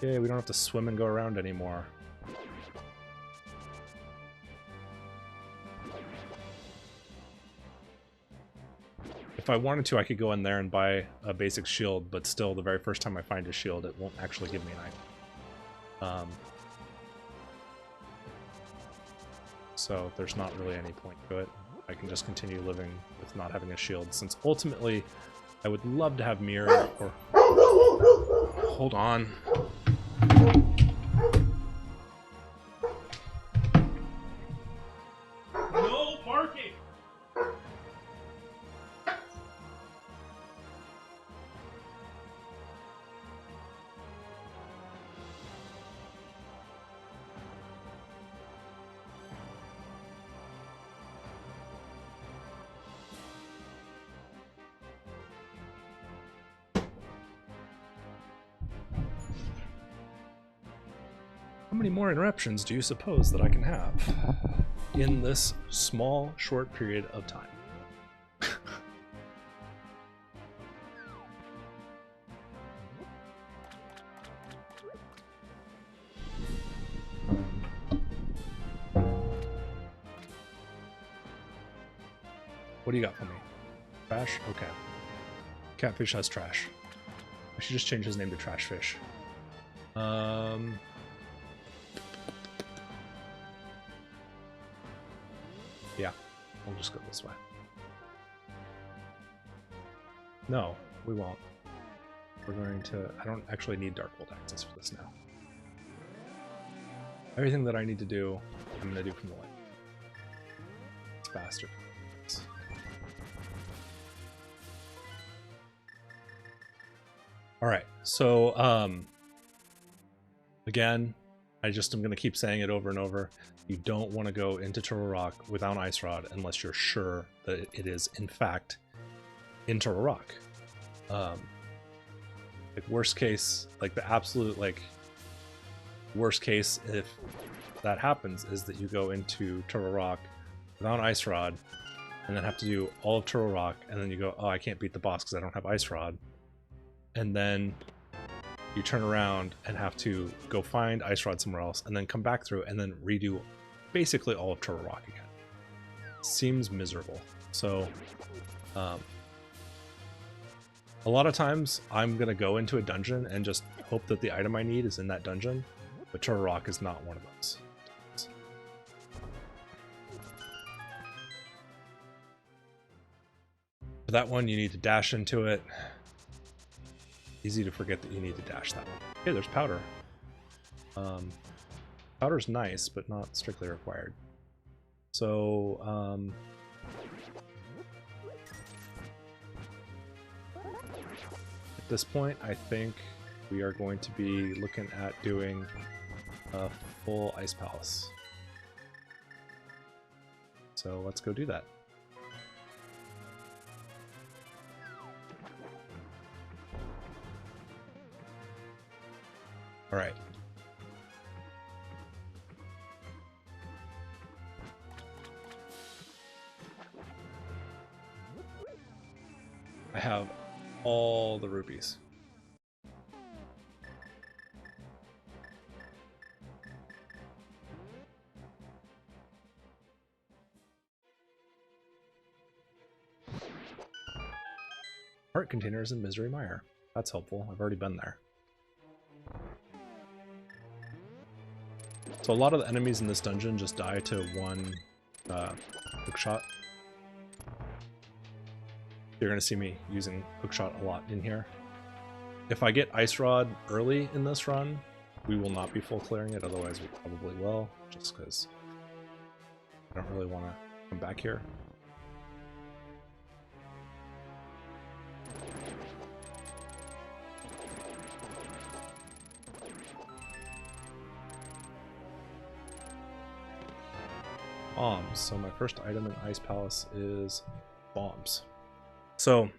Yay, we don't have to swim and go around anymore. If I wanted to, I could go in there and buy a basic shield, but still, the very first time I find a shield, it won't actually give me an item. So there's not really any point to it. I can just continue living with not having a shield, since ultimately I would love to have mirror or... Hold on. No barking! How many more interruptions do you suppose that I can have in this small, short period of time? What do you got for me? Trash? Okay. Catfish has trash. I should just change his name to Trashfish. Yeah, we'll just go this way. No, we won't. We're going to... I don't actually need Dark World access for this now. Everything that I need to do, I'm going to do from the light. It's faster. Alright, so, again, I just am going to keep saying it over and over. You don't want to go into Turtle Rock without Ice Rod unless you're sure that it is, in fact, in Turtle Rock. Like, worst case, like, the absolute, like, worst case, if that happens, is that you go into Turtle Rock without Ice Rod, and then have to do all of Turtle Rock, and then you go, oh, I can't beat the boss because I don't have Ice Rod. And then you turn around and have to go find Ice Rod somewhere else, and then come back through, and then redo basically all of Turtle Rock again. Seems miserable. So, a lot of times I'm going to go into a dungeon and just hope that the item I need is in that dungeon, but Turtle Rock is not one of those. For that one, you need to dash into it. Easy to forget that you need to dash that one. Okay, there's powder. Powder's nice, but not strictly required. So, at this point, I think we are going to be looking at doing a full Ice Palace. So let's go do that. All right. I have all the rupees. Heart containers and Misery Mire. That's helpful. I've already been there. So a lot of the enemies in this dungeon just die to one hook shot. You're going to see me using hookshot a lot in here. If I get Ice Rod early in this run, we will not be full clearing it, otherwise we probably will, just because I don't really want to come back here. Bombs. So my first item in Ice Palace is bombs. So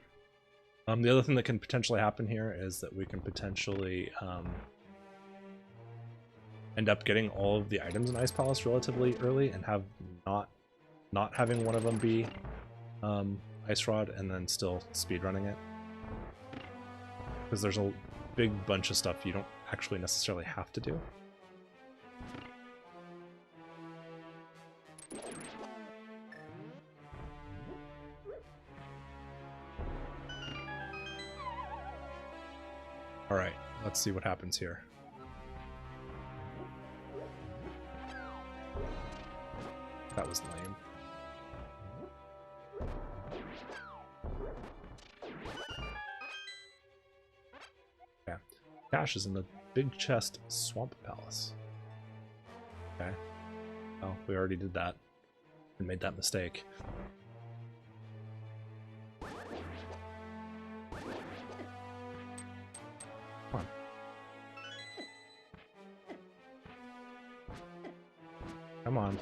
the other thing that can potentially happen here is that we can potentially end up getting all of the items in Ice Palace relatively early and have not having one of them be Ice Rod and then still speedrunning it. Because there's a big bunch of stuff you don't actually necessarily have to do. All right, let's see what happens here. That was lame. Okay. Cash is in the big chest swamp palace. Okay. Oh, we already did that and made that mistake. Come on. Come on.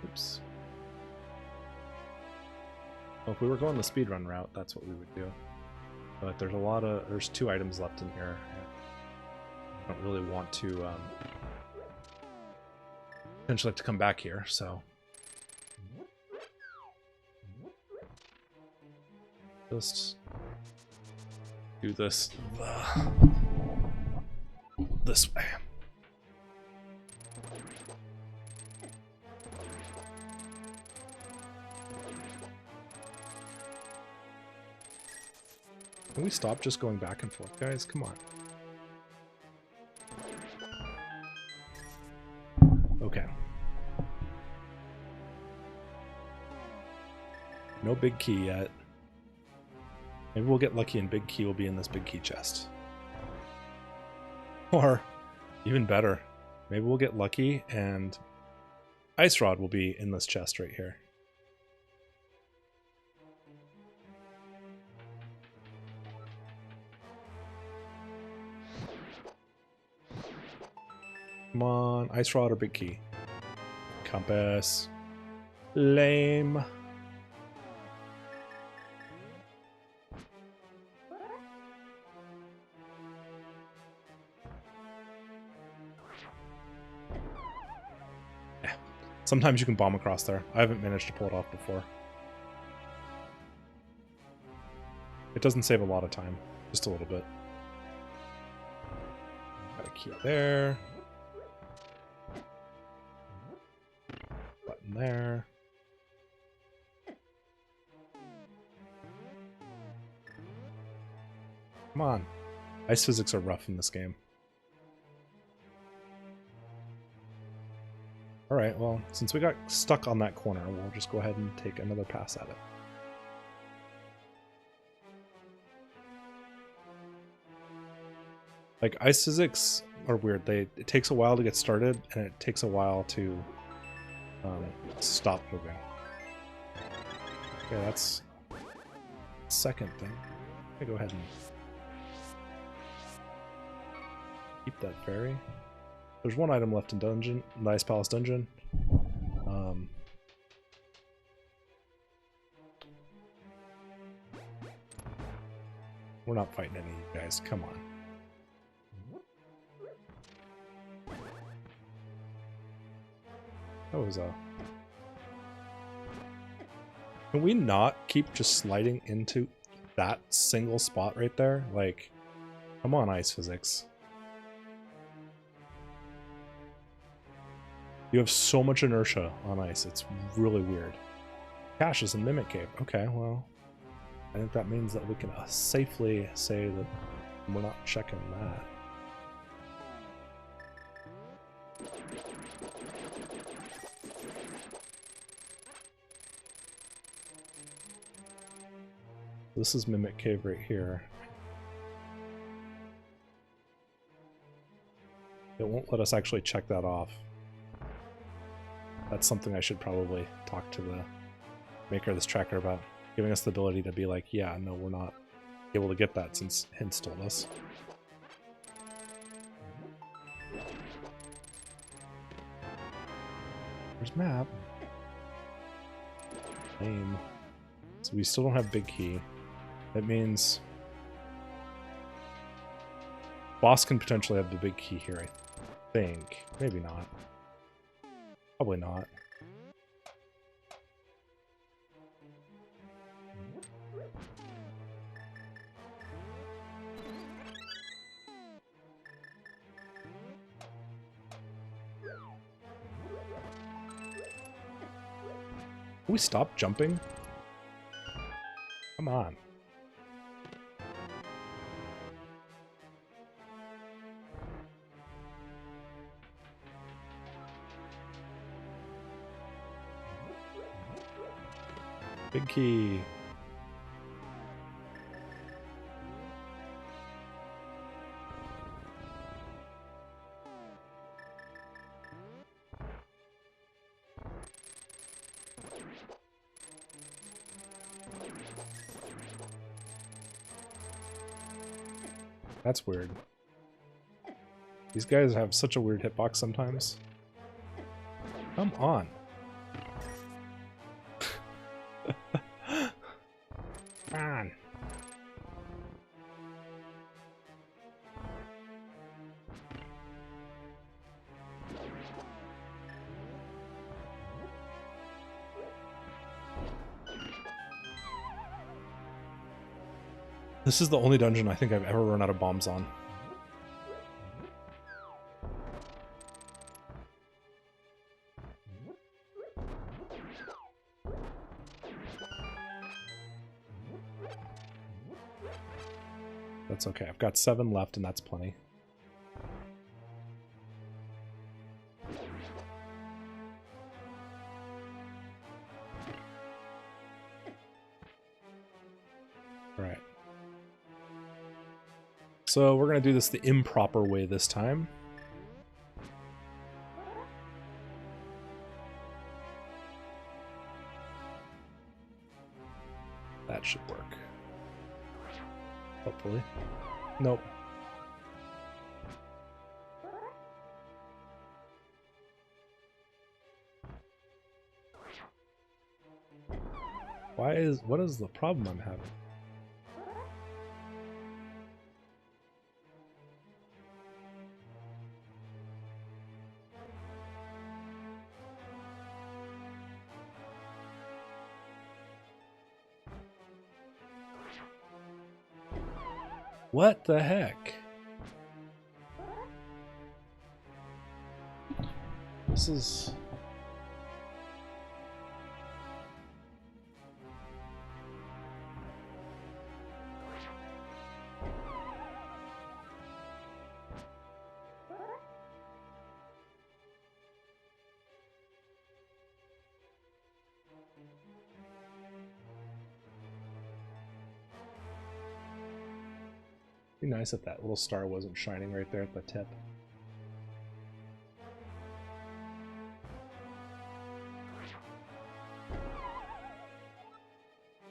Oops. Well, if we were going the speedrun route, that's what we would do. But there's 2 items left in here. I don't really want to potentially have to come back here, so just do this this way. Can we stop just going back and forth, guys? Come on. Okay. No big key yet. Maybe we'll get lucky and big key will be in this big key chest. Or, even better, maybe we'll get lucky and ice rod will be in this chest right here. Come on, ice rod or big key. Compass. Lame. Yeah. Sometimes you can bomb across there. I haven't managed to pull it off before. It doesn't save a lot of time, just a little bit. Got a key there. Button there. Come on. Ice physics are rough in this game. Alright, well, since we got stuck on that corner, we'll just go ahead and take another pass at it. Like, ice physics are weird. It takes a while to get started, and it takes a while to stop moving. Okay, that's the second thing. I'm gonna go ahead and keep that fairy. There's one item left in dungeon, the Ice Palace dungeon. We're not fighting any of you guys. Come on. That was a... Can we not keep just sliding into that single spot right there? Like, come on, ice physics. You have so much inertia on ice. It's really weird. Cache is in Mimic Cave. Okay, well, I think that means that we can safely say that we're not checking that. This is Mimic Cave right here. It won't let us actually check that off. That's something I should probably talk to the maker of this tracker about, giving us the ability to be like, yeah, no, we're not able to get that since Hints told us. Where's map? Lame. So we still don't have big key. That means boss can potentially have the big key here, I think. Maybe not. Probably not. Can we stop jumping? Come on. Big key. That's weird. These guys have such a weird hitbox sometimes. Come on. Come on. This is the only dungeon I think I've ever run out of bombs on. That's okay. I've got 7 left, and that's plenty. All right. So we're going to do this the improper way this time. That should work. Hopefully. Nope. What is the problem I'm having? What the heck? This is... Be nice if that little star wasn't shining right there at the tip.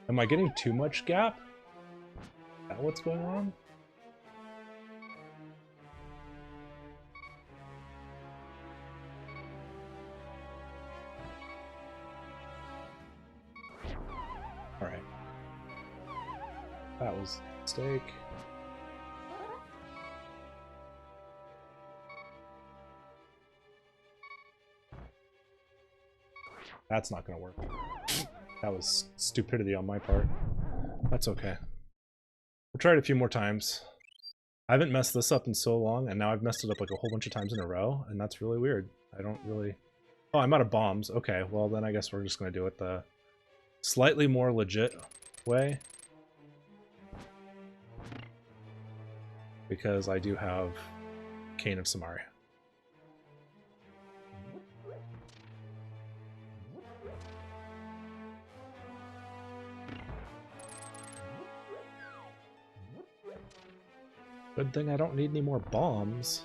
Am I getting too much gap? Is that what's going on? Alright. That was a mistake. That's not gonna work. That was stupidity on my part. That's okay. We'll try it a few more times. I haven't messed this up in so long, and now I've messed it up like a whole bunch of times in a row, and that's really weird. I don't really... Oh, I'm out of bombs. Okay, well then I guess we're just gonna do it the slightly more legit way. Because I do have Cane of Samaria. Good thing I don't need any more bombs.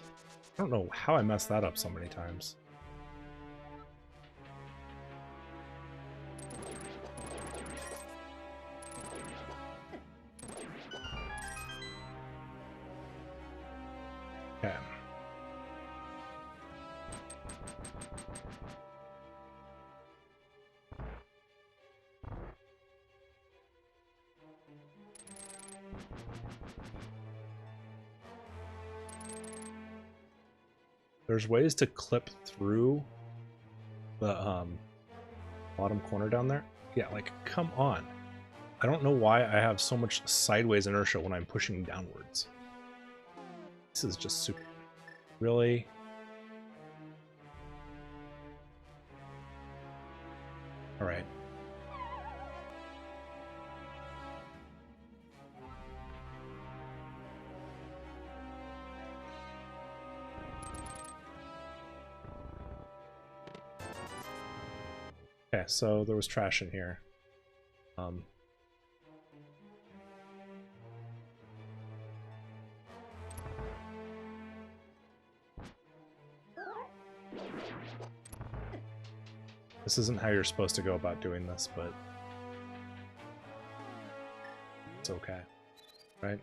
I don't know how I messed that up so many times. Okay. There's ways to clip through the bottom corner down there. Yeah, like, come on. I don't know why I have so much sideways inertia when I'm pushing downwards. This is just super... Really? Alright. Okay, so there was trash in here. This isn't how you're supposed to go about doing this, but it's okay, right?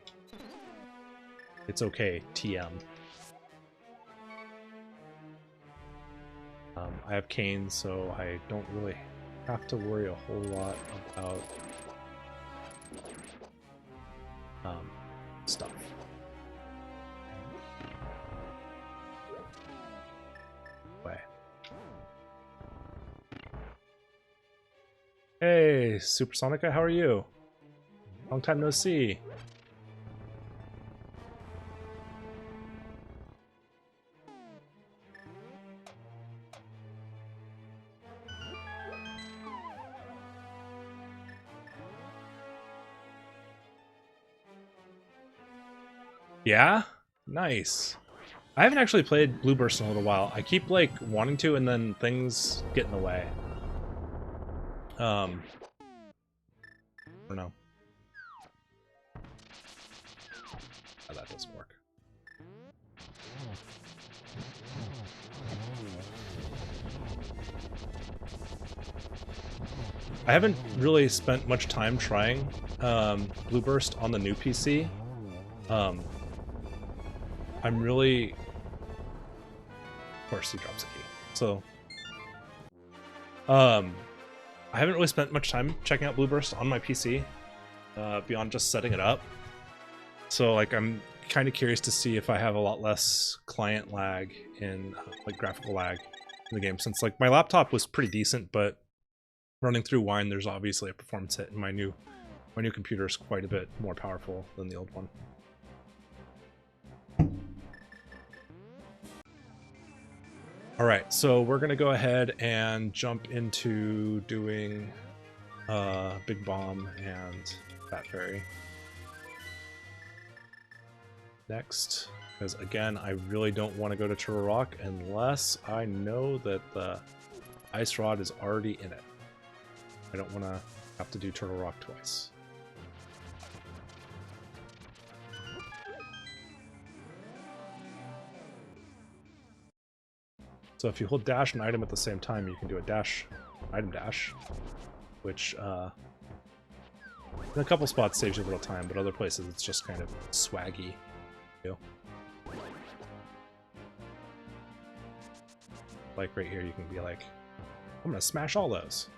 It's okay, TM. I have cane, so I don't really have to worry a whole lot about stuff. Way. Hey, Supersonica, how are you? Long time no see. Yeah? Nice. I haven't actually played Blue Burst in a little while. I keep, like, wanting to, and then things get in the way. I don't know. Oh, that doesn't work. I haven't really spent much time trying Blue Burst on the new PC. I'm really... Of course he drops a key. So... I haven't really spent much time checking out Blue Burst on my PC, beyond just setting it up. So, like, I'm kind of curious to see if I have a lot less client lag in, like, graphical lag in the game, since, like, my laptop was pretty decent, but running through Wine, there's obviously a performance hit, and my new computer is quite a bit more powerful than the old one. Alright, so we're gonna go ahead and jump into doing Big Bomb and Fat Fairy next, because again, I really don't want to go to Turtle Rock unless I know that the Ice Rod is already in it. I don't want to have to do Turtle Rock twice. So if you hold dash and item at the same time, you can do a dash, item dash, which in a couple spots saves you a little time, but other places it's just kind of swaggy. Like right here, you can be like, I'm gonna smash all those.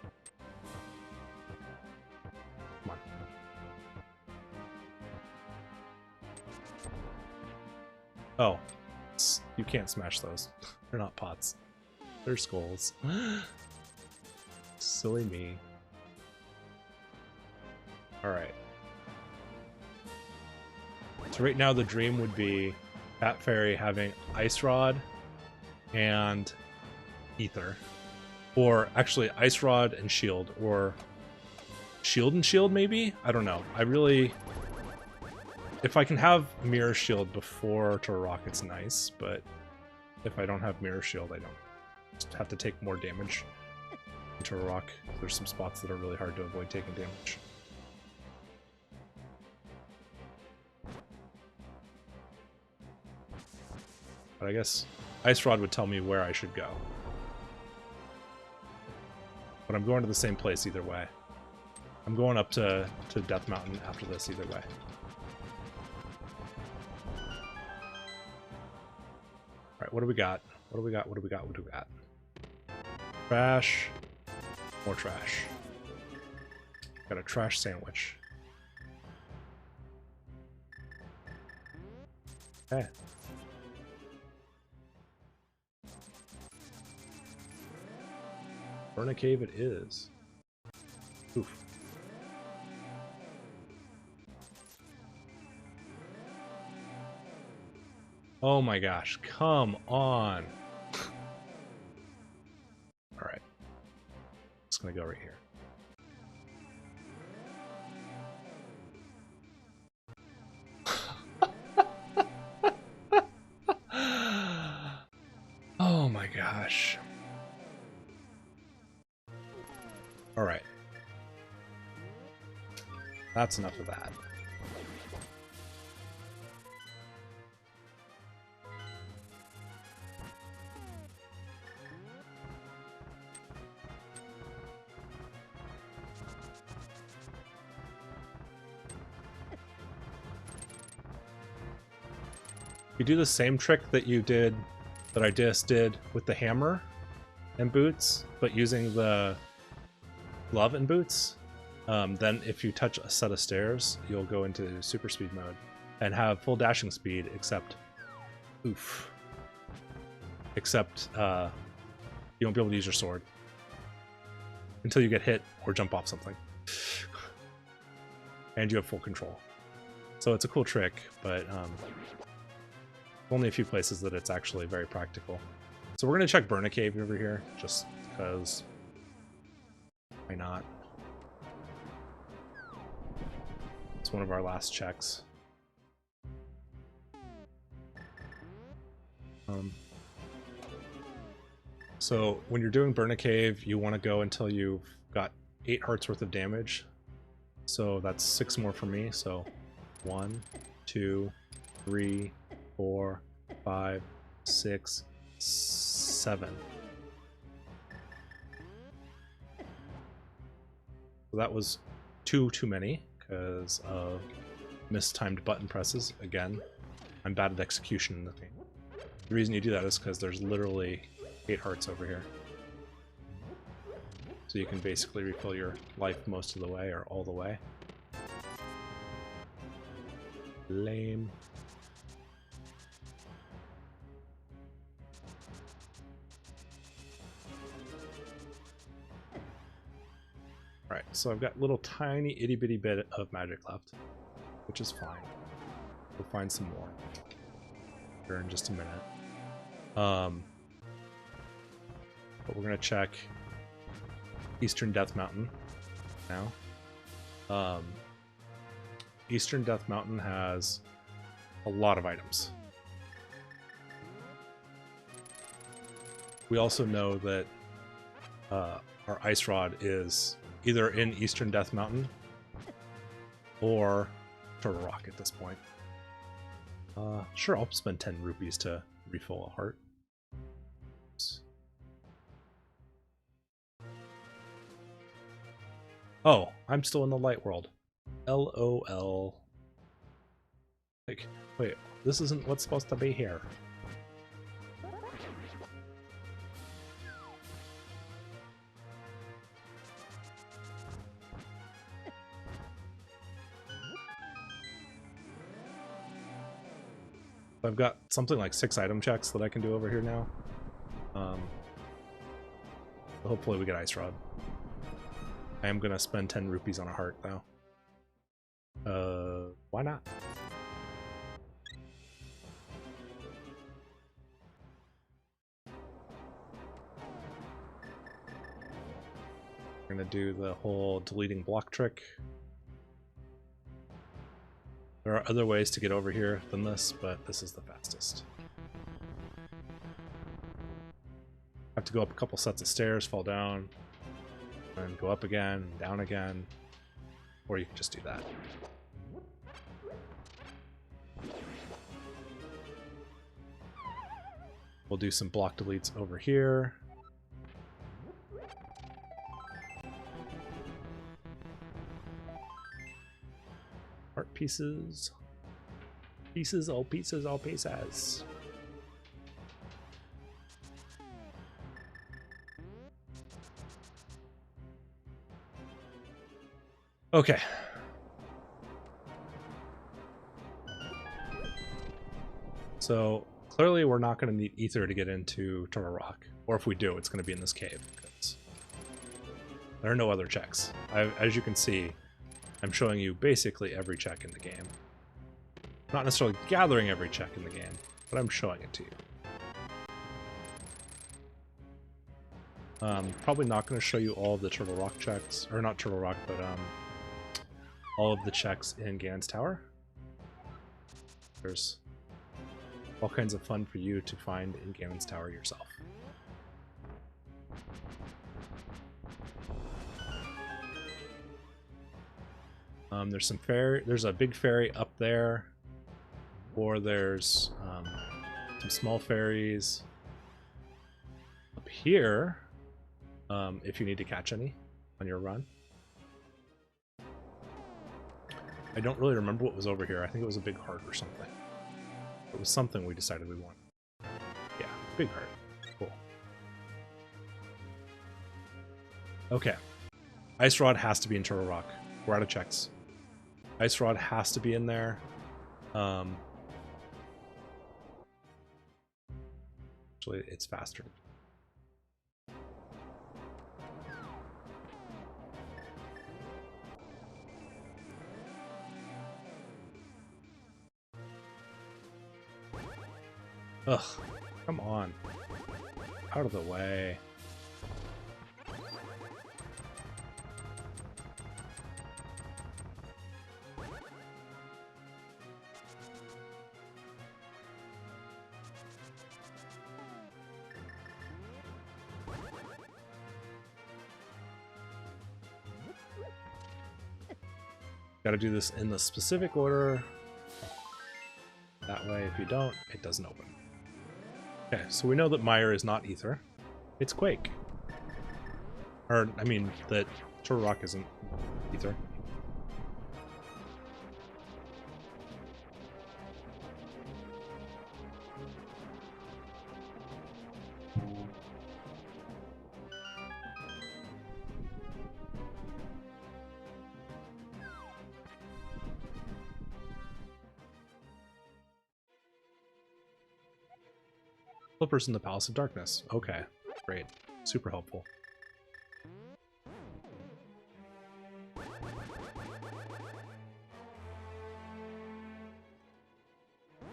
Come on. Oh, you can't smash those. They're not pots. They're skulls. Silly me. Alright. So right now the dream would be Fat Fairy having Ice Rod and Ether. Or actually Ice Rod and Shield. Or Shield and Shield maybe? I don't know. I really... If I can have Mirror Shield before Turtle Rock, it's nice, but if I don't have Mirror Shield, I don't just have to take more damage in Turtle Rock. There's some spots that are really hard to avoid taking damage. But I guess Ice Rod would tell me where I should go. But I'm going to the same place either way. I'm going up to Death Mountain after this either way. Alright, what do we got? What do we got? What do we got? What do we got? Trash. More trash. Got a trash sandwich. Okay. Burn a cave it is. Oof. Oh my gosh, come on. Alright. Just gonna go right here. Oh my gosh. Alright. That's enough of that. You do the same trick that you did, that I just did with the hammer and boots, but using the glove and boots. Then if you touch a set of stairs, you'll go into super speed mode and have full dashing speed, except you won't be able to use your sword until you get hit or jump off something. And you have full control. So it's a cool trick, but only a few places that it's actually very practical. So we're going to check Burn a Cave over here, just because. Why not? It's one of our last checks. So when you're doing Burn a Cave, you want to go until you've got 8 hearts worth of damage. So that's 6 more for me. So 1, 2, 3, 4, 5, 6, 7. So that was 2 too many because of mistimed button presses. Again, I'm bad at execution in the game. The reason you do that is because there's literally 8 hearts over here. So you can basically refill your life most of the way or all the way. Lame. Alright, so I've got little tiny itty bitty bit of magic left, which is fine. We'll find some more here in just a minute. But we're gonna check Eastern Death Mountain now. Eastern Death Mountain has a lot of items. We also know that our Ice Rod is either in Eastern Death Mountain or Turtle Rock at this point. Sure, I'll spend 10 rupees to refill a heart. Oh, I'm still in the light world. LOL. Like, wait, this isn't what's supposed to be here. I've got something like 6 item checks that I can do over here now. Hopefully we get Ice Rod. I am gonna spend 10 rupees on a heart though. Why not? We're gonna do the whole deleting block trick. There are other ways to get over here than this, but this is the fastest. Have to go up a couple sets of stairs, fall down, and go up again, down again, or you can just do that. We'll do some block deletes over here. Heart pieces. Pieces, all pieces, all pieces. Okay. So clearly we're not going to need ether to get into Turtle Rock. Or if we do, it's going to be in this cave. Because there are no other checks. As you can see, I'm showing you basically every check in the game. Not necessarily gathering every check in the game, but I'm showing it to you. Probably not going to show you all of the Turtle Rock checks, or not Turtle Rock, but all of the checks in Ganon's Tower. There's all kinds of fun for you to find in Ganon's Tower yourself. There's a big ferry up there, or there's some small ferries up here, if you need to catch any on your run. I don't really remember what was over here. I think it was a big heart or something. It was something we decided we wanted. Yeah, big heart. Cool. Okay. Ice Rod has to be in Turtle Rock. We're out of checks. Ice Rod has to be in there. Actually, it's faster. Ugh, come on. Out of the way. Got to do this in the specific order. That way, if you don't, it doesn't open. Okay, so we know that Mire is not Ether. It's Quake. Or, I mean, that Turtle Rock isn't Ether. Flippers in the Palace of Darkness. Okay, great. Super helpful.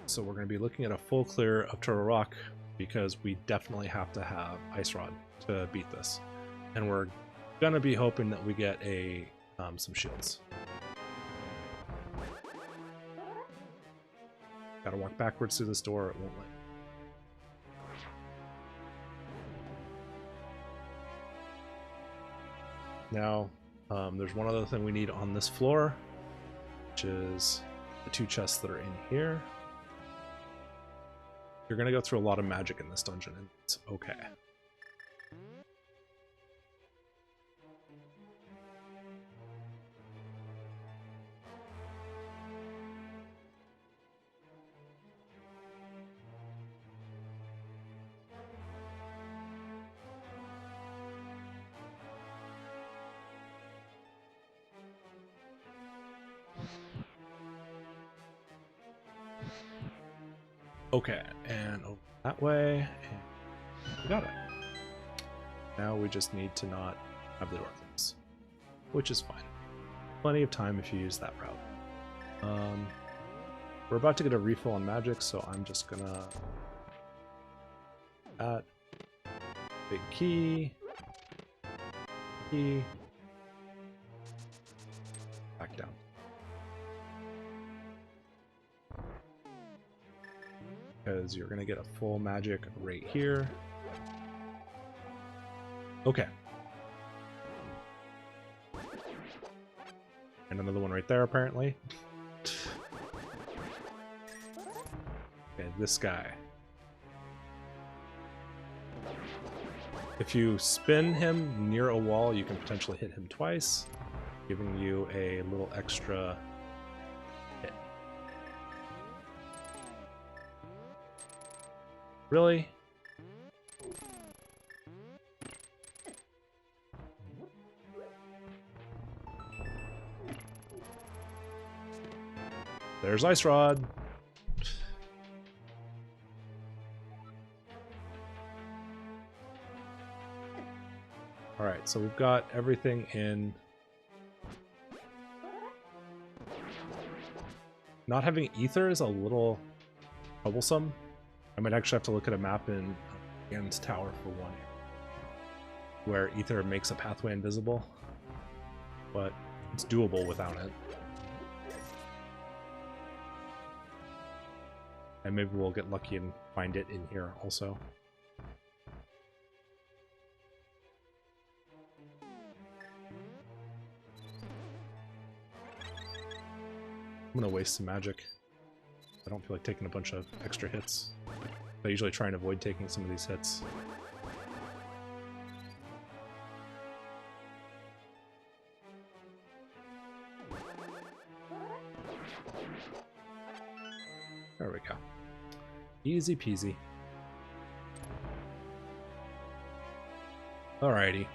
So we're going to be looking at a full clear of Turtle Rock because we definitely have to have Ice Rod to beat this. And we're going to be hoping that we get a some shields. Gotta walk backwards through this door, it won't let. Now, there's one other thing we need on this floor, which is the 2 chests that are in here. You're going to go through a lot of magic in this dungeon, and it's okay. Okay, and over that way, and we got it. Now we just need to not have the door close, which is fine. Plenty of time if you use that route. We're about to get a refill on magic, so I'm just gonna add big key, back down. Because you're going to get a full magic right here. Okay. And another one right there, apparently. Okay, this guy. If you spin him near a wall, you can potentially hit him twice, giving you a little extra hit. Really? There's Ice Rod. Alright, so we've got everything in. Not having ether is a little troublesome. I might actually have to look at a map in Gan's Tower for one, where ether makes a pathway invisible, but it's doable without it. And maybe we'll get lucky and find it in here also. I'm gonna waste some magic. I don't feel like taking a bunch of extra hits. I usually try and avoid taking some of these hits. There we go. Easy peasy. Alrighty.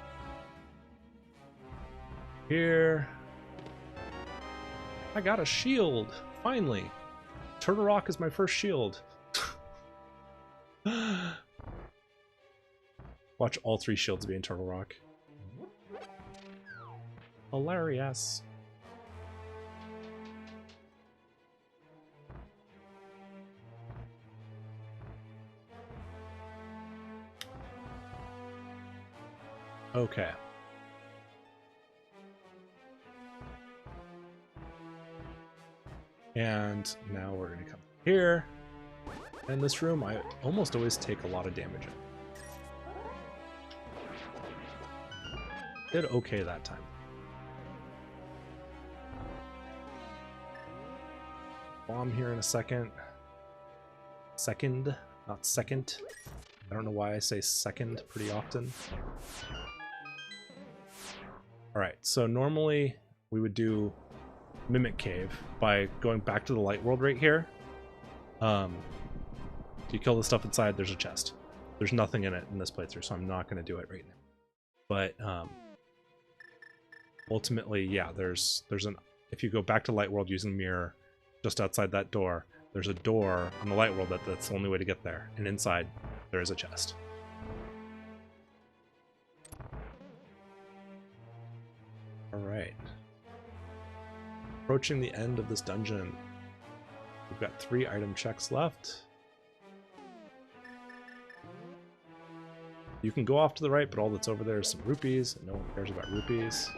Here. I got a shield, finally. Turtle Rock is my first shield. Watch all 3 shields be in Turtle Rock. Hilarious. Okay. And now we're going to come here. In this room, I almost always take a lot of damage in. Did okay that time. Bomb here in a second. Second, not second. I don't know why I say second pretty often. Alright, so normally we would do Mimic Cave by going back to the light world right here. You kill the stuff inside, there's a chest. There's nothing in it in this playthrough, so I'm not going to do it right now. But ultimately, yeah, there's an, if you go back to light world using mirror, just outside that door, there's a door on the light world that's the only way to get there, and inside there is a chest. Alright. Approaching the end of this dungeon. We've got 3 item checks left. You can go off to the right, but all that's over there is some rupees, and no one cares about rupees.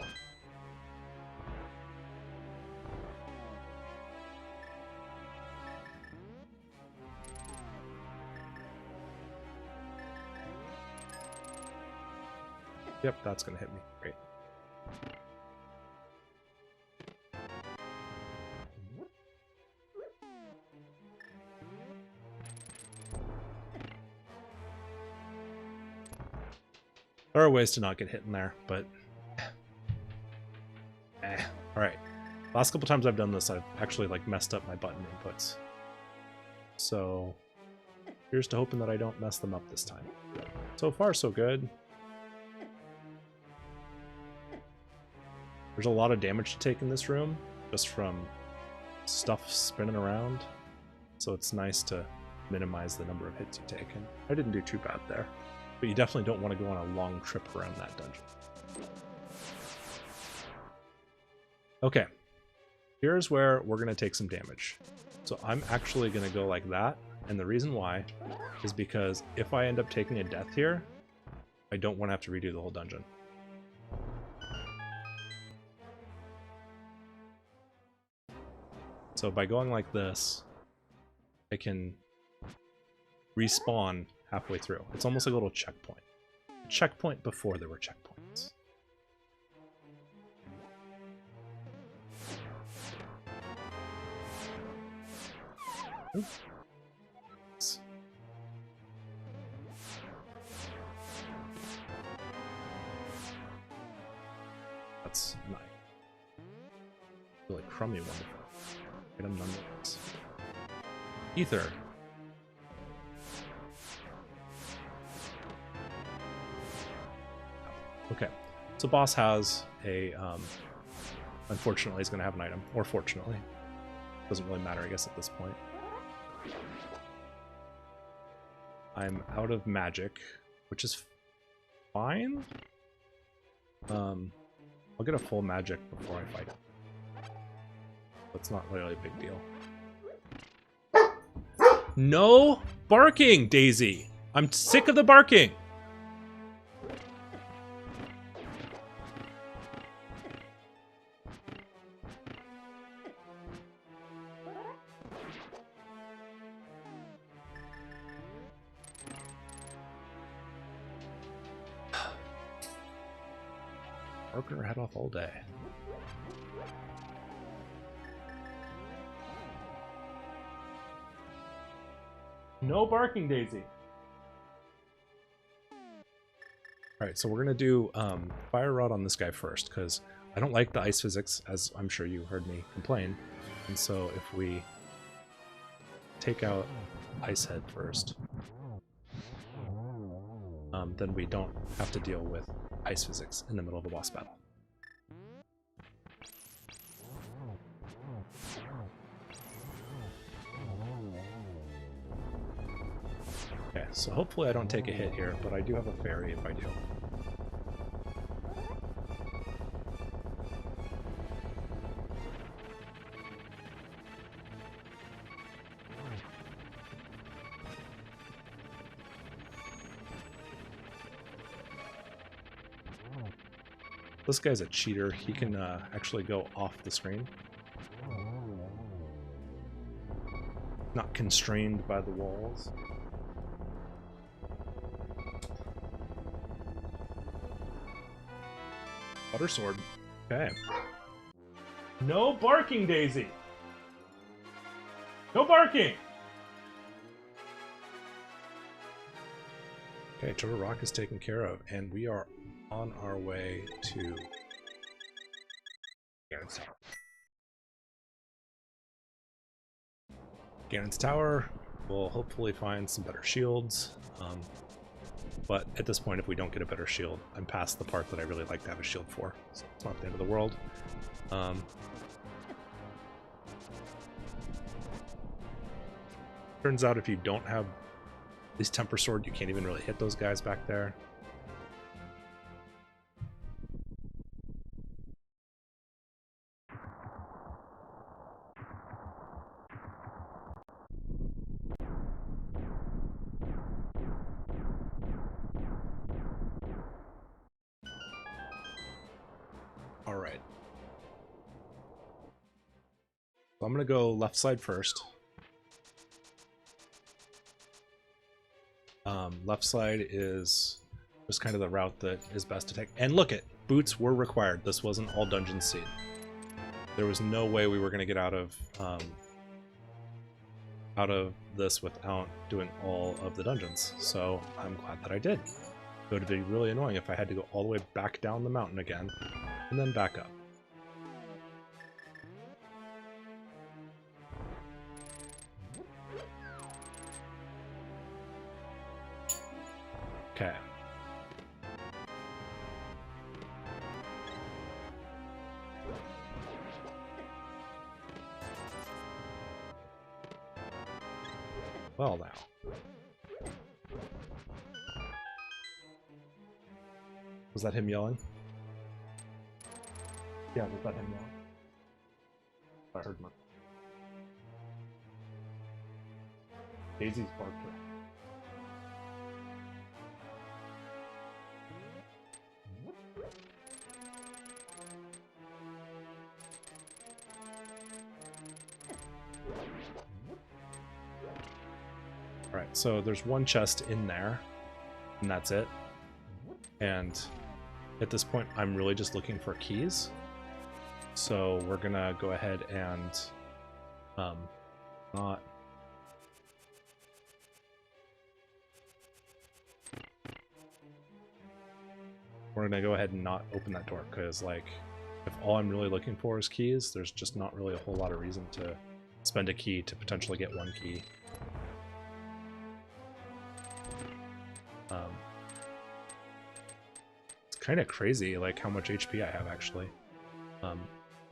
Yep, that's gonna hit me. Great. There are ways to not get hit in there, but Alright. Last couple times I've done this, I've actually like messed up my button inputs. So here's to hoping that I don't mess them up this time. So far, so good. There's a lot of damage to take in this room, just from stuff spinning around. So it's nice to minimize the number of hits you take. And I didn't do too bad there. But you definitely don't want to go on a long trip around that dungeon. Okay. Here's where we're going to take some damage. So I'm actually going to go like that. And the reason why is because if I end up taking a death here, I don't want to have to redo the whole dungeon. So by going like this, I can respawn halfway through. It's almost like a little checkpoint. A checkpoint before there were checkpoints. Oops. That's nice. Really crummy wonderful. Item nonetheless. Ether. Okay, so boss has a, unfortunately he's going to have an item, or fortunately. Doesn't really matter, I guess, at this point. I'm out of magic, which is fine. I'll get a full magic before I fight him. That's not really a big deal. No barking, Daisy! I'm sick of the barking! Barking her head off all day. No barking, Daisy. Alright, so we're gonna do Fire Rod on this guy first, because I don't like the ice physics, as I'm sure you heard me complain. And so if we take out Ice Head first, then we don't have to deal with ice physics in the middle of a boss battle. Okay, so hopefully I don't take a hit here, but I do have a fairy if I do. This guy's a cheater. He can actually go off the screen. Not constrained by the walls. Butter sword. Okay. No barking, Daisy! No barking! Okay, Turtle Rock is taken care of, and we are on our way to Ganon's Tower. Ganon's Tower will hopefully find some better shields, but at this point, if we don't get a better shield, I'm past the part that I really like to have a shield for, so it's not the end of the world. Turns out if you don't have this Temper Sword, you can't even really hit those guys back there. Alright. So I'm going to go left side first. Left side is just kind of the route that is best to take. And look it, boots were required. This wasn't all Dungeon Seed. There was no way we were going to get out of this without doing all of the dungeons. So I'm glad that I did. It would be really annoying if I had to go all the way back down the mountain again and then back up. Okay. Well now. Was that him yelling? Yeah, was that him yelling? I heard my Daisy's barked. Alright, so there's one chest in there, and that's it. And at this point, I'm really just looking for keys. So we're gonna go ahead and not... We're gonna go ahead and not open that door, because, like, if all I'm really looking for is keys, there's just not really a whole lot of reason to spend a key to potentially get one key. It's kind of crazy, like, how much HP I have, actually. In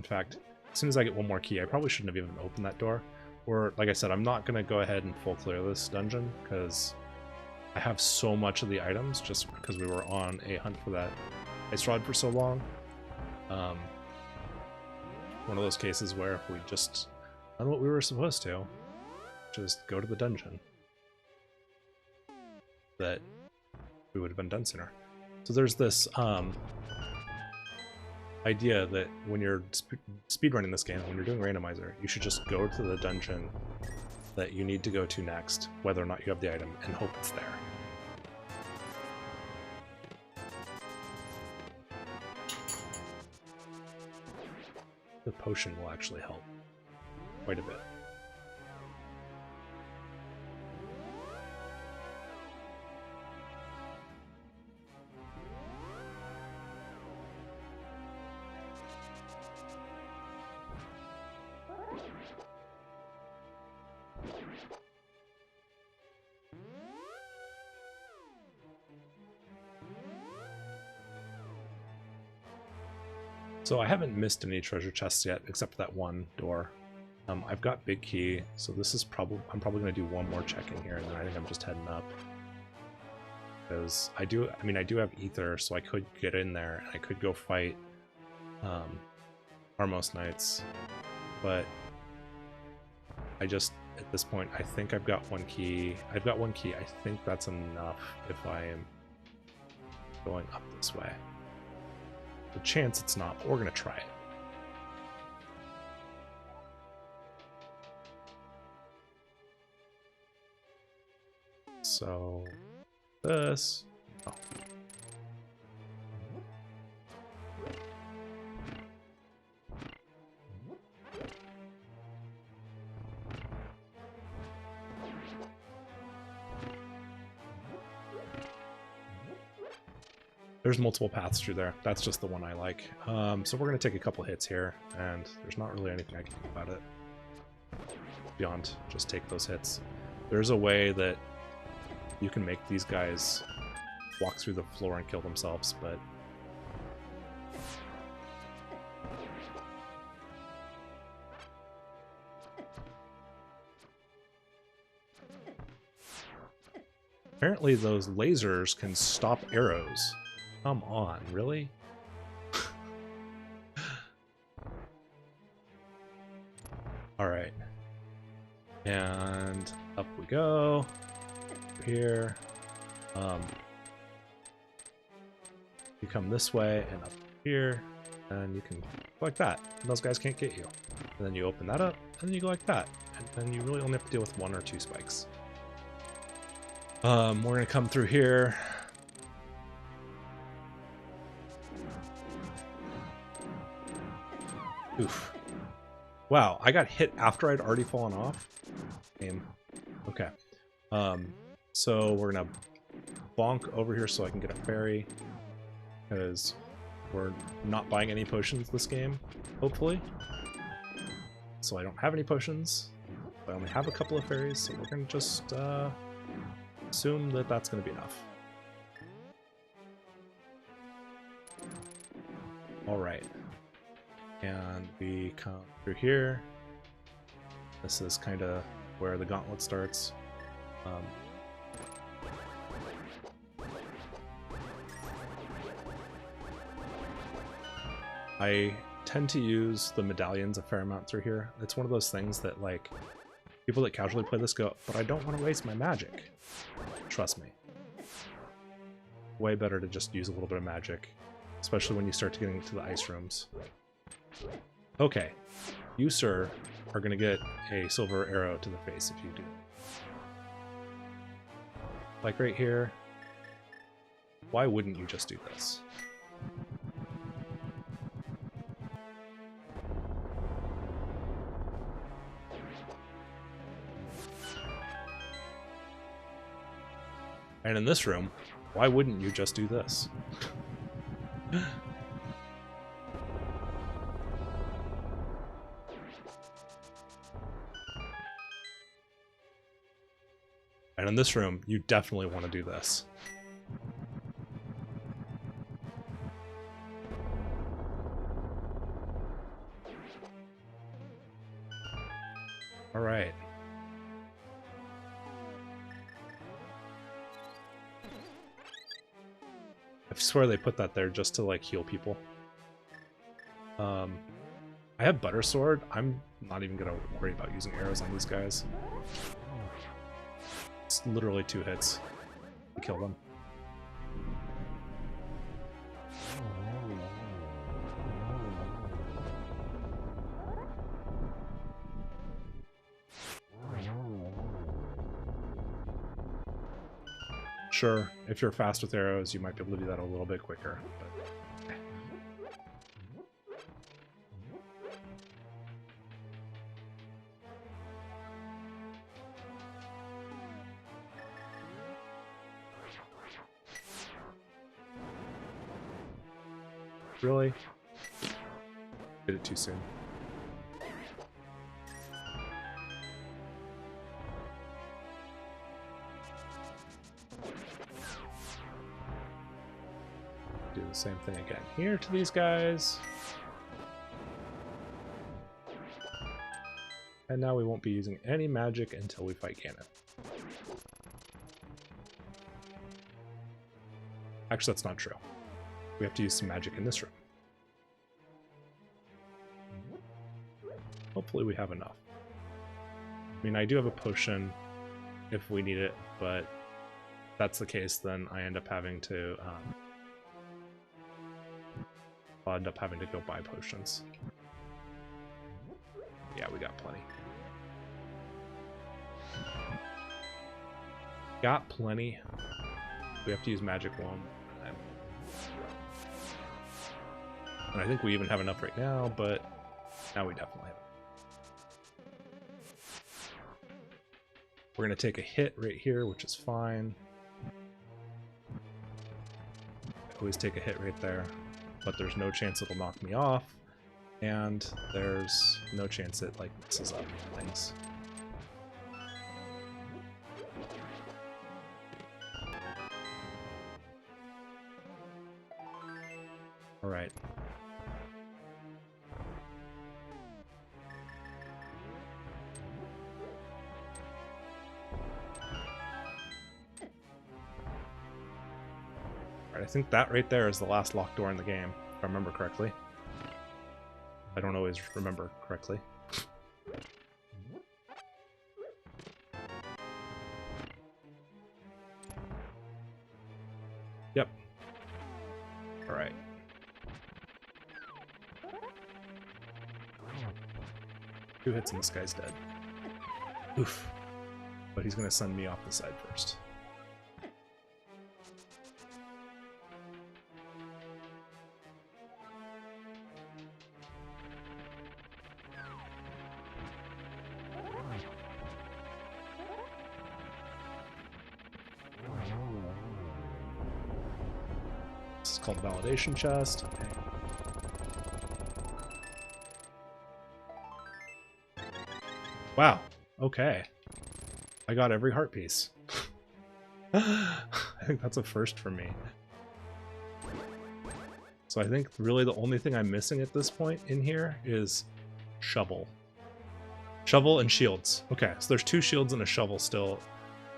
fact, as soon as I get one more key, I probably shouldn't have even opened that door. Or, like I said, I'm not going to go ahead and full clear this dungeon, because I have so much of the items, just because we were on a hunt for that ice rod for so long. One of those cases where if we just done what we were supposed to, just go to the dungeon, that we would have been done sooner. So there's this idea that when you're speedrunning this game, when you're doing Randomizer, you should just go to the dungeon that you need to go to next, whether or not you have the item, and hope it's there. The potion will actually help quite a bit. So I haven't missed any treasure chests yet, except for that one door. I've got big key, so this is I'm probably going to do one more check-in here, and then I think I'm just heading up. Because I do have ether, so I could get in there, and I could go fight Armos Knights, but I just, at this point, I think I've got one key. I've got one key. I think that's enough if I am going up this way. The chance it's not, but we're going to try it. So, this... Oh. There's multiple paths through there. That's just the one I like. So we're going to take a couple hits here, and there's not really anything I can do about it beyond just take those hits. There's a way that you can make these guys walk through the floor and kill themselves, but apparently those lasers can stop arrows. Come on, really? Alright. And up we go. Here. You come this way and up here, and you can go like that. And those guys can't get you. And then you open that up, and then you go like that. And then you really only have to deal with 1 or 2 spikes. We're gonna come through here. Oof. Wow, I got hit after I'd already fallen off. Aim. Okay. So we're gonna bonk over here so I can get a fairy, because we're not buying any potions this game, hopefully. So I don't have any potions. I only have a couple of fairies, so we're gonna just assume that that's gonna be enough. Alright. And we come through here. This is kind of where the gauntlet starts. I tend to use the medallions a fair amount through here. It's one of those things that, like, people that casually play this go, but I don't want to waste my magic. Trust me. Way better to just use a little bit of magic, especially when you start getting into the ice rooms. Okay, you, sir, are going to get a silver arrow to the face if you do. Like right here. Why wouldn't you just do this? And in this room, why wouldn't you just do this? And in this room, you definitely want to do this. All right. I swear they put that there just to, like, heal people. I have Butter Sword. I'm not even gonna worry about using arrows on these guys. It's literally 2 hits to kill them. Sure, if you're fast with arrows, you might be able to do that a little bit quicker. But... Really? Did it too soon. Do the same thing again here to these guys. And now we won't be using any magic until we fight Ganon. Actually, that's not true. We have to use some magic in this room. Hopefully we have enough. I mean, I do have a potion if we need it, but if that's the case, then I end up having to I'll end up having to go buy potions. Yeah, we got plenty. Got plenty. We have to use magic wand. And I think we even have enough right now, but now we definitely have it. We're going to take a hit right here, which is fine. Always take a hit right there, but there's no chance it'll knock me off, and there's no chance it like messes up things. All right. I think that right there is the last locked door in the game, if I remember correctly. I don't always remember correctly. Yep. Alright. Two hits and this guy's dead. Oof. But he's gonna send me off the side first. This is called Validation Chest. Okay. Wow. Okay. I got every heart piece. I think that's a first for me. So I think really the only thing I'm missing at this point in here is shovel. Shovel and shields. Okay, so there's 2 shields and a shovel still.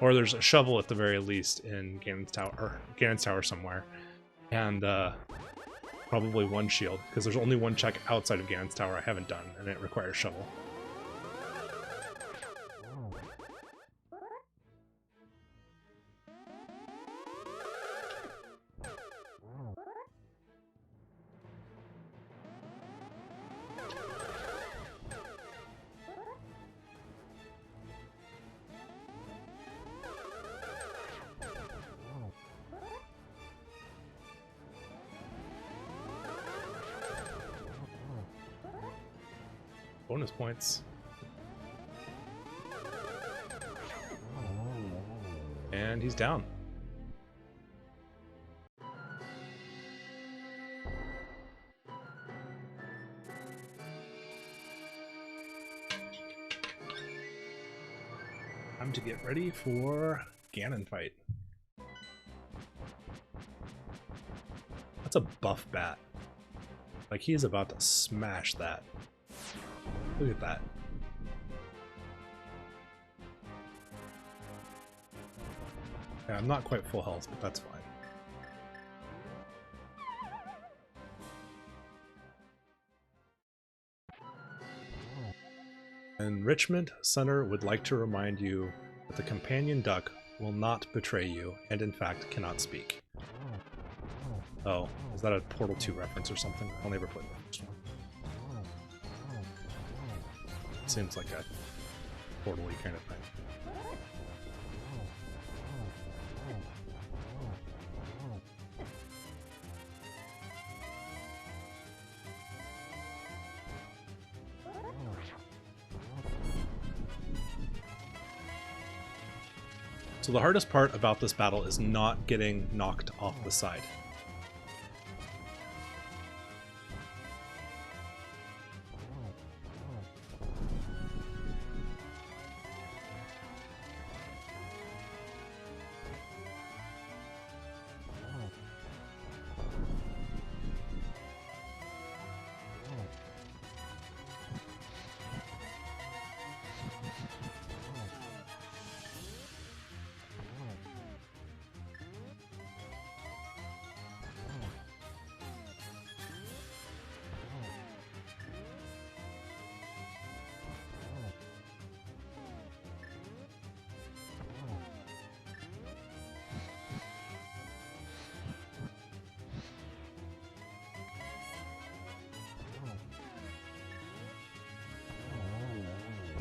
Or there's a shovel at the very least in Ganon's Tower, or Ganon's Tower somewhere. And probably 1 shield, because there's only 1 check outside of Ganon's Tower I haven't done, and it requires shovel. Bonus points. And he's down. Time to get ready for Ganon fight. That's a buff bat. Like he's about to smash that. Look at that. Yeah, I'm not quite full health, but that's fine. Enrichment Center would like to remind you that the companion duck will not betray you, and in fact cannot speak. Oh, is that a Portal 2 reference or something? I'll never play the first one. Seems like a Portal-y kind of thing. So the hardest part about this battle is not getting knocked off the side.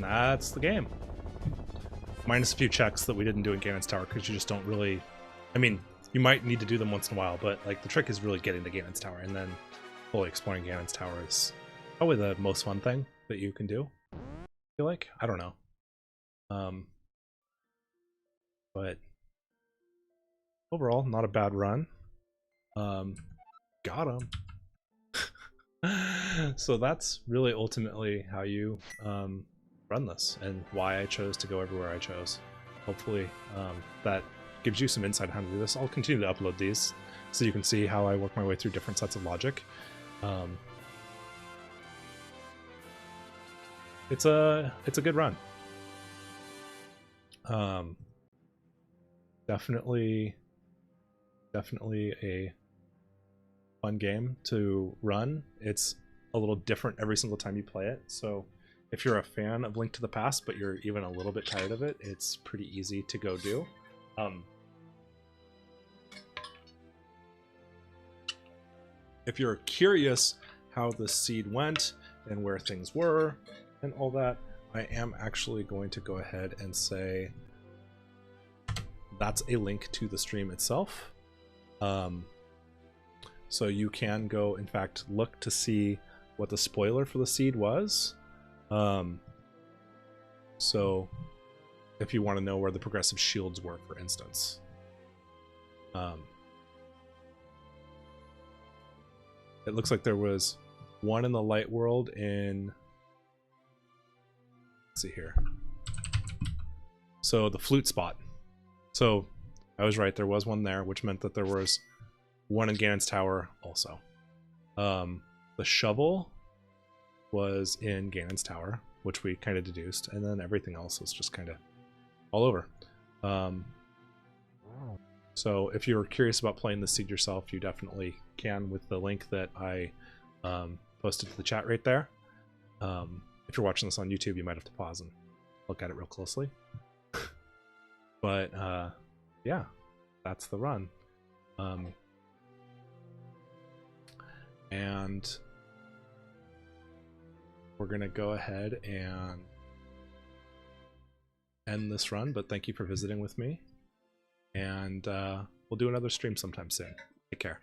And that's the game. Minus a few checks that we didn't do in Ganon's Tower, because you just don't really... I mean, you might need to do them once in a while, but like the trick is really getting to Ganon's Tower, and then fully exploring Ganon's Tower is probably the most fun thing that you can do, I feel like. I don't know. But overall, not a bad run. Got him. So that's really ultimately how you run this, and why I chose to go everywhere I chose. Hopefully that gives you some insight on how to do this. I'll continue to upload these so you can see how I work my way through different sets of logic. It's a good run. Definitely a fun game to run. It's a little different every single time you play it, so if you're a fan of Link to the Past but you're even a little bit tired of it, it's pretty easy to go do. If you're curious how the seed went and where things were and all that, I am actually going to go ahead and say that's a link to the stream itself. So you can go, in fact, look to see what the spoiler for the seed was. So if you want to know where the progressive shields were, for instance. It looks like there was one in the light world in... Let's see here. So the flute spot. So I was right, there was one there, which meant that there was one in Ganon's Tower also. The shovel was in Ganon's Tower, which we kind of deduced, and then everything else was just kind of all over. So if you're curious about playing the seed yourself, you definitely can with the link that I posted to the chat right there. If you're watching this on YouTube, you might have to pause and look at it real closely. But yeah, that's the run. And we're gonna go ahead and end this run, but thank you for visiting with me, and we'll do another stream sometime soon. Take care.